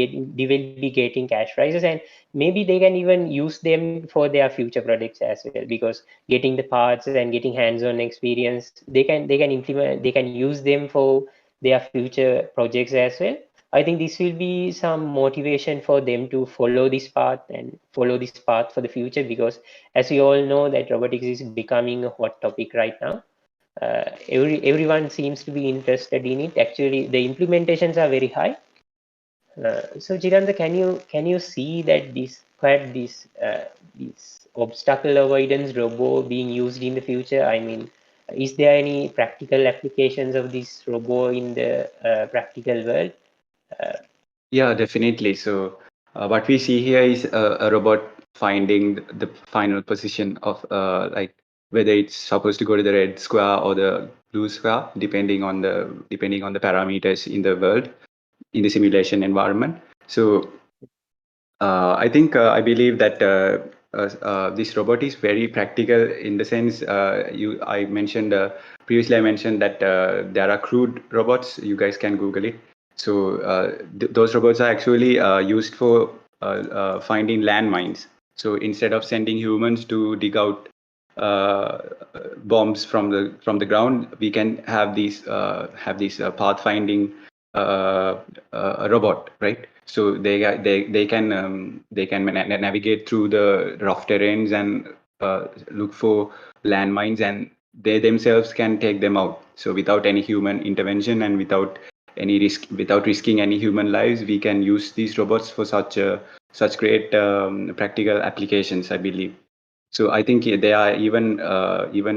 be getting cash prizes, and maybe they can even use them for their future projects as well. Because getting the parts and getting hands-on experience, they can implement, they can use them for their future projects as well. I think this will be some motivation for them to follow this path and follow this path for the future. Because as we all know that robotics is becoming a hot topic right now. Everyone seems to be interested in it. Actually, the implementations are very high. So Chiranda, can you see that this obstacle avoidance robot being used in the future? I mean, is there any practical applications of this robot in the practical world? Yeah, definitely. So what we see here is a robot finding the final position of like whether it's supposed to go to the red square or the blue square, depending on the parameters in the world in the simulation environment. So I believe that this robot is very practical in the sense I mentioned previously. I mentioned that there are crude robots. You guys can Google it. So those robots are actually used for finding landmines. So instead of sending humans to dig out bombs from the ground, we can have these pathfinding robot, right? So they can navigate through the rough terrains and look for landmines, and they themselves can take them out. So without any human intervention and without risking any human lives, we can use these robots for such great practical applications, I believe. So I think they are even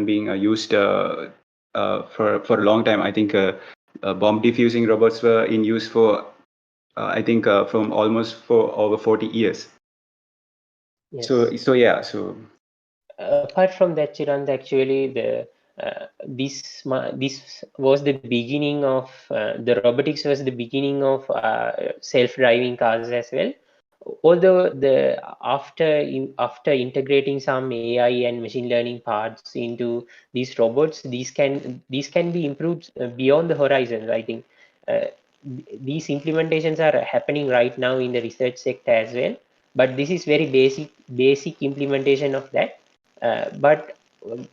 being used for a long time. I think bomb defusing robots were in use for I think from almost for over 40 years. Yes. So yeah. So apart from that, Chirand, actually this was the beginning of the robotics was the beginning of self-driving cars as well. Although after integrating some AI and machine learning parts into these robots, these can be improved beyond the horizon. I think these implementations are happening right now in the research sector as well. But this is very basic implementation of that. But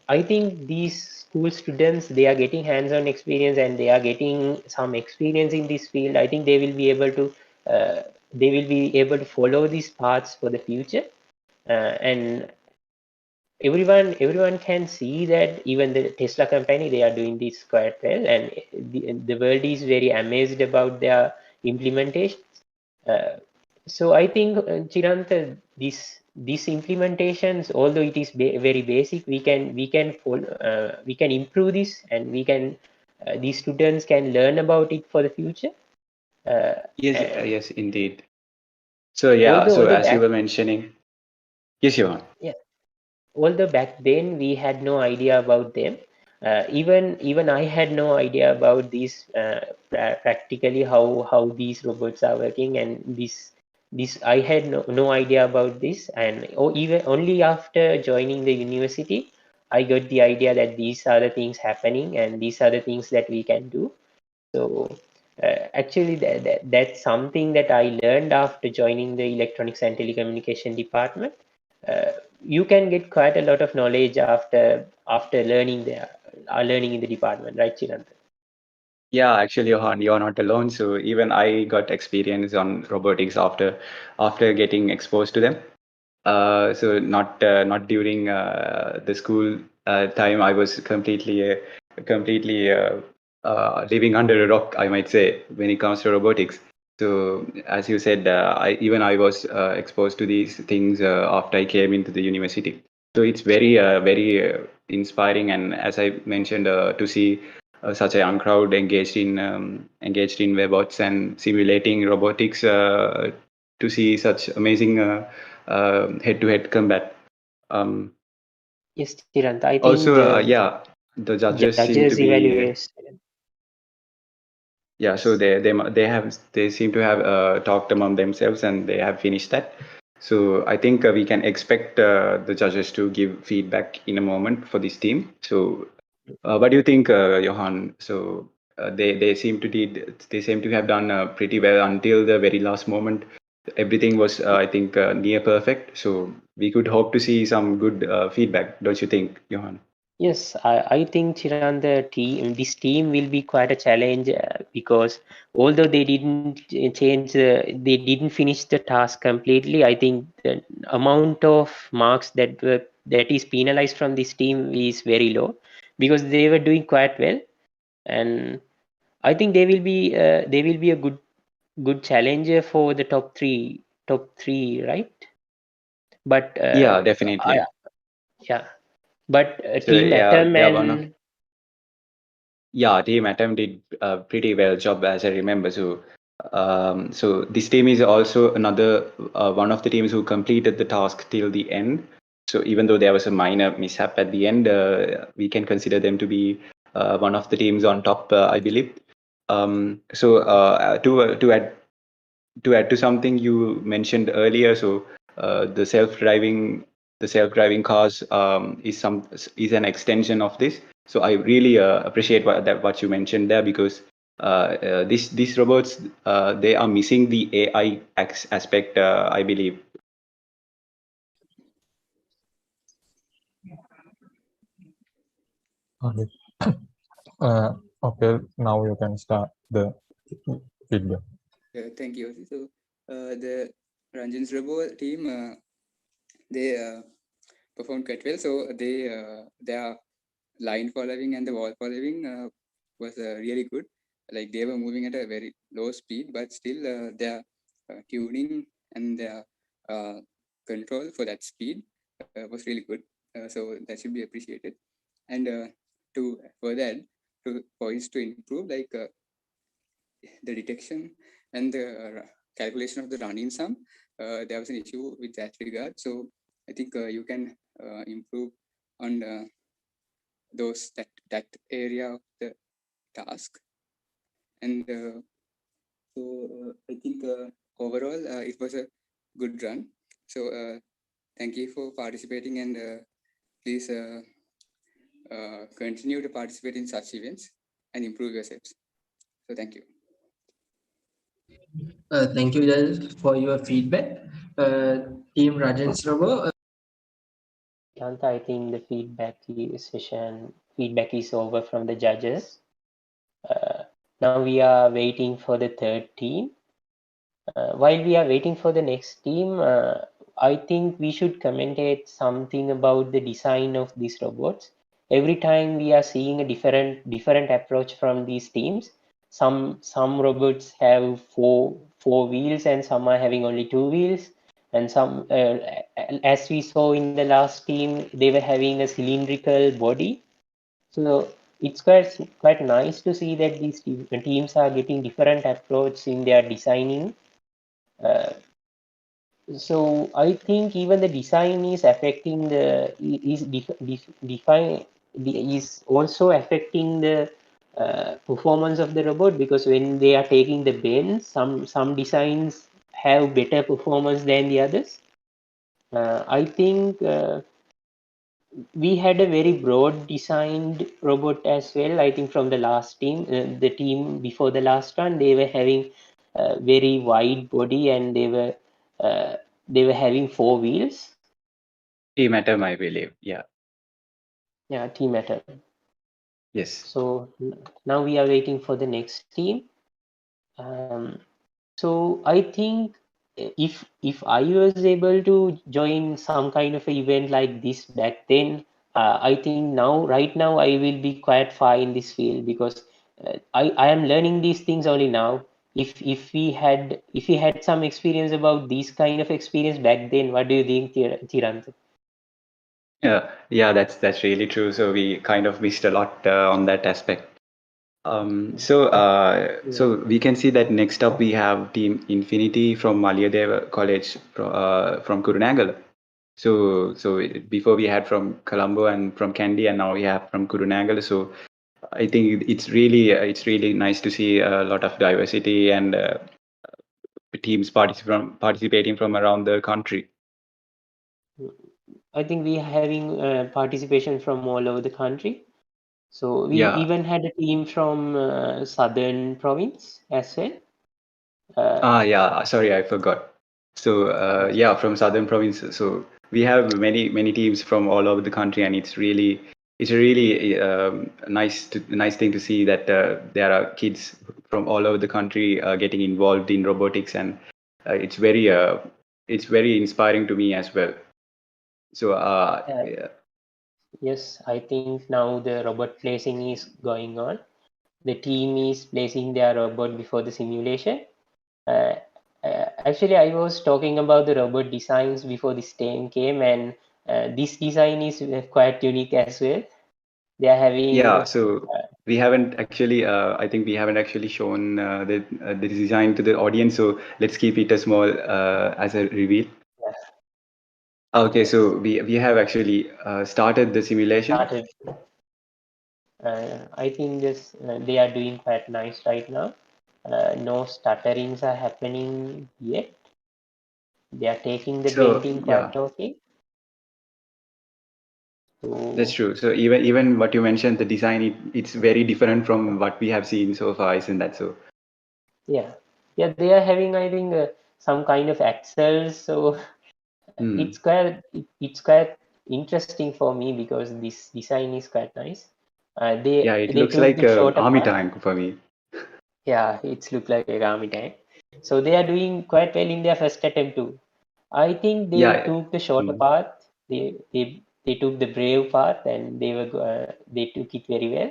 I think these school students, they are getting hands-on experience and they are getting some experience in this field. I think they will be able to follow these paths for the future, and everyone can see that even the Tesla company, they are doing this quite well, and the world is very amazed about their implementation. So I think Chiranta, these implementations, although it is very basic, we can follow, we can improve this, and we can these students can learn about it for the future. yes, indeed. So yeah. So as you were mentioning, yes, Johan. Yeah. Although back then we had no idea about them, even I had no idea about these practically how these robots are working, and this I had no idea about this, and even only after joining the university I got the idea that these are the things happening and these are the things that we can do. So actually that's something that I learned after joining the electronics and telecommunication department. You can get quite a lot of knowledge after learning in the department, right, Chiranta? Yeah, actually, Johan, you're not alone. So even I got experience on robotics after getting exposed to them. So not during the school time. I was completely living under a rock, I might say, when it comes to robotics. So as you said, I was exposed to these things after I came into the university. So it's very inspiring, and as I mentioned, to see such a young crowd engaged in robots and simulating robotics, to see such amazing head-to-head combat. Um, Yes, Tirant, I think Also, the yeah, the judges seem to judges be evaluation. yeah. So they seem to have talked among themselves and they have finished that. So I think we can expect the judges to give feedback in a moment for this team. So what do you think, Johan? So they seem to have done pretty well until the very last moment. Everything was, I think, near perfect. So we could hope to see some good feedback, don't you think, Johan? Yes, I think Chiran, this team will be quite a challenge because although they didn't they didn't finish the task completely. I think the amount of marks that is penalized from this team is very low because they were doing quite well, and I think they will be a good challenger for the top three, right? But Yeah, definitely. yeah, but So Team yeah, Atom they are one of and yeah, Team Atom did a pretty well job as I remember. So this team is also another one of the teams who completed the task till the end. So even though there was a minor mishap at the end, we can consider them to be one of the teams on top, I believe. To add to something you mentioned earlier, so the self-driving cars is an extension of this. So I really appreciate what you mentioned there, because these robots, they are missing the AI aspect, I believe. Okay. Okay, now you can start the feedback. Thank you. So the Ranjan's Robo team, they performed quite well. So their line following and the wall following was really good. Like they were moving at a very low speed, but still their tuning and their control for that speed was really good. So that should be appreciated. And to further add to points to improve, like the detection and the calculation of the running sum, there was an issue with that regard. So I think you can improve on that area of the task. And I think overall it was a good run. So thank you for participating, and please continue to participate in such events and improve yourselves. So thank you. Thank you, judges, for your feedback. Team Rajan Robo. Shanta, I think the feedback is over from the judges. Now we are waiting for the third team. While we are waiting for the next team, I think we should commentate something about the design of these robots. Every time we are seeing a different approach from these teams. Some robots have four wheels and some are having only 2 wheels. And some, as we saw in the last team, they were having a cylindrical body. So it's quite nice to see that these teams are getting different approach in their designing. So I think even the design is affecting is also affecting the performance of the robot, because when they are taking the bends, some designs have better performance than the others. I think we had a very broad designed robot as well. I think from the last team, the team before the last one, they were having a very wide body, and they were having 4 wheels. Team Atom, I believe. Yeah. Yeah, Team Atom. Yes. So now we are waiting for the next team. So I think if I was able to join some kind of an event like this back then, I think right now I will be quite far in this field because I am learning these things only now. If we had some experience about this kind of experience back then, what do you think, Chirant? Yeah, that's really true. So we kind of missed a lot on that aspect. So we can see that next up we have Team Infinity from Maliyadeva College from Kurunagala. Before we had from Colombo and from Kandy, and now we have from Kurunagala. So I think it's really nice to see a lot of diversity and teams participating from around the country. I think we are having participation from all over the country. So we Yeah. even had a team from southern province as well. Yeah. Sorry, I forgot. So yeah, from southern province. So we have many teams from all over the country, and it's a really nice thing to see that there are kids from all over the country getting involved in robotics, and it's very inspiring to me as well. So yeah. Yes, I think now the robot placing is going on. The team is placing their robot before the simulation. Uh, Actually, I was talking about the robot designs before this team came, and this design is quite unique as well. They are Yeah, having so we haven't actually, I think we haven't actually shown the design to the audience. So let's keep it a small as a reveal. Okay, so we have actually started the simulation. started. I think they are doing quite nice right now. No stutterings are happening yet. They are taking the So bending yeah, quite okay. that's So true. So even what you mentioned, the design it's very different from what we have seen so far, isn't that so? yeah, they are having, I think, some kind of axles. So Hmm. it's quite interesting for me because this design is quite nice. Yeah, it They looks took like the a shorter army part. tank for me. Yeah, it's look like a army tank. So they are doing quite well in their first attempt too. I think they Yeah. took the shorter Hmm. path. They took the brave path and they took it very well.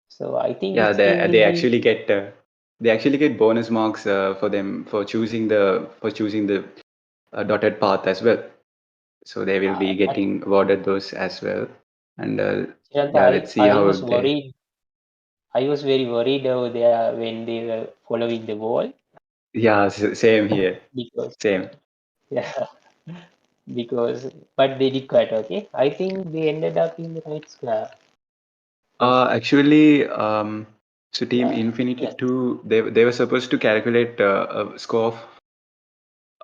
So I think Yeah, this team they will be. actually get bonus marks for them for choosing the dotted path as well. So they will be But getting awarded those as well. And Chiranta, yeah, let's see I how was they. worried. I was very worried over there when they were following the wall Yeah, same here. because Same. yeah, because but they did quite okay. I think they ended up in the right square. Actually, so Team Yeah, Infinity yes, 2, they were supposed to calculate a score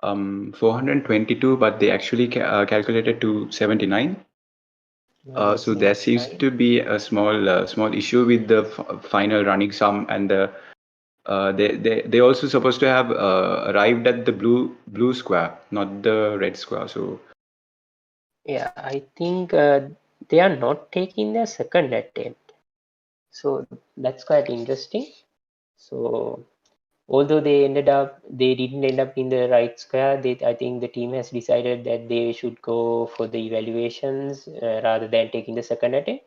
of 422, but they actually calculated to 79. So there seems 79. to be a small issue with the final running sum, and they also supposed to have arrived at the blue square, not the red square. So Yeah, I think they are not taking their second attempt. So that's quite interesting. So although they didn't end up in the right square, I think the team has decided that they should go for the evaluations rather than taking the second attempt.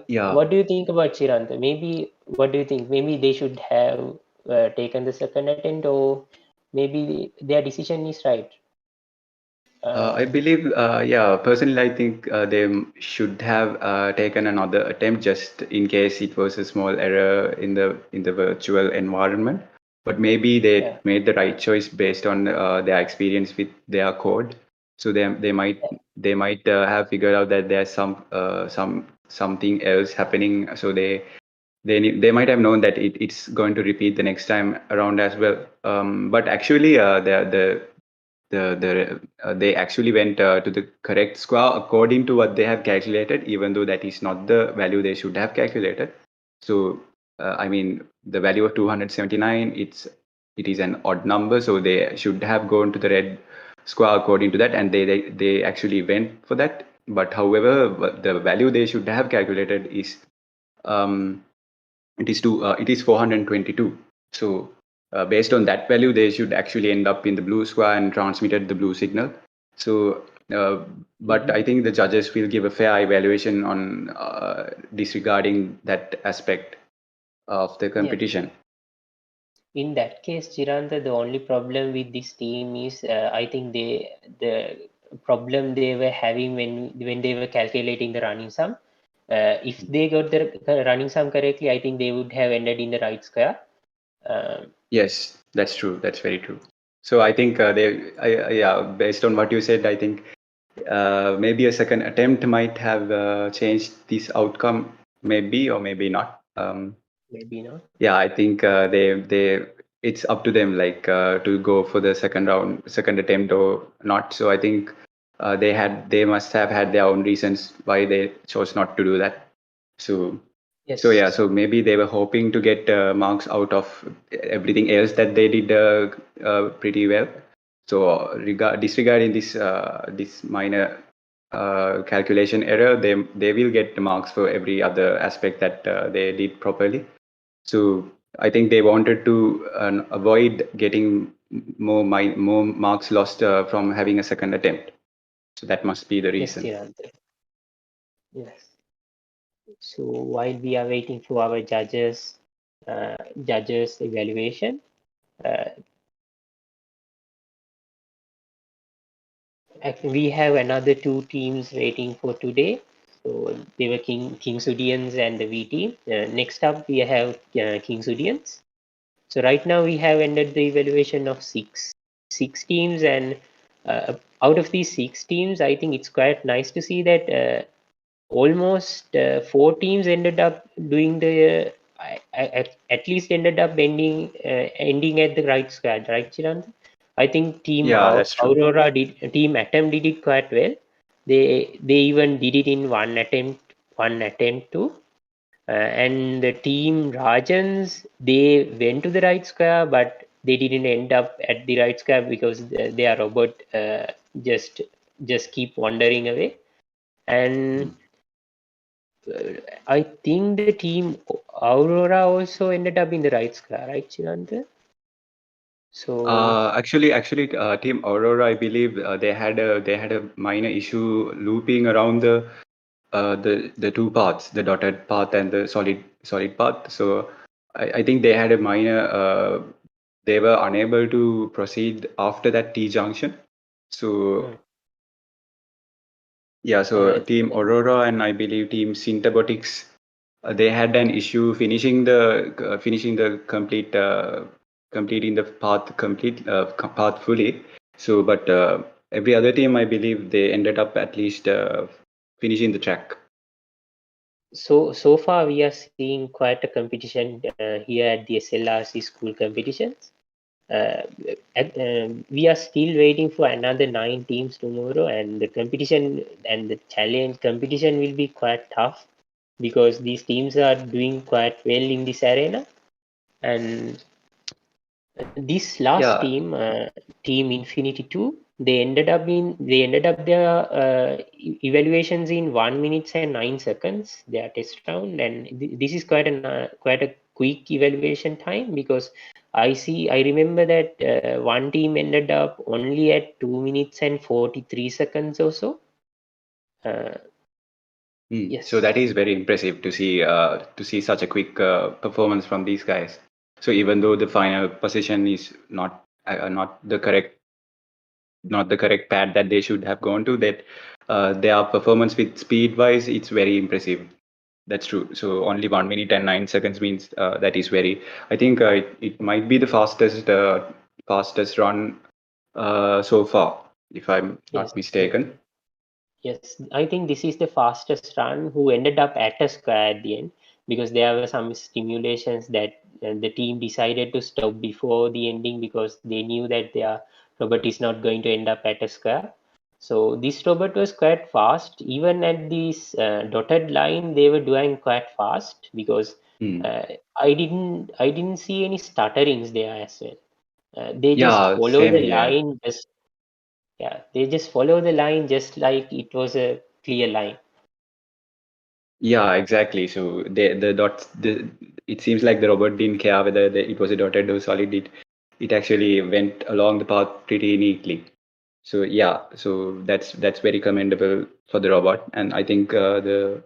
yeah, What do you think about Chiranta? Maybe, what do you think? Maybe they should have taken the second attempt, or maybe their decision is right. I believe, yeah, personally, I think they should have taken another attempt just in case it was a small error in the virtual environment. But maybe they Yeah. made the right choice based on their experience with their code. So they might have figured out that there's something else happening. So they might have known that it's going to repeat the next time around as well. But actually, they actually went to the correct square according to what they have calculated, even though that is not the value they should have calculated. So I mean, the value of 279, it is an odd number, so they should have gone to the red square according to that, and they actually went for that. But however, the value they should have calculated is it is 422. So based on that value, they should actually end up in the blue square and transmitted the blue signal. So, but I think the judges will give a fair evaluation on disregarding that aspect of the competition. In that case, Chiranta, the only problem with this team is I think the problem they were having when they were calculating the running sum. If they got the running sum correctly, I think they would have ended in the right square. Yes, that's true. That's very true. So I think yeah, based on what you said, I think maybe a second attempt might have changed this outcome, maybe or maybe not. Maybe not. Yeah, I think it's up to them, like to go for the second attempt or not. So I think they must have had their own reasons why they chose not to do that. So Yes. so yeah, so maybe they were hoping to get marks out of everything else that they did pretty well. So disregarding this minor calculation error, they will get the marks for every other aspect that they did properly. So I think they wanted to avoid getting more marks lost from having a second attempt. So that must be the reason. Yes, Chiranta. Yes. So while we are waiting for our judges evaluation, we have another two teams waiting for today. So they were King's Udians and the V team. Next up we have King's Udians. So right now we have ended the evaluation of six teams, and out of these 6 teams, I think it's quite nice to see that almost 4 teams ended up doing the at least ended up ending at the right squad, right, Chiranta? I think team that's true. Aurora team Atom did it quite well. They even did it in one attempt too. And the team Rajans, they went to the right square, but they didn't end up at the right square because their robot just keep wandering away. And I think the team Aurora also ended up in the right square, right, Chiranta? So actually, Team Aurora, I believe they had a minor issue looping around the two paths, the dotted path and the solid path. So I think they had a minor. They were unable to proceed after that T junction. So yeah, so Team Aurora and I believe Team Syntabotics, they had an issue finishing the completing the path fully. So, but every other team, I believe, they ended up at least finishing the track. So far we are seeing quite a competition here at the SLRC school competitions. We are still waiting for another 9 teams tomorrow, and the competition and the challenge competition will be quite tough because these teams are doing quite well in this arena. And this last team, Team Infinity 2, they ended up their evaluations in 1 minute and 9 seconds, their test round, and this is quite a quick evaluation time because I remember that one team ended up only at 2 minutes and 43 seconds or so. Yes. So that is very impressive to see such a quick performance from these guys. So even though the final position is not the correct pad that they should have gone to, that their performance with speed wise, it's very impressive. That's true. So only 1 minute and 9 seconds means that is very. I think it might be the fastest run so far, if I'm not mistaken. Yes, I think this is the fastest run who ended up at a square at the end because there were some stimulations that the team decided to stop before the ending because they knew that their robot is not going to end up at a square. So this robot was quite fast. Even at this dotted line, they were doing quite fast because I didn't see any stutterings there as well. They just follow the line they just follow the line just like it was a clear line. Yeah, exactly. So the dots, it seems like the robot didn't care whether it was a dotted or solid. It actually went along the path pretty neatly. So yeah, so that's very commendable for the robot, and I think the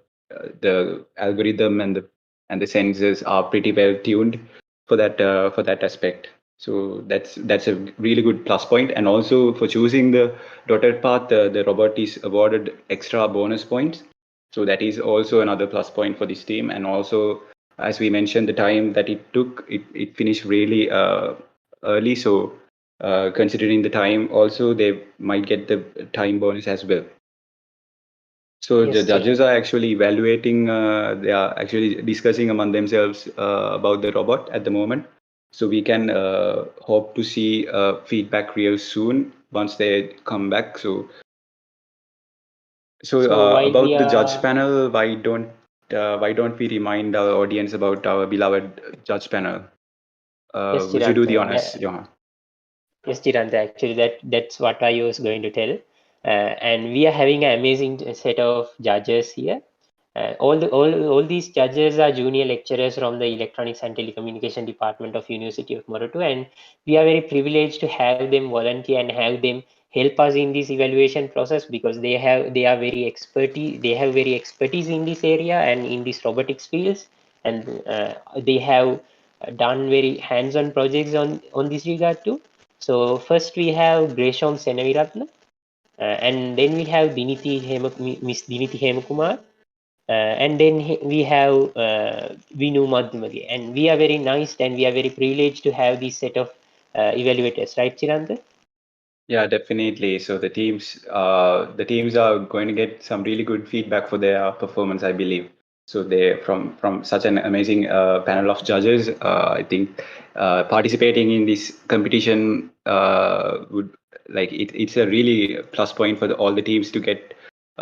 algorithm and the sensors are pretty well tuned for that aspect. So that's a really good plus point, and also for choosing the dotted path, the robot is awarded extra bonus points. So that is also another plus point for this team, and also as we mentioned, the time that it took, it finished really early. So considering the time, also they might get the time bonus as well. So the Yes, judges Chiran. are actually evaluating, they are actually discussing among themselves about the robot at the moment. So we can hope to see feedback real soon once they come back. So So while we about the judge are panel, why don't we remind our audience about our beloved judge panel? yes, Would you do the Chiranta. honors, Johan? Yes, Chiranta. Actually, that's what I was going to tell. And we are having an amazing set of judges here. All these judges are junior lecturers from the Electronics and Telecommunication Department of University of Moratuwa, and we are very privileged to have them volunteer and have them help us in this evaluation process because they have very expertise in this area and in these robotics fields, and they have done very hands-on projects on this regard too. So first we have Gresham Senaviratna, and then we have Miss Diniti Hemakumar, and then we have Vinu Madhumage, and we are very nice and we are very privileged to have this set of evaluators, right, Chiranta? Yeah, definitely. So the teams are going to get some really good feedback for their performance, I believe. So they from such an amazing panel of judges, I think participating in this competition would it's a really plus point for all the teams to get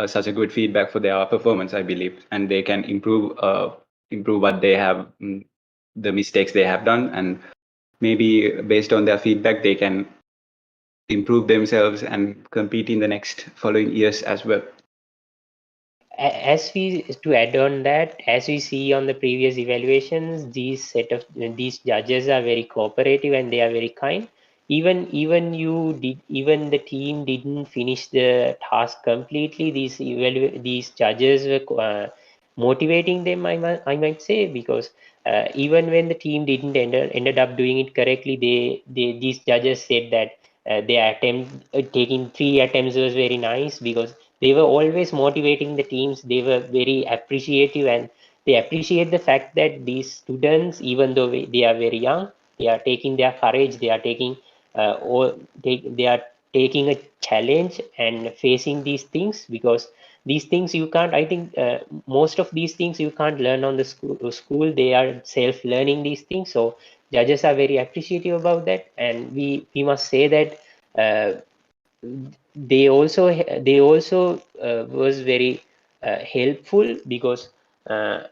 such a good feedback for their performance, I believe, and they can improve what they have, the mistakes they have done, and maybe based on their feedback they can improve themselves and compete in the next following years as well. As we to add on that, as we see on the previous evaluations, these judges are very cooperative and they are very kind. Even the team didn't finish the task completely, these judges were motivating them, I might say, because even when the team didn't ended up doing it correctly, these judges said that their attempt taking 3 attempts was very nice because they were always motivating the teams. They were very appreciative, and they appreciate the fact that these students, even though they are very young, they are taking their courage, they are taking they are taking a challenge and facing these things, because these things you can't, I think most of these things you can't learn on the school. They are self learning these things. So judges are very appreciative about that, and we must say that they also was very helpful, because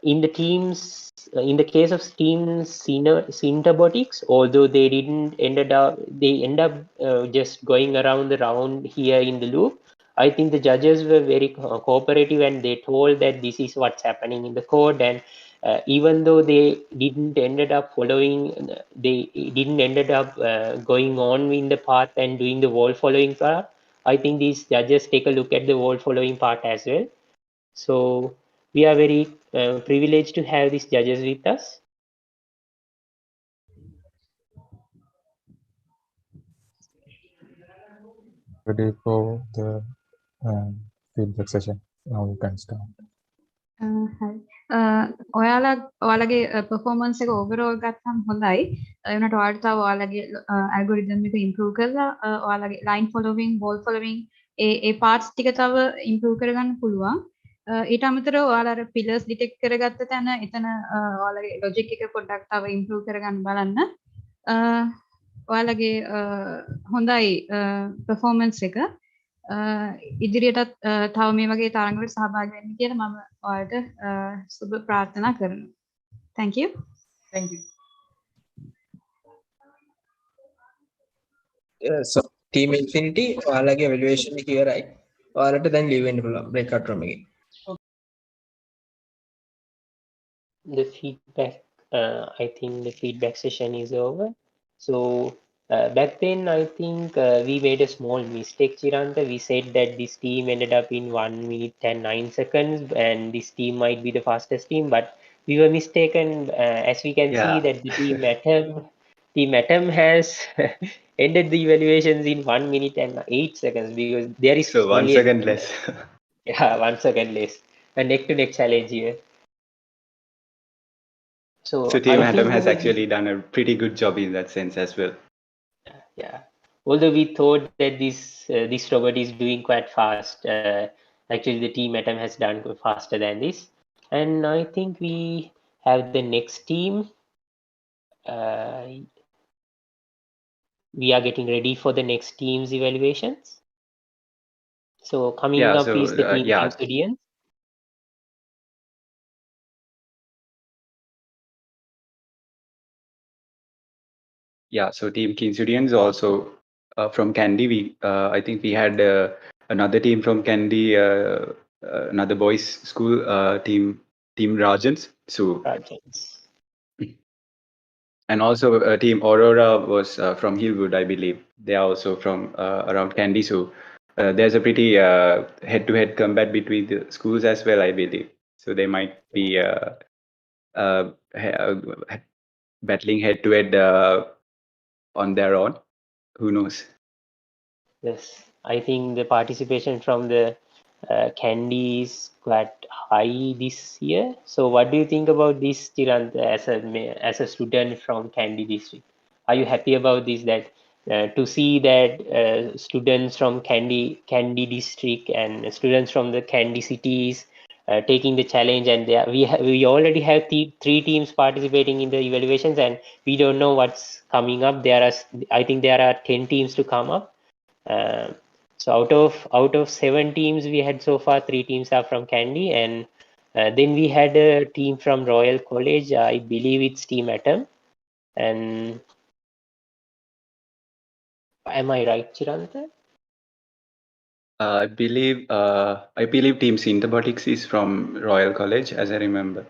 in the teams in the case of team Syntabotics, although they end up just going around the round here in the loop, I think the judges were very cooperative, and they told that this is what's happening in the code. And even though they didn't ended up going on in the path and doing the wall following part, I think these judges take a look at the wall following part as well. So we are very privileged to have these judges with us. Ready for the feedback session. Now you can start. හරි. ඔයාලගේ performance එක overall ගත්තම හොඳයි. ඒ වුණාට ඔයාලට තව ඔයාලගේ algorithm එක ඉම්ප්‍රූව් කරලා ඔයාලගේ ලයින් ෆොලෝවිං, වෝල් ෆොලෝවිං ඒ පාර්ට්ස් ටික තව ඉම්ප්‍රූව් කරගන්න පුළුවන්. ඊට අමතරව ඔයාලා අර පිලර්ස් ඩිටෙක්ට් කරගත්ත තැන එතන ඔයාලගේ ලොජික් එක පොඩ්ඩක් තව ඉම්ප්‍රූව් කරගන්න බලන්න. ඔයාලගේ හොඳයි පර්ෆෝමන්ස් එක. ඉදිරියටත් තව මේ වගේ තරඟවලට සහභාගී වෙන්න කියලා මම ඔයාලට සුබ ප්‍රාර්ථනා කරනවා. Thank you. Thank you. So Team Infinity ඔයාලගේ evaluation එක ඉවරයි. ඔයාලට දැන් leave වෙන්න පුළුවන් breakout room එකේ. the feedback, I think the feedback session is over. So back then, I think we made a small mistake, Chiranta. We said that this team ended up in 1 minute and 9 seconds, and this team might be the fastest team, but we were mistaken. As we can see, Yeah. that the team Atom has ended the evaluations in 1 minute and 8 seconds because there is So 1 only a second less. yeah, 1 second less. A neck to neck challenge here. So So Team I Atom think has over actually done a pretty good job in that sense as well. yeah, although we thought that this robot is doing quite fast, actually the team Atom has done faster than this, and I think we have the next team. We are getting ready for the next team's evaluations. So coming Yeah. up So is the team yeah. Kingsodian. Yeah. So Team Kinsudians also from Candy. I think we had another team from Candy, another boys school team Rajans. So Rajans. and also Team Aurora was from Hillwood, I believe. They are also from around Candy. So there's a pretty head-to-head combat between the schools as well, I believe. So they might be uh, battling head-to-head on their own. Who knows? Yes, I think the participation from the Candy is quite high this year. So what do you think about this, Tirant, as a student from Candy district? Are you happy about this, that to see that students from Candy district and students from the Candy cities taking the challenge, and we already have three teams participating in the evaluations, and we don't know what's coming up. I think there are 10 teams to come up. So out of 7 teams we had so far, 3 teams are from Candy, and then we had a team from Royal College. I believe it's Team Atom. And am I right, Chiranta? I believe Team Synthebotics is from Royal College, as I remember.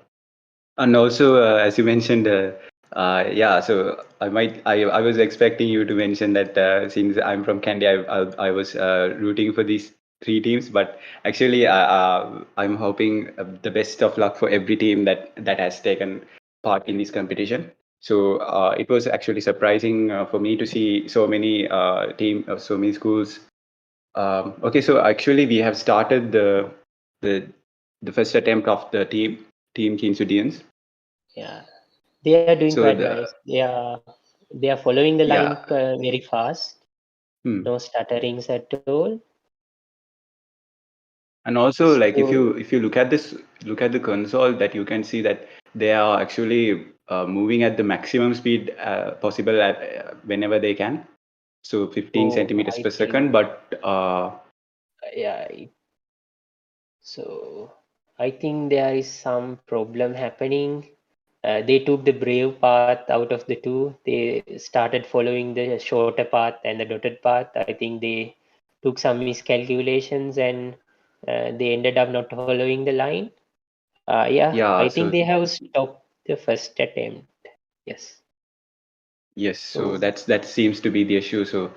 And also, as you mentioned, yeah. So I was expecting you to mention that since I'm from Candy, I was rooting for these 3 teams. But actually, I'm hoping the best of luck for every team that has taken part in this competition. So it was actually surprising for me to see so many so many schools. Okay, so actually, we have started the the first attempt of the team Kinsudians. Yeah, they are doing So quite nice. They are following the line yeah. very fast. No stutterings at all. And also, like if So you look at the console, that you can see that they are actually moving at the maximum speed possible whenever they can. So 15 centimeters I per think second, but yeah. So I think there is some problem happening. They took the brave path out of the two. They started following the shorter path and the dotted path. I think they took some miscalculations, and they ended up not following the line. Yeah, yeah. I think So they have stopped the first attempt. Yes. yes, so So that seems to be the issue. So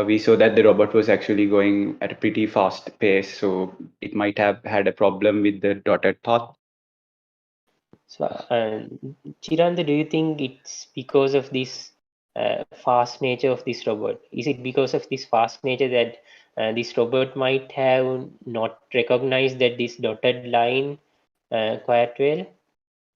we saw that the robot was actually going at a pretty fast pace, so it might have had a problem with the dotted path. So, Chiranda, do you think it's because of this fast nature of this robot? Is it because of this fast nature that this robot might have not recognized that this dotted line quite well?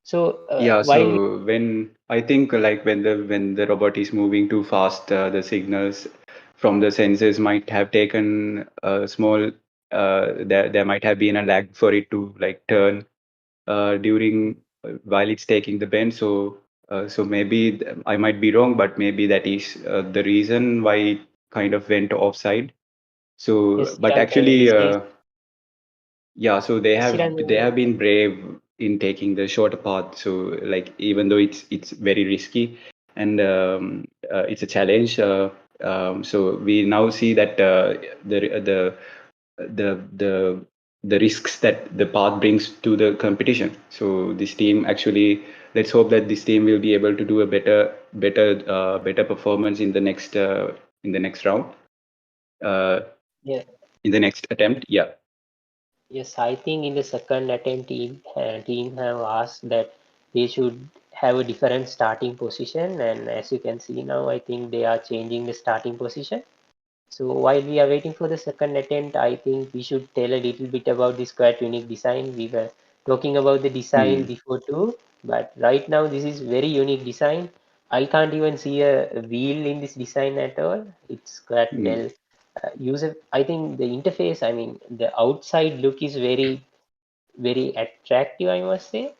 So, Yeah, while so when I think like when the robot is moving too fast, the signals from the sensors might have taken a small. There might have been a lag for it to like turn during while it's taking the bend. So so maybe I might be wrong, but maybe that is the reason why it kind of went offside. So, yes, but Chiranda, actually, this is yeah, so yes, they Chiranda, have been brave in taking the shorter path. So like even though it's very risky and it's a challenge, so we now see that the the risks that the path brings to the competition. So this team actually, let's hope that this team will be able to do a better performance in the next round, Yeah. in the next attempt. Yeah. Yes, I think in the second attempt, team have asked that they should have a different starting position, and as you can see now, I think they are changing the starting position. So while we are waiting for the second attempt, I think we should tell a little bit about this quite unique design. We were talking about the design before too, but right now this is very unique design. I can't even see a wheel in this design at all. It's quite well user. I think the interface, I mean, the outside look is very attractive, I must say.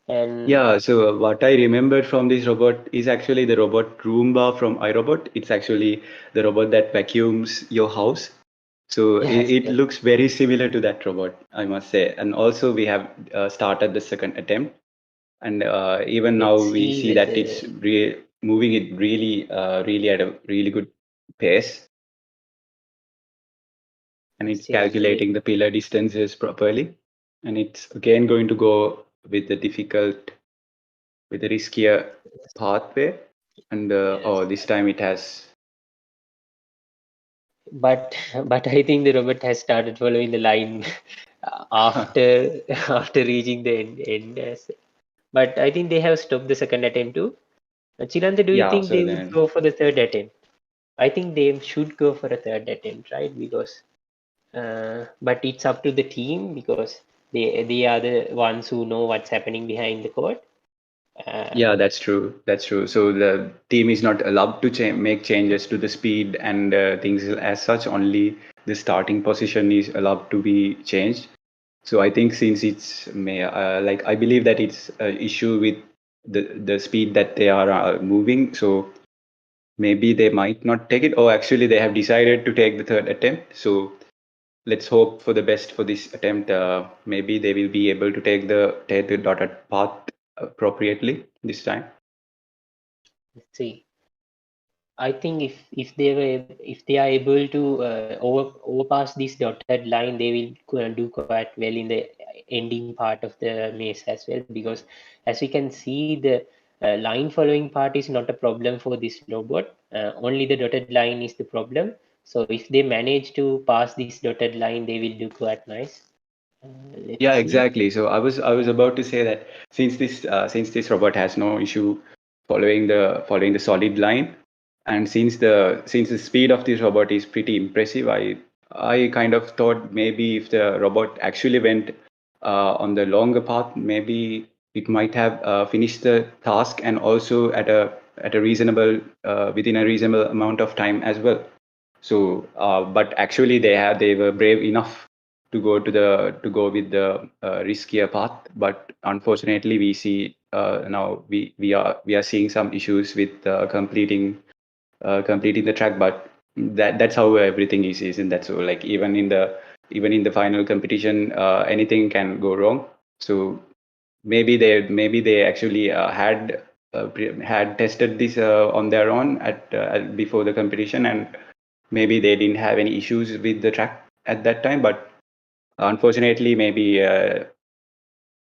And Yeah, so what I remembered from this robot is actually the robot Roomba from iRobot. It's actually the robot that vacuums your house. So yes, it yes, looks very similar to that robot, I must say. And also we have started the second attempt, and even now let's we see see that whether it's moving it really at a really good pace, and it's Chiranta, calculating the pillar distances properly. And it's again going to go with the riskier pathway. And yes. this time it has. But but I think the robot has started following the line after after reaching the end. But I think they have stopped the second attempt too. Chiranta, do you Yeah, think so they would then. go for the third attempt? I think they should go for a third attempt, right? Because but it's up to the team because they are the ones who know what's happening behind the court. Yeah, that's true. That's true. So the team is not allowed to make changes to the speed and things as such. Only the starting position is allowed to be changed. So I think since like I believe that it's an issue with the speed that they are moving. So maybe they might not take it, or actually they have decided to take the third attempt. So let's hope for the best for this attempt. Maybe they will be able to take the dotted path appropriately this time. Let's see. I think if they are able to overpass this dotted line, they will do quite well in the ending part of the maze as well. Because as we can see, the line following part is not a problem for this robot. Only the dotted line is the problem. So if they manage to pass this dotted line, they will do quite nice. Let's Yeah, see. exactly. So I was about to say that since this robot has no issue following the solid line, and since the speed of this robot is pretty impressive, I kind of thought maybe if the robot actually went on the longer path, maybe it might have finished the task, and also at a reasonable within a reasonable amount of time as well. So, but actually they were brave enough to go with the riskier path. But unfortunately, we see now we are seeing some issues with completing the track. But that's how everything is, isn't that so? Like even in the final competition, anything can go wrong. So maybe they actually had tested this on their own before the competition, and maybe they didn't have any issues with the track at that time. But unfortunately, maybe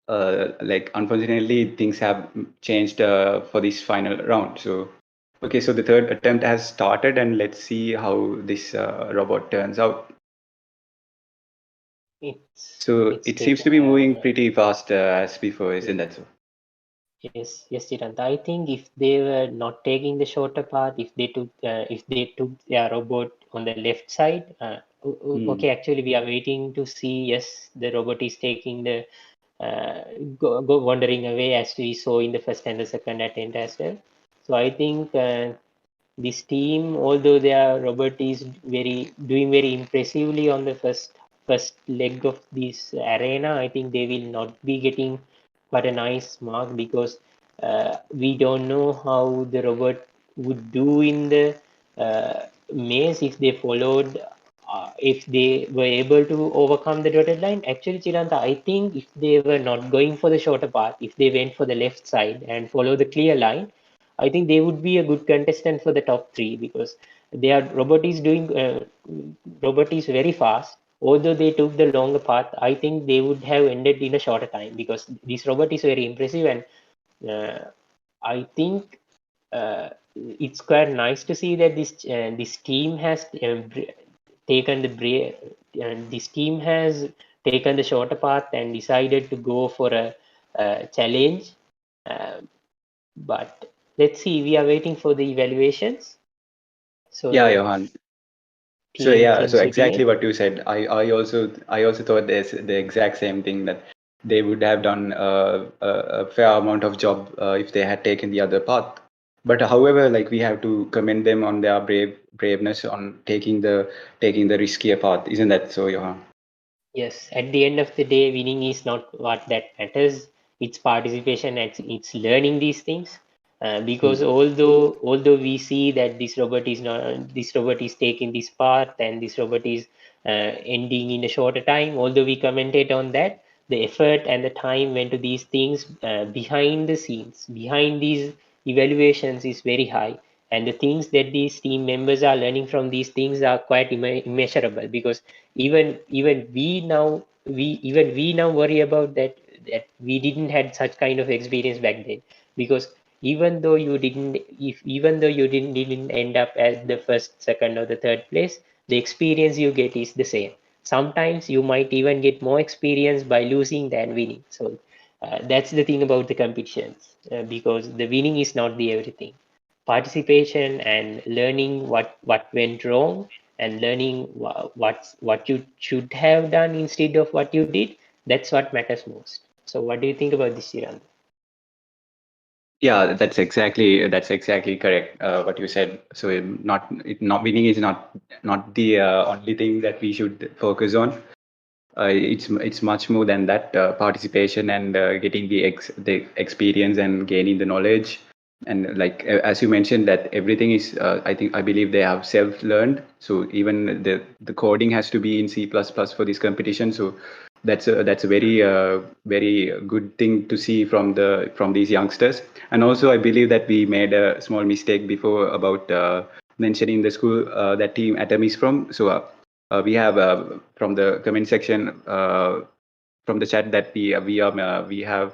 unfortunately things have changed for this final round. So okay, so the third attempt has started, and let's see how this robot turns out. So It's it seems to taking be moving pretty fast as before, isn't yeah. that so? Yes, Chiranta. I think if they were not taking the shorter path, if they took their robot on the left side, Hmm. okay. Actually, we are waiting to see. Yes, the robot is taking the uh, go wandering away as we saw in the first and the second attempt as well. So I think this team, although their robot is doing very impressively on the first leg of this arena, I think they will not be getting quite a nice mark because we don't know how the robot would do in the maze if they followed if they were able to overcome the dotted line. Actually, Chiranta, I think if they were not going for the shorter path, if they went for the left side and follow the clear line, I think they would be a good contestant for the top three because their robot is very fast. although they took the longer path, I think they would have ended in a shorter time, because this robot is very impressive, and I think it's quite nice to see that this team has taken this team has taken the shorter path and decided to go for a challenge. But let's see, we are waiting for the evaluations. So Yeah, Johan. So team yeah, so thinks exactly again. what you said. I also thought there's the exact same thing, that they would have done a fair amount of job if they had taken the other path. But however, like, we have to commend them on their braveness on taking the riskier path, isn't that so, Johan? Yes, at the end of the day, winning is not what that matters. It's participation, it's learning these things. Because although we see that this robot is taking this path, and this robot is ending in a shorter time, although we commented on that, the effort and the time went to these things behind the scenes, behind these evaluations is very high. And the things that these team members are learning from these things are quite immeasurable, because even we now worry about that we didn't had such kind of experience back then, because even though you didn't end up as the first, second, or the third place, the experience you get is the same. Sometimes you might even get more experience by losing than winning. So that's the thing about the competitions, because the winning is not the everything. Participation and learning what went wrong, and learning what you should have done instead of what you did, that's what matters most. So what do you think about this, Shiran? Yeah, that's exactly correct. What you said. So not winning is not the only thing that we should focus on. It's much more than that. Participation and getting the experience and gaining the knowledge, and like as you mentioned, that everything is I believe they have self-learned. So even the coding has to be in C++ for this competition. So that's a very good thing to see from these youngsters. And also I believe that we made a small mistake before about mentioning the school that team Atom is from. So we have from the comment section from the chat that we have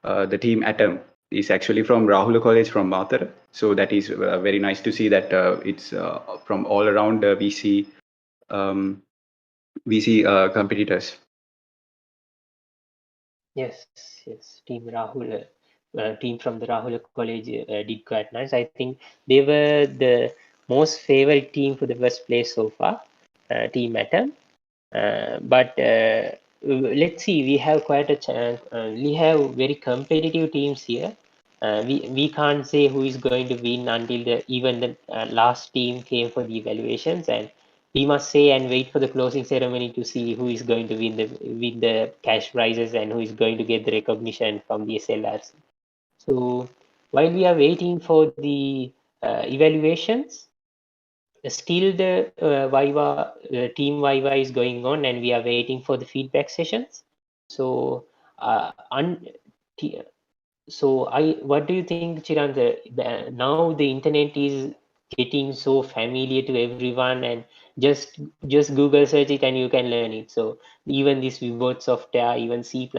the team Atom is actually from Rahula College from Mathura. So that is very nice to see that it's from all around um, competitors. Yes, team from the Rahul College did quite nice. I think they were the most favorite team for the first place so far, Team Atom. But let's see, we have quite a chance. We have very competitive teams here. We can't say who is going to win until even the last team came for the evaluations, and we must say and wait for the closing ceremony to see who is going to win the cash prizes and who is going to get the recognition from the SLRC. So while we are waiting for the evaluations, still the team Viva is going on, and we are waiting for the feedback sessions. So what do you think, Chirant? Now the internet is getting so familiar to everyone, and just Google search it and you can learn it. So even this word software, even C++,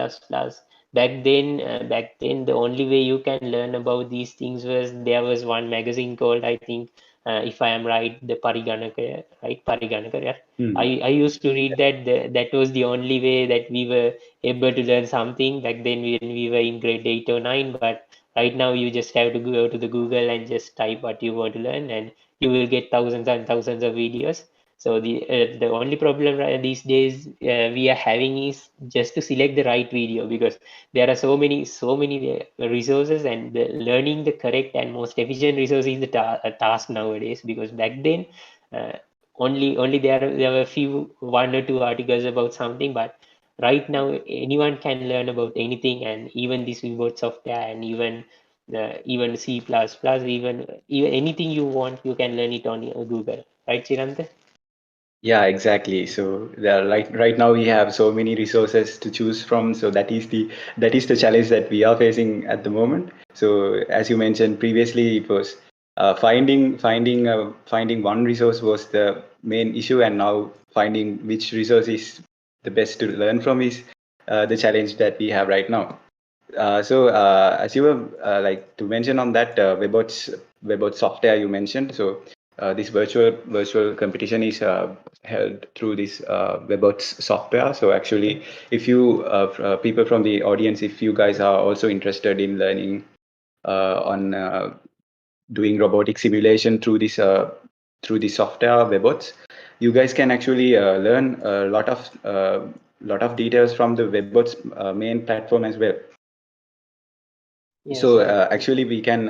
back then the only way you can learn about these things was there was one magazine called, I think, if I am right, the Pariganaka, right? Pariganaka, yeah. I used to read that. That was the only way that we were able to learn something back then when we were in grade 8 or 9. But right now you just have to go to the Google and just type what you want to learn, and you will get thousands and thousands of videos. So the only problem these days we are having is just to select the right video, because there are so many resources, and learning the correct and most efficient resource is the task nowadays. Because back then only there were few, one or two articles about something, but right now anyone can learn about anything, and even this keyboard software, and even C++, even anything you want, you can learn it on Google, right, Chirante? Yeah, exactly. So there, right now we have so many resources to choose from. So that is the challenge that we are facing at the moment. So as you mentioned previously, it was finding one resource was the main issue, and now finding which resource is the best to learn from is the challenge that we have right now. So as you were like to mention on that WebOps software you mentioned, so this virtual competition is held through this WebOps software. So actually, if you people from the audience, if you guys are also interested in learning on doing robotic simulation through this software WebOps, you guys can actually learn a lot of details from the WebOps main platform as well. Yes, So right. actually we can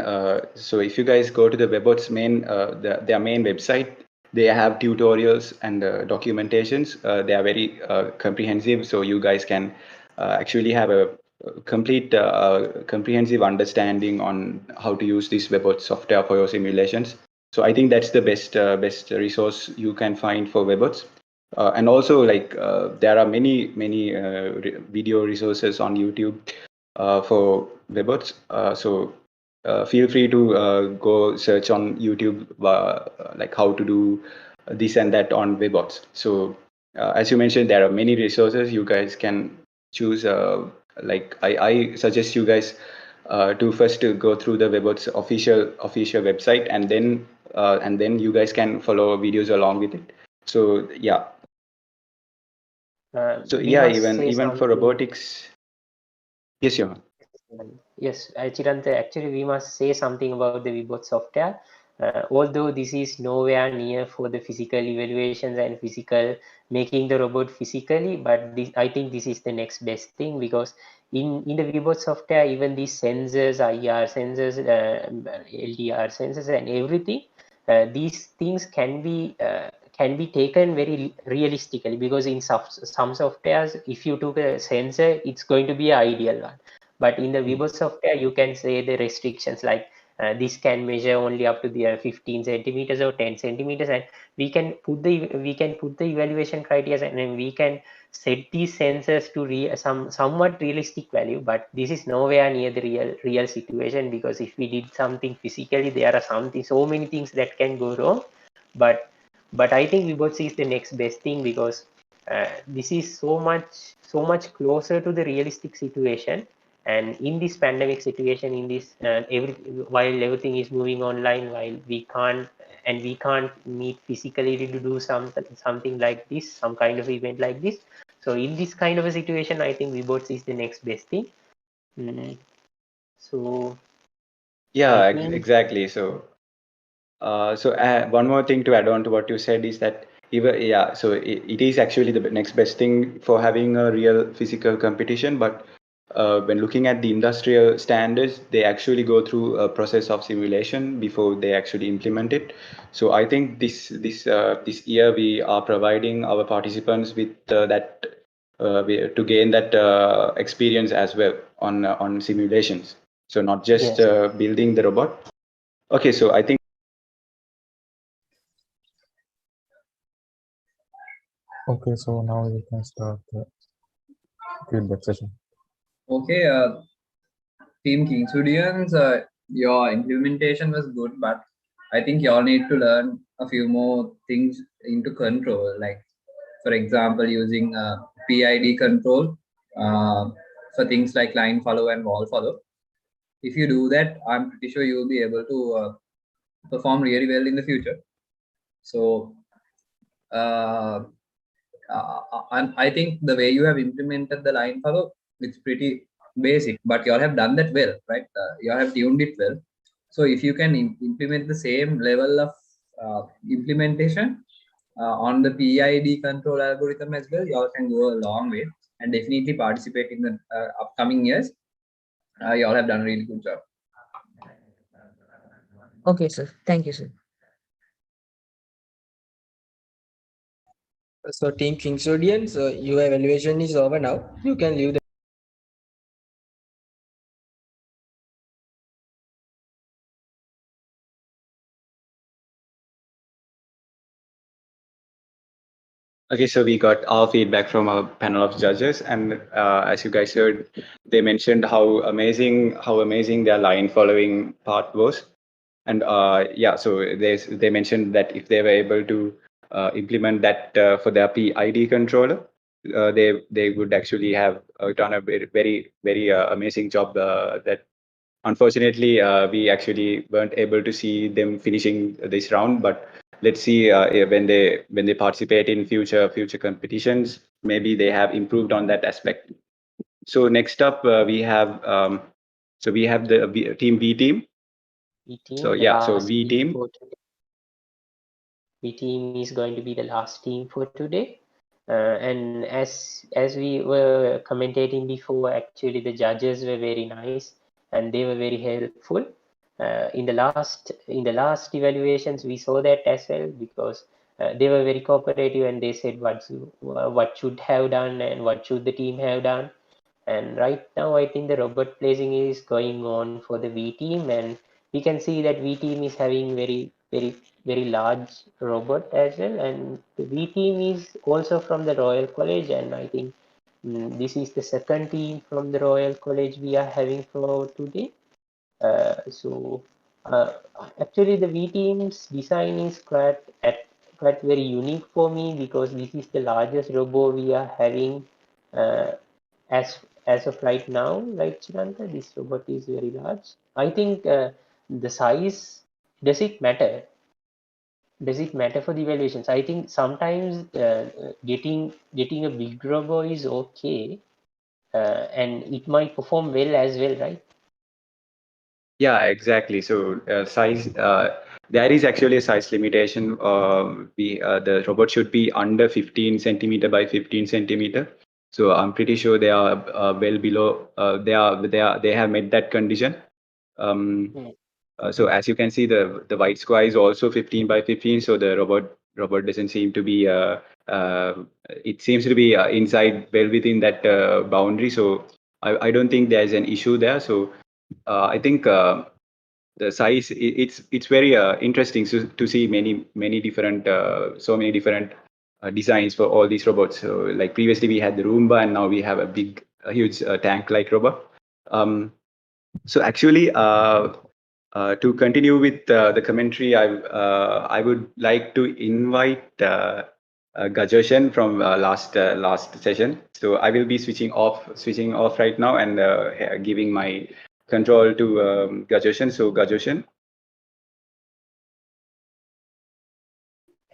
so if you guys go to the WebOps main their main website, they have tutorials and documentations. They are very comprehensive, so you guys can actually have a complete comprehensive understanding on how to use this WebOps software for your simulations. So I think that's the best resource you can find for WebOps. And also, like there are many video resources on YouTube for WebOps. So feel free to go search on YouTube like how to do this and that on WebOps. So as you mentioned, there are many resources you guys can choose. Like I suggest you guys to first to go through the WebOps official website, and then you guys can follow videos along with it. So yeah. So We yeah, must say even for something. robotics. Yes, Johan. Yes, Chiranta, actually we must say something about the WebOps software. Although this is nowhere near for the physical evaluations and physical making the robot physically, but this, I think this is the next best thing, because in the WebOps software, even these sensors, IR sensors, LDR sensors, and everything, these things can be taken very realistically, because in some softwares, if you took a sensor, it's going to be an ideal one. But in the WebOps software, you can say the restrictions, like this can measure only up to the 15 centimeters or 10 centimeters, and we can put the evaluation criteria, and then we can set these sensors to somewhat realistic value. But this is nowhere near the real situation, because if we did something physically, there are so many things that can go wrong. But I think WebOps is the next best thing, because this is so much closer to the realistic situation. And in this pandemic situation, in this while everything is moving online, while we can't meet physically to do something like this, some kind of event like this. So in this kind of a situation, I think WebOps is the next best thing. So Yeah, I think, exactly. So one more thing to add on to what you said is that so it is actually the next best thing for having a real physical competition. But when looking at the industrial standards, they actually go through a process of simulation before they actually implement it. So I think this year we are providing our participants with to gain that experience as well on simulations. So not just yes. building the robot. Okay, so I think. Okay, so now you can start the feedback session. Okay, Team King Studios, your implementation was good, but I think you all need to learn a few more things into control, like for example, using PID control for things like line follow and wall follow. If you do that, I'm pretty sure you'll be able to perform really well in the future. So I think the way you have implemented the line follow, it's pretty basic, but you all have done that well, right? You all have tuned it well. So if you can implement the same level of implementation on the PID control algorithm as well, you all can go a long way and definitely participate in the upcoming years. You all have done a really good job. Okay, sir. Thank you, sir. So Team King's audience, your evaluation is over now. You can leave the Okay, so we got our feedback from our panel of judges, and as you guys heard, they mentioned how amazing their line following part was, and yeah, so they mentioned that if they were able to implement that for their PID controller, they would actually have done a very amazing job. That unfortunately we actually weren't able to see them finishing this round, but let's see when they participate in future competitions, maybe they have improved on that aspect. So next up we have the team B team. So the yeah, so last V team. for today. V team is going to be the last team for today. And as we were commentating before, actually the judges were very nice and they were very helpful. In the last evaluations, we saw that as well, because they were very cooperative and they said what should have done and what should the team have done. And right now, I think the robot placing is going on for the V team, and we can see that V team is having very large robot as well. And the V team is also from the Royal College, and I think this is the second team from the Royal College we are having for today. So actually, the V team's design is quite very unique for me, because this is the largest robot we are having as of right now, right, Chiranta? This robot is very large. I think the size, does it matter? Does it matter for the evaluations? I think sometimes getting a big robot is okay, and it might perform well as well, right? Yeah, exactly. So size, there is actually a size limitation. The robot should be under 15 centimeter by 15 centimeter. So I'm pretty sure they are well below. They have met that condition. So as you can see, the white square is also 15 by 15. So the robot doesn't seem to be. It seems to be inside, well within that boundary. So I don't think there's an issue there. So I think the size, it's very interesting to see many different so many different designs for all these robots. So like previously we had the Roomba, and now we have a huge tank like robot. So actually to continue with the commentary, I would like to invite Gajoshan from last session. So I will be switching off right now, and giving my control to Gajoshan. So Gajoshan.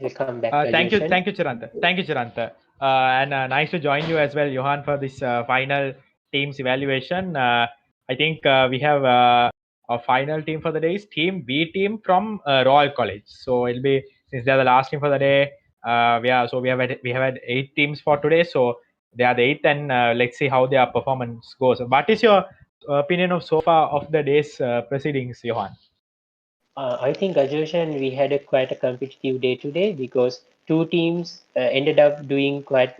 Welcome back, thank you, Chiranta. Thank you, Chiranta. And nice to join you as well, Johan, for this final team's evaluation. I think we have a final team for the day is Team B team from Royal College. So it'll be, since they're the last team for the day, we have had 8 teams for today. So they are the 8th, and let's see how their performance goes. What is your opinion of so far of the day's proceedings, Johan? I think, Ajoshan, we had quite a competitive day today, because 2 teams ended up doing quite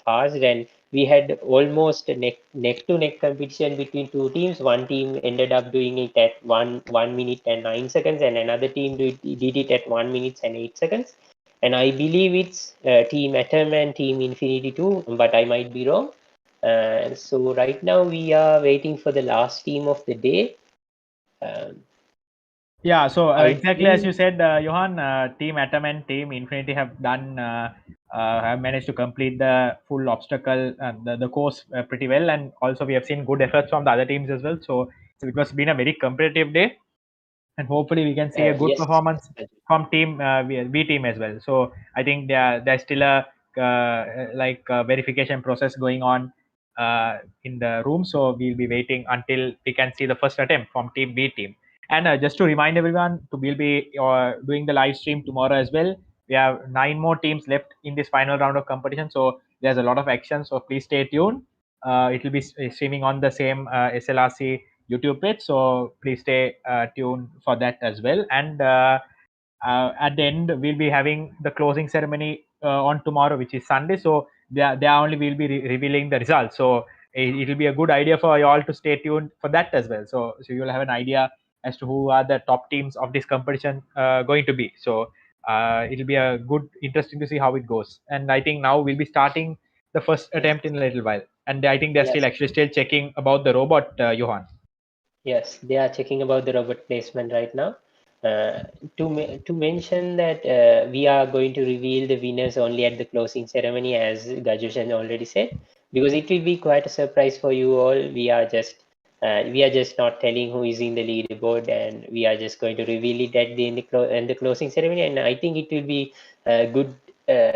fast, and we had almost a neck to neck competition between 2 teams. One team ended up doing it at 1 minute and 9 seconds, and another team did it at 1 minute and 8 seconds. And I believe it's Team Atom and Team Infinity 2, but I might be wrong. So right now we are waiting for the last team of the day. Yeah, so exactly as you said, Johan, Team Atom and Team Infinity have managed to complete the full obstacle, the course pretty well, and also we have seen good efforts from the other teams as well. So it was been a very competitive day, and hopefully we can see a good performance from Team V team as well. So I think there's still a verification process going on in the room, so we'll be waiting until we can see the first attempt from Team B team. And just to remind everyone, we'll be doing the live stream tomorrow as well. We have 9 more teams left in this final round of competition, so there's a lot of action. So please stay tuned. It will be streaming on the same SLRC YouTube page, so please stay tuned for that as well. And at the end, we'll be having the closing ceremony on tomorrow, which is Sunday. So there only we'll be revealing the results. So it will be a good idea for you all to stay tuned for that as well. So you'll have an idea as to who are the top teams of this competition going to be. So it'll be a interesting to see how it goes. And I think now we'll be starting the first attempt in a little while. And I think they're still checking about the robot, Johan. Yes, they are checking about the robot placement right now. To mention that we are going to reveal the winners only at the closing ceremony, as Gajushan already said, because it will be quite a surprise for you all. We are just not telling who is in the leaderboard, and we are just going to reveal it at the closing ceremony. And I think it will be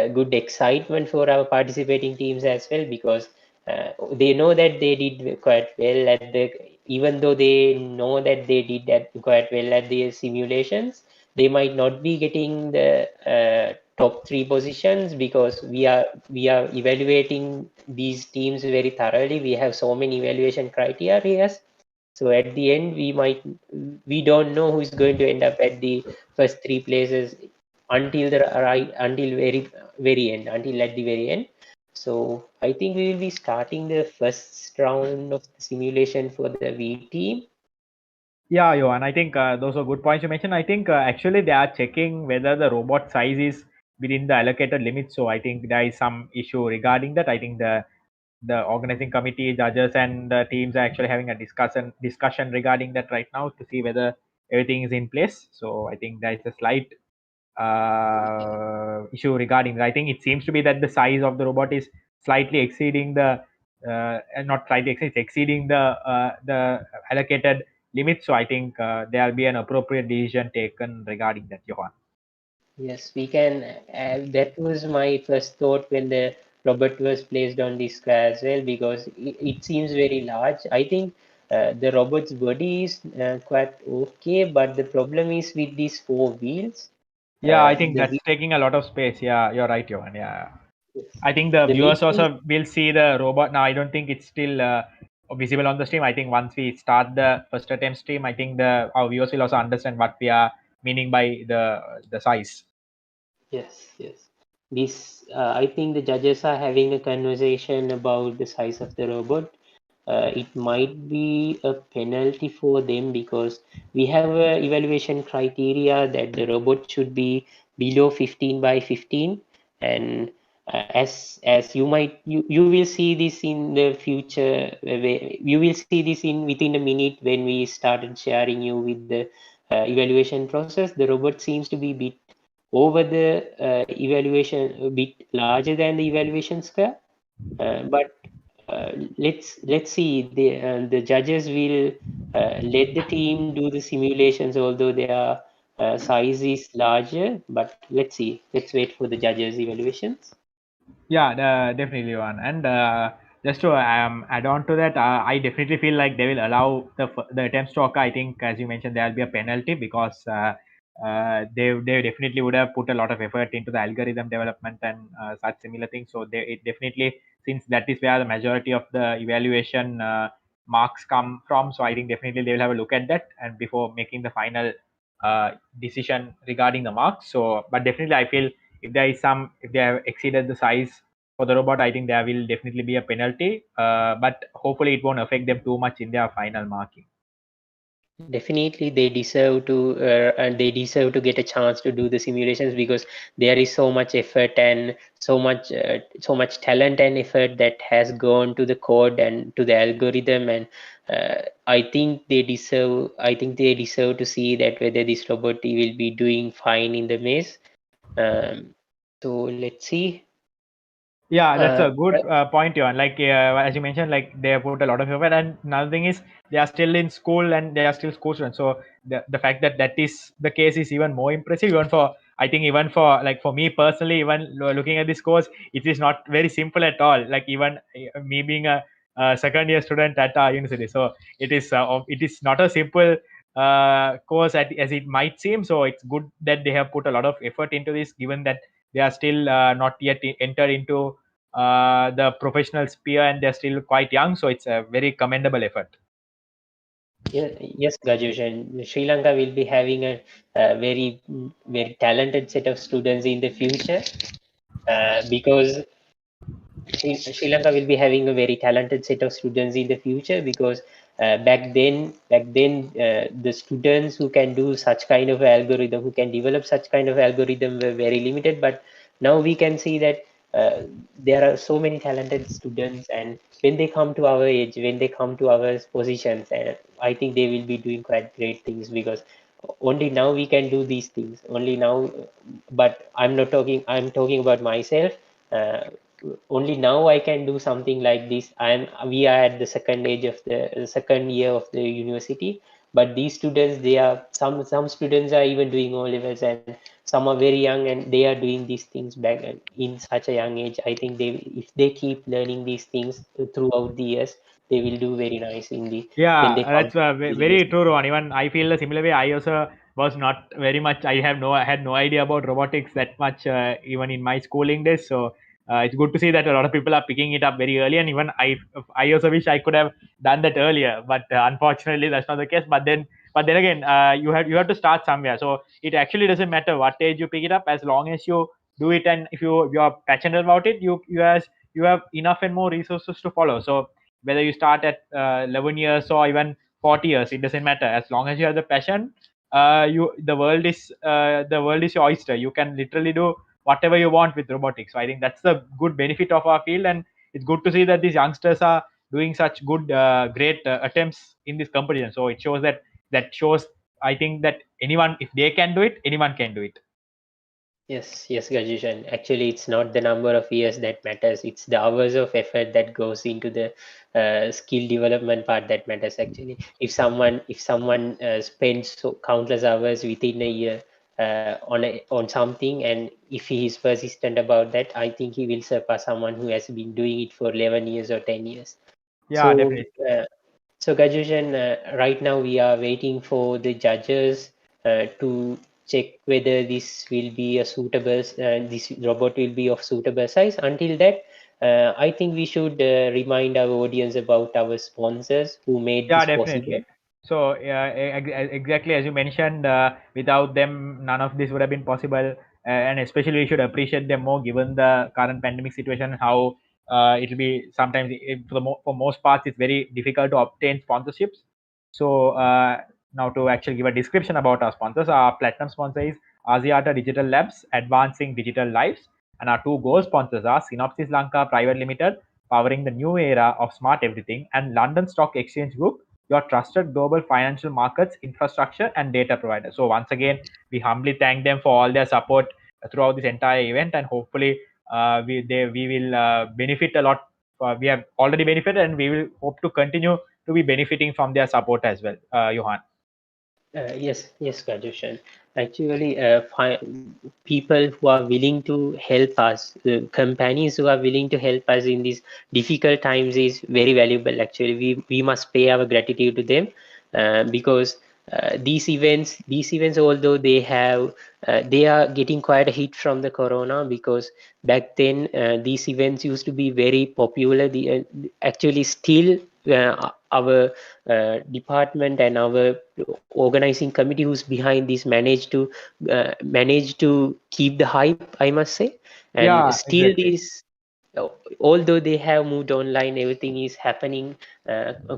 good excitement for our participating teams as well, because they know that they did quite well at even though they know that they did that quite well at the simulations, they might not be getting the top 3 positions, because we are evaluating these teams very thoroughly. We have so many evaluation criteria. So at the end, we don't know who is going to end up at the first 3 places until at the very end. So I think we will be starting the first round of the simulation for the V team. Yeah, Johan, I think those are good points you mentioned. I think actually they are checking whether the robot size is within the allocated limits. So I think there is some issue regarding that. I think the organizing committee, judges, and the teams are actually having a discussion regarding that right now to see whether everything is in place. So I think there is a slight issue regarding that. I think it seems to be that the size of the robot is slightly exceeding not slightly exceeding the allocated limit. So I think there will be an appropriate decision taken regarding that, Johan. Yes, we can. That was my first thought when the robot was placed on this car as well, because it seems very large. I think the robot's body is quite okay, but the problem is with these 4 wheels. Yeah, I think The that's taking a lot of space. Yeah, you're right, Johan. Yeah. Yes. I think the The viewers wheel also will see the robot now. I don't think it's still visible on the stream. I think once we start the first attempt stream, I think our viewers will also understand what we are meaning by the size. Yes. This I think the judges are having a conversation about the size of the robot. It might be a penalty for them, because we have a evaluation criteria that the robot should be below 15 by 15, and as you will see this in the future. You will see this in within a minute when we started sharing you with the evaluation process. The robot seems to be bit over the evaluation, a bit larger than the evaluation square, but let's see. The judges will let the team do the simulations, although their size is larger. But let's see. Let's wait for the judges' evaluations. Yeah, definitely one. And just to add on to that, I definitely feel like they will allow the attempts to occur. I think, as you mentioned, there will be a penalty, because they definitely would have put a lot of effort into the algorithm development and such similar things. So it definitely, since that is where the majority of the evaluation marks come from. So I think definitely they will have a look at that and before making the final decision regarding the marks. So, but definitely I feel if they have exceeded the size for the robot, I think there will definitely be a penalty. But hopefully it won't affect them too much in their final marking. Definitely, they deserve to, and they deserve to get a chance to do the simulations, because there is so much effort and so much talent and effort that has gone to the code and to the algorithm, and I think they deserve. I think they deserve to see that whether this robot will be doing fine in the maze. So let's see. Yeah, that's a good point, Johan. Like as you mentioned, like they have put a lot of effort, and another thing is they are still in school and they are still school students. So the fact that that is the case is even more impressive. Even for I think even for like for me personally, even looking at this course, it is not very simple at all. Like even me being a second year student at our university, so it is not a simple course as it might seem. So it's good that they have put a lot of effort into this, given that they are still not yet entered into the professional sphere and they're still quite young. So it's a very commendable effort. Yes, Gajush, Sri Lanka will be having a very talented set of students in the future, because Sri Lanka will be having a very talented set of students in the future, because back then the students who can do such kind of algorithm, who can develop such kind of algorithm, were very limited. But now we can see that there are so many talented students, and when they come to our age, when they come to our positions, and I think they will be doing quite great things, because only now we can do these things. Only now, but I'm not talking. I'm talking about myself. Uh, Only now I can do something like this. We are at the second age of the second year of the university, but these students, they are some students are even doing O levels, and some are very young and they are doing these things back in such a young age. I think if they keep learning these things throughout the years, they will do very nice in the when Yeah, they come that's to the very university. true, Rohan. Even I feel the similar way. I also was not very much. I had no idea about robotics that much, even in my schooling days. So it's good to see that a lot of people are picking it up very early. And even I also wish I could have done that earlier, but unfortunately that's not the case. But then again, you have to start somewhere. So it actually doesn't matter what age you pick it up, as long as you do it, and if you are passionate about it, you have enough and more resources to follow. So whether you start at 11 years or even 40 years, it doesn't matter, as long as you have the passion. The world is your oyster. You can literally do whatever you want with robotics. So I think that's the good benefit of our field, and it's good to see that these youngsters are doing such good great attempts in this competition. So it shows that shows, I think, that anyone, if they can do it, anyone can do it. Yes, Gajeshan. Actually, it's not the number of years that matters. It's the hours of effort that goes into the skill development part that matters. Actually, if someone spends countless hours within a year on something, and if he is persistent about that, I think he will surpass someone who has been doing it for 11 years or 10 years. Yeah, So, definitely. Gajeshan, right now we are waiting for the judges to check whether this will be a suitable, this robot will be of suitable size. Until that, I think we should remind our audience about our sponsors who made Yeah, this possible. definitely. So exactly as you mentioned, without them, none of this would have been possible. And especially, we should appreciate them more, given the current pandemic situation. How it'll be sometimes, for most parts, it's very difficult to obtain sponsorships. So now, to actually give a description about our sponsors, our platinum sponsor is Asiata Digital Labs, advancing digital lives, and our two gold sponsors are Synopsys Lanka Private Limited, powering the new era of smart everything, and London Stock Exchange Group, your trusted global financial markets, infrastructure, and data provider. So once again, we humbly thank them for all their support throughout this entire event, and hopefully we will benefit a lot. We have already benefited, and we will hope to continue to be benefiting from their support as well, Johan. Yes, Gajeshan. Actually, people who are willing to help us, companies who are willing to help us in these difficult times is very valuable. Actually, we must pay our gratitude to them because these events, although they are getting quite a hit from the corona, because back then these events used to be very popular. Actually, still our department and our organizing committee who's behind this managed to keep the hype, I must say. And Yeah, still exactly. this, although they have moved online, everything is happening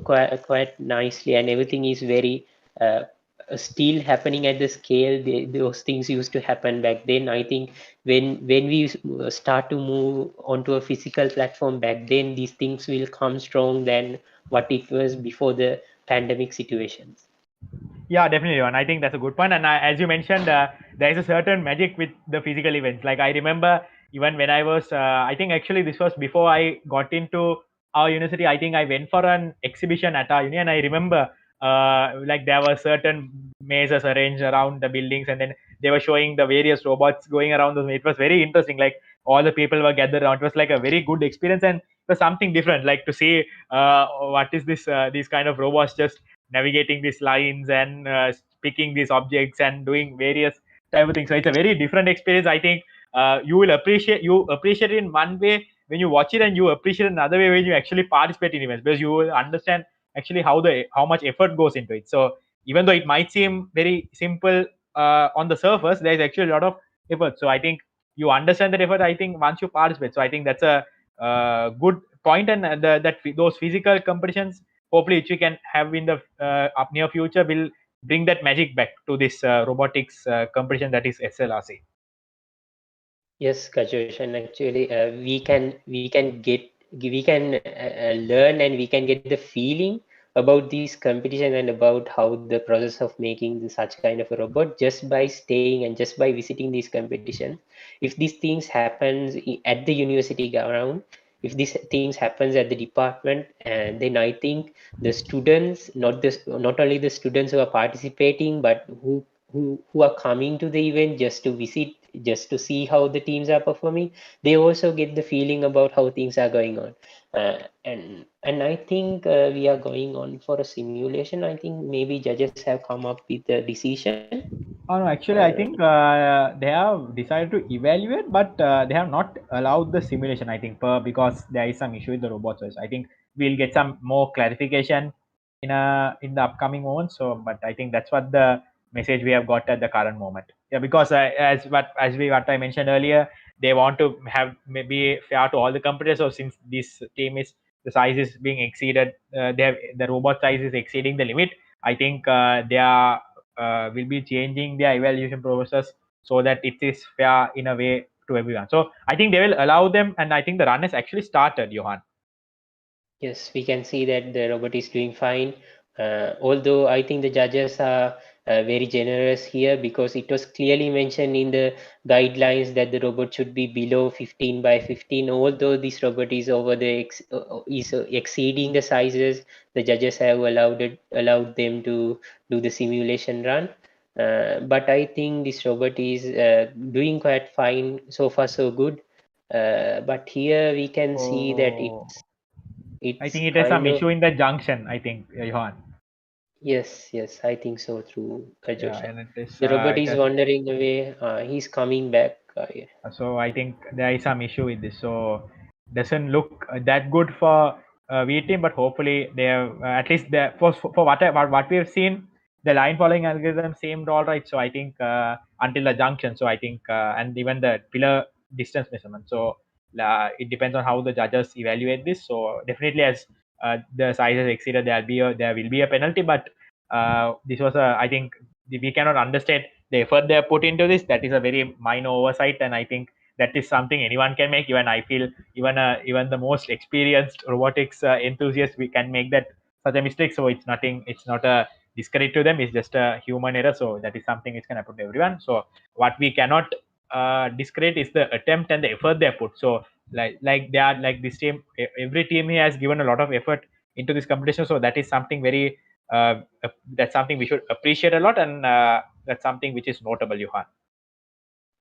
quite nicely, and everything is very still happening at the scale those things used to happen back then. I think when we start to move onto a physical platform back then, these things will come strong than what it was before the pandemic situations. Yeah, definitely, and I think that's a good point. And as you mentioned, there is a certain magic with the physical events. Like I remember, even when I was, I think actually this was before I got into our university. I think I went for an exhibition at our uni, and I remember, like there were certain mazes arranged around the buildings, and then they were showing the various robots going around those. It was very interesting. Like all the people were gathered around. It was like a very good experience, and it was something different. Like to see what is this, these kind of robots just navigating these lines and picking these objects and doing various type of things. So it's a very different experience. I think you appreciate it in one way when you watch it, and you appreciate it another way when you actually participate in events, because you will understand actually how much effort goes into it. So even though it might seem very simple on the surface, there is actually a lot of effort. So I think you understand that effort, I think, once you participate. So I think that's a good point, and those physical competitions, hopefully, which we can have in the up near future, will bring that magic back to this robotics competition, that is SLRC. Yes, Kajoshan, actually, we can learn, and we can get the feeling about these competition and about how the process of making such kind of a robot just by staying and just by visiting these competitions. If these things happens at the university ground, if these things happens at the department, and then I think the students, not only the students who are participating, but who are coming to the event just to visit, just to see how the teams are performing, they also get the feeling about how things are going on. And I think we are going on for a simulation. I think maybe judges have come up with a decision. Oh, no, actually, I think they have decided to evaluate, but they have not allowed the simulation. I think because there is some issue with the robots. So I think we'll get some more clarification in the upcoming moments. So, but I think that's what the message we have got at the current moment. Yeah, because what I mentioned earlier, they want to have maybe fair to all the competitors. So since this team is the size is being exceeded, the robot size is exceeding the limit. I think they are will be changing their evaluation process so that it is fair in a way to everyone. So I think they will allow them, and I think the run has actually started, Johan. Yes, we can see that the robot is doing fine. Although I think the judges are very generous here, because it was clearly mentioned in the guidelines that the robot should be below 15 by 15. Although this robot is over the exceeding the sizes, the judges have allowed them to do the simulation run. But I think this robot is doing quite fine so far, so good. But here we can see that I it's think it has some kind of, issue in the junction. I think, Johan. yes, I think so through Yeah, Kajosha. and it is The robot it is has. wandering away. He's coming back. Yeah. So I think there is some issue with this. So doesn't look that good for V team, but hopefully they have at least for what we have seen, the line following algorithm seemed all right. So I think until the junction. So I think and even the pillar distance measurement. So it depends on how the judges evaluate this. So definitely as the sizes exceeded, there will be a penalty. But this was I think we cannot understate the effort they have put into this. That is a very minor oversight, and I think that is something anyone can make. Even I feel even the most experienced robotics enthusiast, we can make that such a mistake. So it's nothing. It's not a discredit to them. It's just a human error. So that is something which can happen to everyone. So what we cannot discredit is the attempt and the effort they put. So like they are like this team. Every team here has given a lot of effort into this competition. So that is something very that's something we should appreciate a lot, and that's something which is notable, Johan.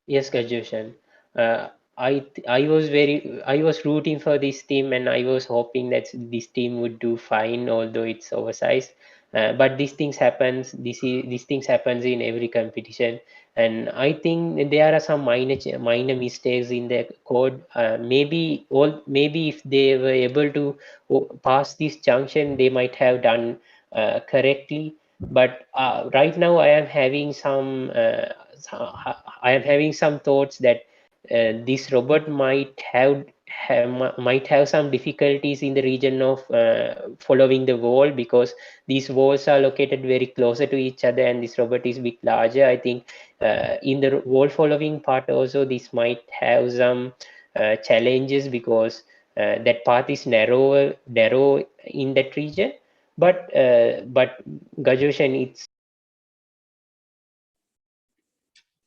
Yes, Kajoshan. I was rooting for this team, and I was hoping that this team would do fine, although it's oversized. But these things happens. These things happens in every competition, and I think there are some minor mistakes in the code. Maybe if they were able to pass this junction, they might have done correctly. But right now I am having some thoughts that this robot might have some difficulties in the region of following the wall, because these walls are located very closer to each other, and this robot is a bit larger. I think in the wall following part also this might have some challenges, because that path is narrow in that region. But Gajoshan, it's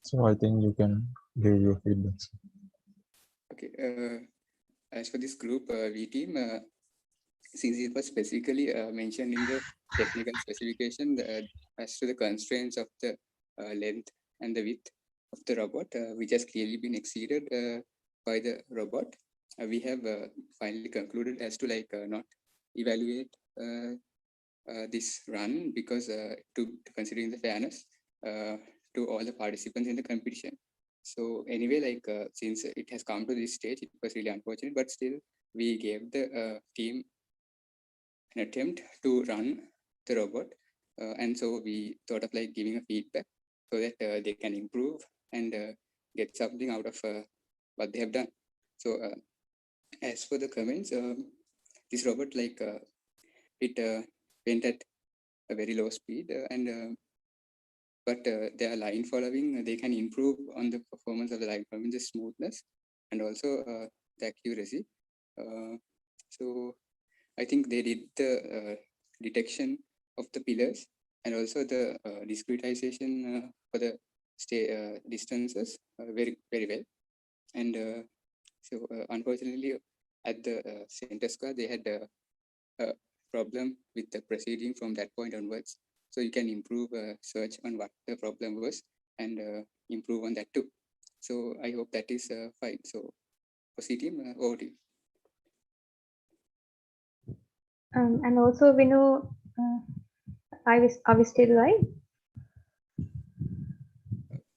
So I think you can give your feedback. Okay. As for this group V team, since it was specifically mentioned in the technical specification as to the constraints of the length and the width of the robot, which has clearly been exceeded by the robot, we have finally concluded as to not evaluate this run, because to considering the fairness to all the participants in the competition. So anyway, since it has come to this stage, it was really unfortunate, but still we gave the team an attempt to run the robot. And so we thought of giving a feedback so that they can improve and get something out of what they have done. So as for the comments, this robot, it went at a very low speed, but their line following, they can improve on the performance of the line following, the smoothness, and also the accuracy. So I think they did the detection of the pillars and also the discretization for the distances very well. And so unfortunately at the center square they had a problem with the proceeding from that point onwards. So you can improve search on what the problem was and improve on that too. So I hope that is fine. So for C team, over to you. And also, Vinu, are we still live?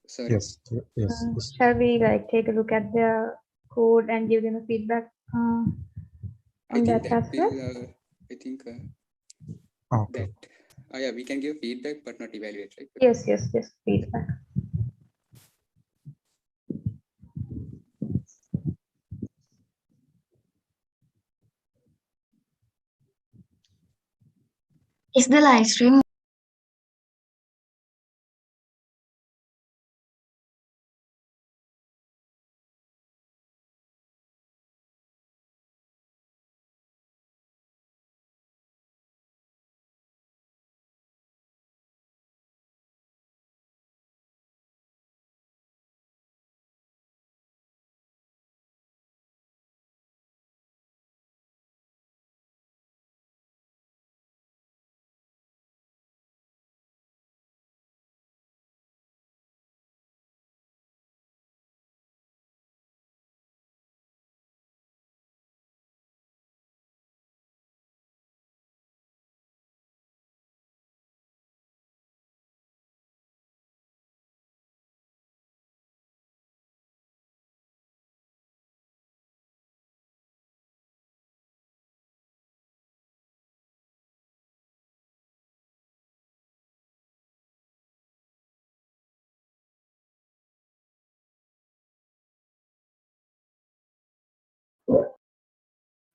Sorry. Yes. Shall we take a look at the code and give them a feedback on that as well? I think Okay. that yeah, we can give feedback but not evaluate, right? Yes, just feedback. Is the live stream?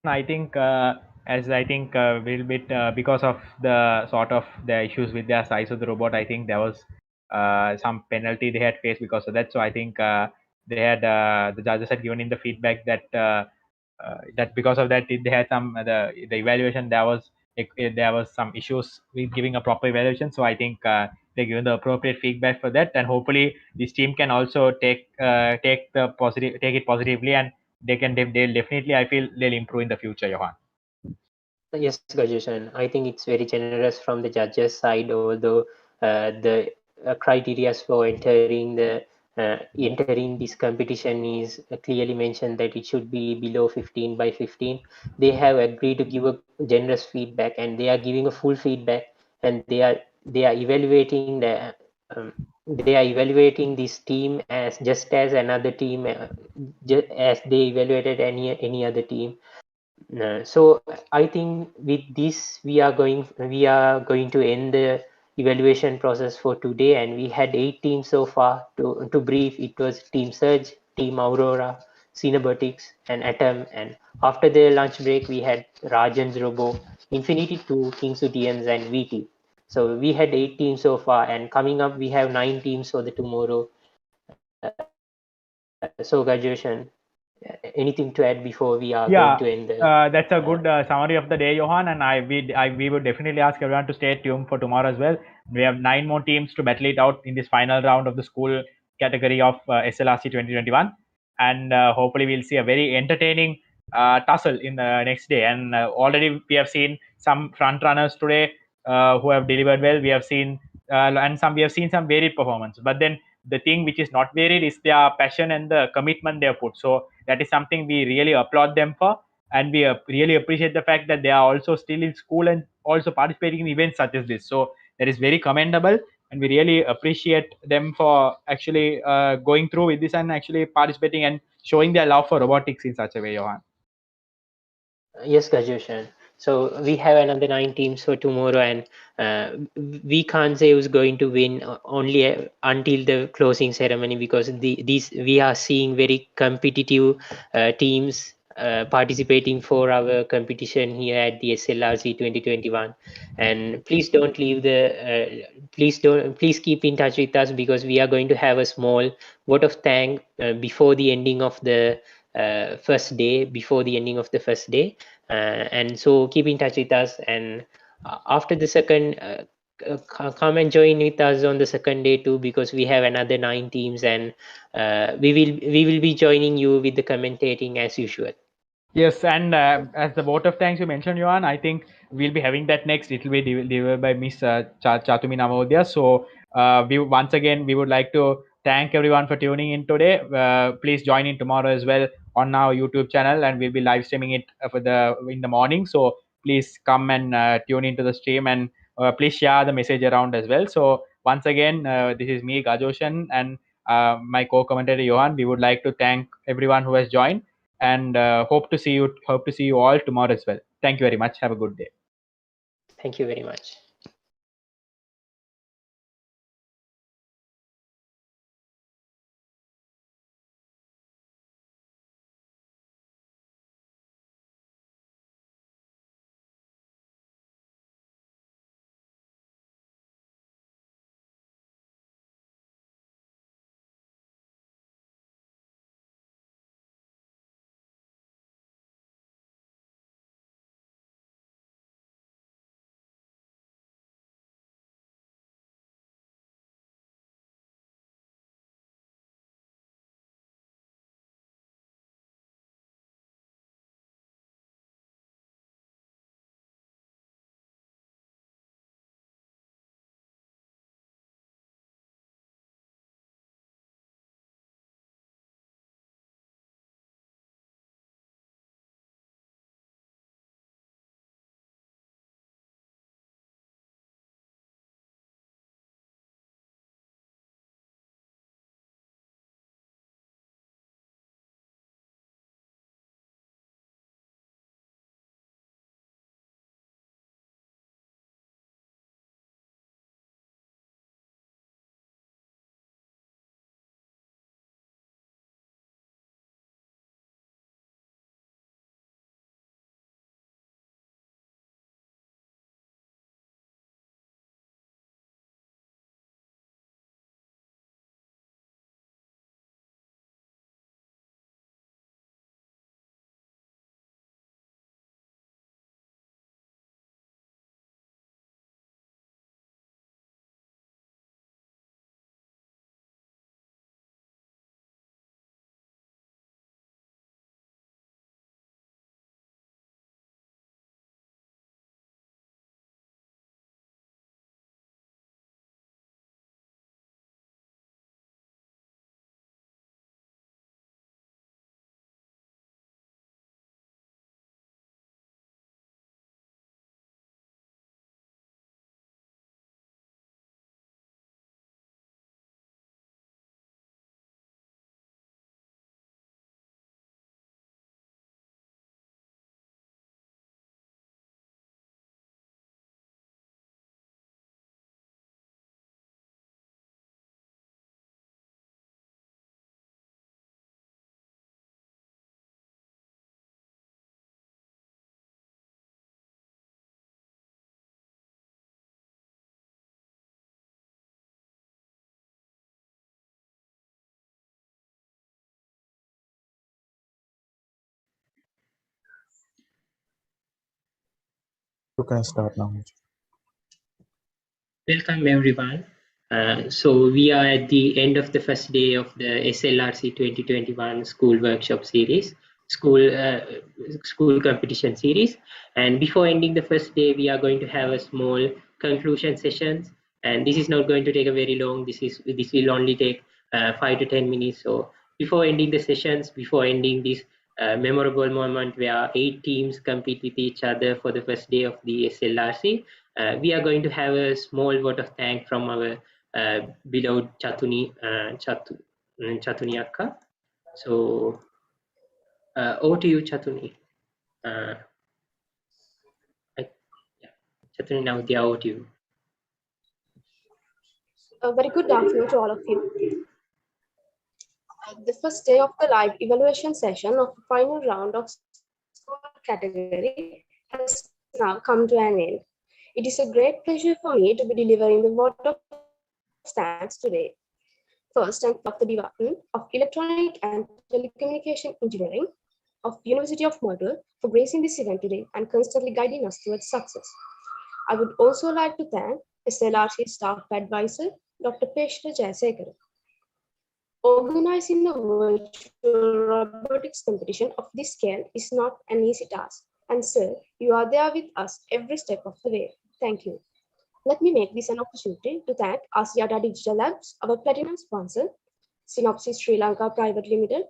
I think as I think a little bit because of the sort of the issues with the size of the robot, I think there was some penalty they had faced because of that. So I think they had the judges had given in the feedback that that because of that they had some the evaluation there was some issues with giving a proper evaluation. So I think they given the appropriate feedback for that, and hopefully this team can also take take it positively, and they'll definitely, I feel they'll improve in the future, Johan. Yes, Gajeshan. I think it's very generous from the judges' side, although the criteria for entering this competition is clearly mentioned that it should be below 15 by 15. They have agreed to give a generous feedback, and they are giving a full feedback, and they are evaluating this team as just as another team, as they evaluated any other team. So I think with this we are going to end the evaluation process for today, and we had 8 teams so far. To brief, it was Team Surge, Team Aurora, Cinebotics, and Atom. And after the lunch break, we had Rajan's Robo, Infinity 2, Kingsu TMs, and VT. So we had 8 teams so far, and coming up we have 9 teams for the tomorrow. So graduation, anything to add before we are going to end the That's a good summary of the day, Johan, and we would definitely ask everyone to stay tuned for tomorrow as well. We have 9 more teams to battle it out in this final round of the school category of SLRC 2021, and hopefully we'll see a very entertaining tussle in the next day. And already we have seen some front runners today who have delivered well. We have seen some varied performance, but then the thing which is not varied is their passion and the commitment they have put. So that is something we really applaud them for, and we really appreciate the fact that they are also still in school and also participating in events such as this. So that is very commendable, and we really appreciate them for actually going through with this and actually participating and showing their love for robotics in such a way, Johan. Yes, graduation. So we have another 9 teams for tomorrow, and we can't say who's going to win only until the closing ceremony, because we are seeing very competitive teams participating for our competition here at the SLRC 2021. And please don't leave please keep in touch with us, because we are going to have a small vote of thanks before the ending of the first day, and so keep in touch with us. And after the second, come and join with us on the second day too, because we have another 9 teams, and we will be joining you with the commentating as usual. Yes, and as the vote of thanks you mentioned, Johan, I think we'll be having that next. It will be delivered by Miss Chatumi Navodya. So we once again we would like to thank everyone for tuning in today. Please join in tomorrow as well on our YouTube channel, and we'll be live streaming it in the morning. So please come and tune into the stream, and please share the message around as well. So once again, this is me, Gajoshan, and my co-commentator Johan. We would like to thank everyone who has joined, and hope to see you all tomorrow as well. Thank you very much. Have a good day. Thank you very much. You can start now. Welcome everyone. So we are at the end of the first day of the SLRC 2021 School Workshop Series, school competition series. And before ending the first day, we are going to have a small conclusion sessions. And this is not going to take a very long. This will only take 5 to 10 minutes. So before ending the sessions, before ending this memorable moment where 8 teams compete with each other for the first day of the SLRC, we are going to have a small vote of thanks from our beloved Chatuni Akka. So over to you, Chatuni. Chatuni, now the over to you. A very good afternoon to all of you. The first day of the live evaluation session of the final round of school category has now come to an end. It is a great pleasure for me to be delivering the vote of thanks today. First, thank the Department of Electronic and Telecommunication Engineering of University of Moratuwa for gracing this event today and constantly guiding us towards success. I would also like to thank SLRC Staff Advisor, Dr. Peshra Jayasekara. Organizing a virtual robotics competition of this scale is not an easy task. And sir, you are there with us every step of the way. Thank you. Let me make this an opportunity to thank Asiata Digital Labs, our platinum sponsor, Synopsys Sri Lanka Private Limited,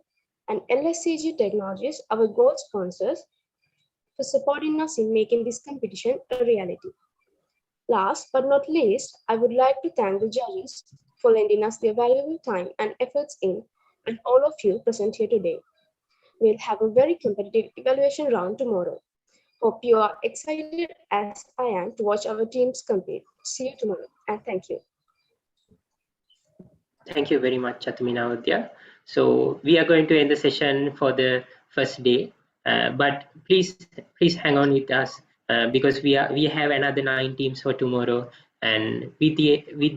and LSCG Technologies, our gold sponsors, for supporting us in making this competition a reality. Last but not least, I would like to thank the judges for lending us their valuable time and efforts in, and all of you present here today. We'll have a very competitive evaluation round tomorrow. Hope you are excited as I am to watch our teams compete. See you tomorrow, and thank you. Thank you very much, Chatminawatya. So we are going to end the session for the first day, but please hang on with us because we have another 9 teams for tomorrow, and with that we